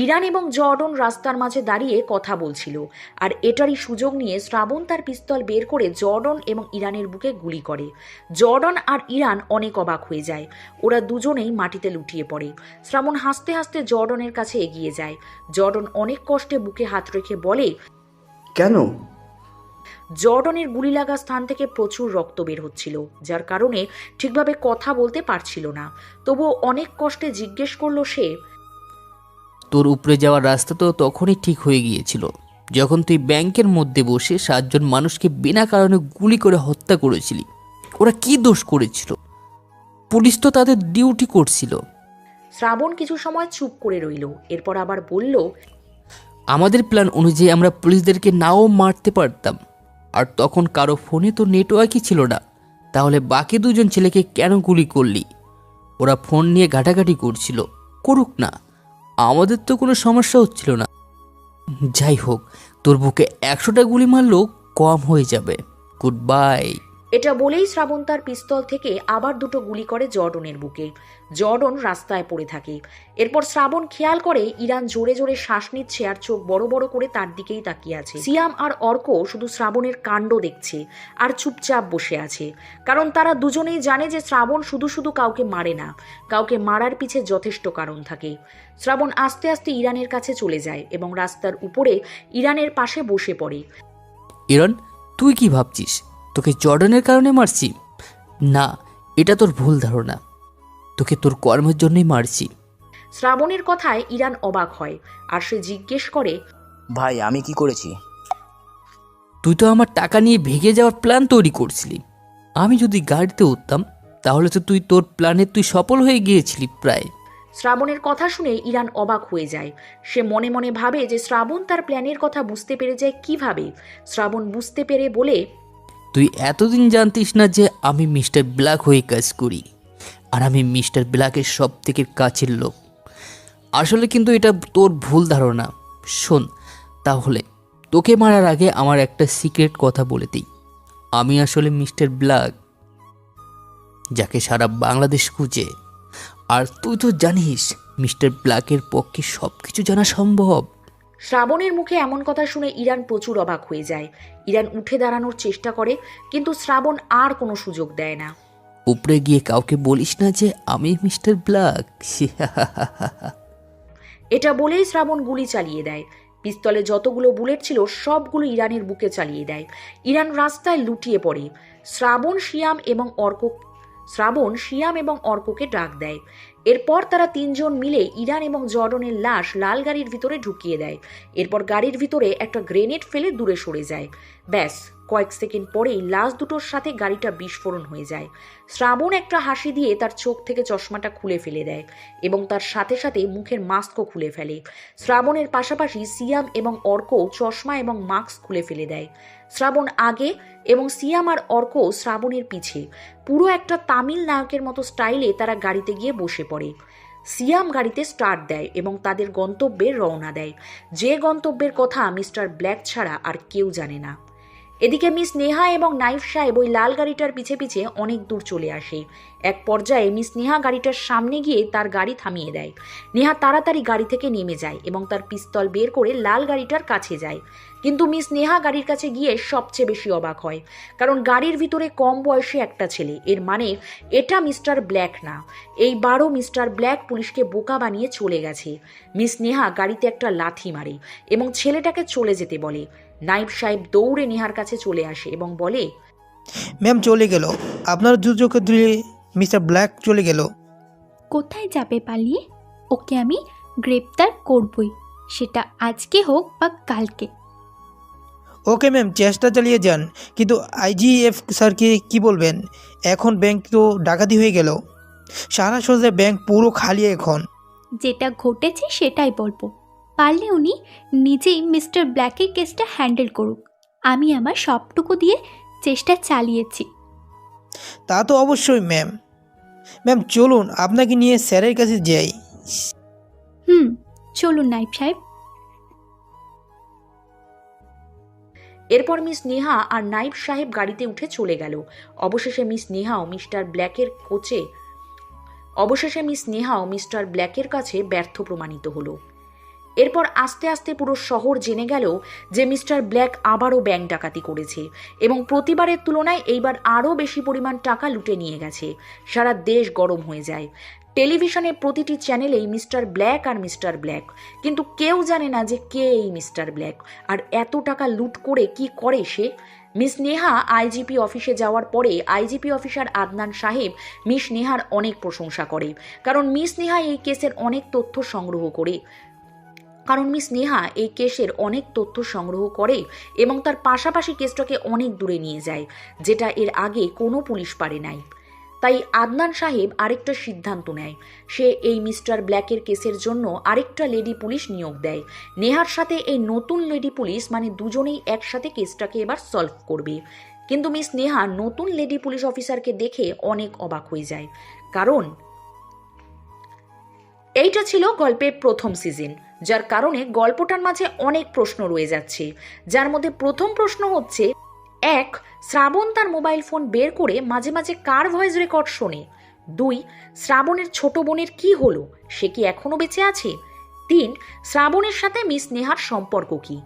[SPEAKER 1] ইরান এবং জর্ডন রাস্তার মাঝে দাঁড়িয়ে কথা বলছিল, আর এটারই সুযোগ নিয়ে শ্রাবণ তার পিস্তল বের করে জর্ডন এবং ইরানের বুকে গুলি করে। জর্ডন আর ইরান অনেক অবাক হয়ে যায়। ওরা দুজনেই মাটিতে লুটিয়ে পড়ে। শ্রাবণ হাসতে হাসতে জর্ডনের কাছে এগিয়ে যায়। জর্ডন অনেক কষ্টে বুকে হাত রেখে বলে,
[SPEAKER 6] কেন?
[SPEAKER 1] জর্ডনের গুলি লাগা স্থান থেকে প্রচুর রক্ত বের হচ্ছিল, যার কারণে ঠিকভাবে কথা বলতে পারছিল না। তবুও অনেক কষ্টে জিজ্ঞেস করলো সে,
[SPEAKER 5] তোর উপরে যাওয়ার রাস্তা তো তখনই ঠিক হয়ে গিয়েছিল যখন তুই ব্যাংকের মধ্যে বসে 7 জন মানুষকে বিনা কারণে গুলি করে হত্যা করেছিলি। ওরা কি দোষ করেছিল? পুলিশ তো তাদের ডিউটি করছিল।
[SPEAKER 1] শ্রাবণ কিছু সময় চুপ করে রইল, এরপর আবার বলল,
[SPEAKER 5] আমাদের প্ল্যান অনুযায়ী আমরা পুলিশদেরকে নাও মারতে পারতাম, আর তখন কারো ফোনে তো নেটওয়ার্কই ছিল না। তাহলে বাকি 2 জন ছেলেকে কেন গুলি করলি? ওরা ফোন নিয়ে ঘাটাঘাটি করছিল, করুক না, আমাদের তো কোনো সমস্যা হচ্ছিল না। যাই হোক, তোর বুকে 100টা গুলি মারলেও কম হয়ে যাবে। Good bye.
[SPEAKER 1] এটা বলেই শ্রাবণ তার পিস্তল থেকে আবার 2টো গুলি করে জর্ডনের বুকে। জর্ডন রাস্তায় পড়ে থাকে। এরপর শ্রাবণ খেয়াল করে ইরান জোরে জোরে শ্বাস নিচ্ছে আর চোখ বড় বড় করে তার দিকেই তাকিয়ে আছে। সিয়াম আর অর্ক শুধু শ্রাবণের কাণ্ড দেখছে আর চুপচাপ বসে আছে, কারণ তারা দুজনেই জানে যে শ্রাবণ শুধু শুধু কাউকে মারে না, কাউকে মারার পিছে যথেষ্ট কারণ থাকে। শ্রাবণ আস্তে আস্তে ইরানের কাছে চলে যায় এবং রাস্তার উপরে ইরানের পাশে বসে পড়ে।
[SPEAKER 5] ইরান, তুই কি ভাবছিস তোকে জর্ডনের কারণে মারছি? না, এটা তোর ভুল ধারণা। তোকে তোর কর্মের জন্যই মারছি।
[SPEAKER 1] শ্রাবণের কথায় ইরান অবাক হয় আর সে জিজ্ঞেস করে,
[SPEAKER 8] ভাই আমি কি করেছি?
[SPEAKER 5] তুই তো আমার টাকা নিয়ে ভেগে যাওয়ার প্ল্যান তৈরি করছিলি। আমি যদি গাড়িতে উঠতাম তাহলে তো তোর প্ল্যানে সফল হয়ে গিয়েছিলি প্রায়।
[SPEAKER 1] শ্রাবণের কথা শুনে ইরান অবাক হয়ে যায়। সে মনে মনে ভাবে যে শ্রাবণ তার প্ল্যানের কথা বুঝতে পেরে যায় কিভাবে। শ্রাবণ বুঝতে পেরে বলে,
[SPEAKER 5] তুই এতদিন জানতিস না যে আমি মিস্টার ব্ল্যাক হয়ে কাজ করি, আর আমি মিস্টার ব্ল্যাকের সব থেকে কাছের লোক। আসলে কিন্তু এটা তোর ভুল ধারণা। শোন, তাহলে তোকে মারার আগে আমার একটা সিক্রেট কথা বলে দিই। আমি আসলে মিস্টার ব্ল্যাক, যাকে সারা বাংলাদেশ খুঁজে। আর তুই তো জানিস মিস্টার ব্ল্যাকের পক্ষে সব কিছু জানা সম্ভব।
[SPEAKER 1] শ্রাবণের মুখে এমন কথা শুনে ইরান প্রচুর অবাক হয়ে যায়। ইরান উঠে দাঁড়ানোর চেষ্টা করে, কিন্তু শ্রাবণ আর কোনো সুযোগ দেয় না।
[SPEAKER 5] উপরে গিয়ে কাউকে বলিস না যে আমি মিস্টার ব্ল্যাক।
[SPEAKER 1] এটা বলেই শ্রাবণ গুলি চালিয়ে দেয়। পিস্তলে যতগুলো বুলেট ছিল সবগুলো ইরানের বুকে চালিয়ে দেয়। ইরান রাস্তায় লুটিয়ে পড়ে। শ্রাবণ, শিয়াম এবং অর্ককে ডাক দেয়। এরপর তারা 3 জন মিলে ইরান এবং জর্ডনের লাশ লাল গাড়ির ভিতরে ঢুকিয়ে দেয়। এরপর গাড়ির ভিতরে একটা গ্রেনেড ফেলে দূরে সরে যায়। ব্যাস, কয়েক সেকেন্ড পরেই লাশ দুটোর সাথে গাড়িটা বিস্ফোরণ হয়ে যায়। শ্রাবণ একটা হাসি দিয়ে তার চোখ থেকে চশমাটা খুলে ফেলে দেয় এবং তার সাথে সাথে মুখের মাস্কও খুলে ফেলে। শ্রাবণের পাশাপাশি সিয়াম এবং অর্ক চশমা এবং মাস্ক খুলে ফেলে দেয়। শ্রাবণ আগে এবং সিয়াম আর অর্ক শ্রাবণের পিছে। পুরো একটা তামিল নায়কের মতো স্টাইলে তারা গাড়িতে গিয়ে বসে পড়ে। সিয়াম গাড়িতে স্টার্ট দেয় এবং তাদের গন্তব্যে রওনা দেয়, যে গন্তব্যের কথা মিস্টার ব্ল্যাক ছাড়া আর কেউ জানে না। এদিকে মিস নেহা এবং নাইফ সাহেব ওই লাল গাড়িটার পিছে পিছে অনেক দূর চলে আসে। এক পর্যায়ে মিস নেহা গাড়িটার সামনে গিয়ে তার গাড়ি থামিয়ে দেয়। নেহা তাড়াতাড়ি গাড়ি থেকে নেমে যায় এবং তার পিস্তল বের করে লাল গাড়িটার কাছে যায়। কিন্তু মিস নেহা গাড়ির কাছে গিয়ে সবচেয়ে বেশি অবাক হয়, কারণ গাড়ির ভিতরে কম বয়সী একটা ছেলে। এর মানে এটা মিস্টার ব্ল্যাক না। এইবারও মিস্টার ব্ল্যাক পুলিশকে বোকা বানিয়ে চলে গেছে। মিস নেহা গাড়িতে একটা লাথি মারে এবং ছেলেটাকে চলে যেতে বলে। নাইব সাহেব দৌড়ে নেহার কাছে চলে আসে এবং বলে,
[SPEAKER 15] ম্যাম চলে গেল, আপনার দুচোখে ধুয়ে মিস্টার ব্ল্যাক চলে গেল।
[SPEAKER 14] কোথায় যাবে পালিয়ে? ওকে আমি গ্রেপ্তার করবই, সেটা আজকে হোক বা কালকে।
[SPEAKER 15] ওকে ম্যাম, চেষ্টা চালিয়ে যান, কিন্তু আইজিএফ স্যারকে কি বলবেন? এখন ব্যাংক তো ডাকাতি হয়ে গেল, সারা শহরে ব্যাংক পুরো খালি এখন।
[SPEAKER 14] যেটা ঘটেছে সেটাই বলবো। পারলে উনি নিজেই মিস্টার ব্ল্যাকের কেসটা হ্যান্ডেল করুক। আমি আমার সবটুকু দিয়ে চেষ্টা চালিয়েছি।
[SPEAKER 15] তা তো অবশ্যই ম্যাম। ম্যাম চলুন আপনাকে নিয়ে স্যারের কাছে যাই।
[SPEAKER 14] চলুন নাইব সাহেব।
[SPEAKER 1] এরপর মিস নেহা আর নাইব সাহেব গাড়িতে উঠে চলে গেল। অবশেষে মিস নেহাও মিস্টার ব্ল্যাকের কাছে ব্যর্থ প্রমাণিত হলো। এরপর আস্তে আস্তে পুরো শহর জেনে গেল যে মিস্টার ব্ল্যাক আবারও ব্যাংক ডাকাতি করেছে এবং প্রতিবারের তুলনায় এইবার আরও বেশি পরিমাণ টাকা লুটে নিয়ে গেছে। সারা দেশ গরম হয়ে যায়। টেলিভিশনের প্রতিটি চ্যানেলেই মিস্টার ব্ল্যাক আর মিস্টার ব্ল্যাক, কিন্তু কেউ জানে না যে কে এই মিস্টার ব্ল্যাক আর এত টাকা লুট করে কি করে সে। মিস নেহা আইজিপি অফিসে যাওয়ার পরে আইজিপি অফিসার আদনান সাহেব মিস নেহার অনেক প্রশংসা করে, কারণ মিস নেহা এই কেসের অনেক তথ্য সংগ্রহ করে এবং তার পাশাপাশি কেসটাকে অনেক দূরে নিয়ে যায়, যেটা এর আগে কোনো পুলিশ পারে নাই। তাই আদনান সাহেব আরেকটা সিদ্ধান্ত নেয়, সে এই মিস্টার ব্ল্যাকের কেসের জন্য আরেকটা লেডি পুলিশ নিয়োগ দেয়। নেহার সাথে এই নতুন লেডি পুলিশ, মানে দুজনেই একসাথে কেসটাকে এবার সলভ করবে। কিন্তু মিস নেহা নতুন লেডি পুলিশ অফিসারকে দেখে অনেক অবাক হয়ে যায়, কারণ এইটা ছিল গল্পের প্রথম সিজন, যার কারণে গল্পটার মাঝে অনেক প্রশ্ন রয়ে যাচ্ছে। যার মধ্যে প্রথম প্রশ্ন হচ্ছে, 1. শ্রাবণ তার মোবাইল ফোন বের করে মাঝে মাঝে কার ভয়েস রেকর্ড শোনে? 2. শ্রাবণের ছোট বোনের কি হলো, সে কি এখনো বেঁচে আছে? 3. শ্রাবণের সাথে মিস নেহার সম্পর্ক কি?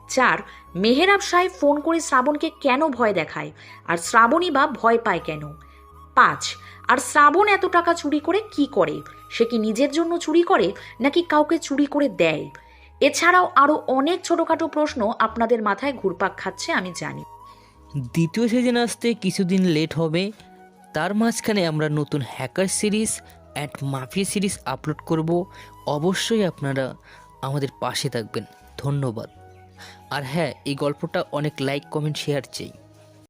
[SPEAKER 1] 4. মেহেরাব সাহেব ফোন করে শ্রাবণকে কেন ভয় দেখায়, আর শ্রাবণই বা ভয় পায় কেন? 5. আর শ্রাবণ এত টাকা চুরি করে কি করে? সে কি নিজের জন্য চুরি করে নাকি কাউকে চুরি করে দেয়? এছাড়াও আরো অনেক ছোটখাটো প্রশ্ন আপনাদের মাথায় ঘুরপাক খাচ্ছে, আমি জানি।
[SPEAKER 5] দ্বিতীয় সিজন আসতে কিছুদিন লেট হবে, তার মাঝখানে আমরা নতুন hacker series and mafia series upload করব। অবশ্যই আপনারা আমাদের পাশে থাকবেন। ধন্যবাদ। আর হ্যাঁ, এই গল্পটা অনেক লাইক, কমেন্ট, শেয়ার চাই।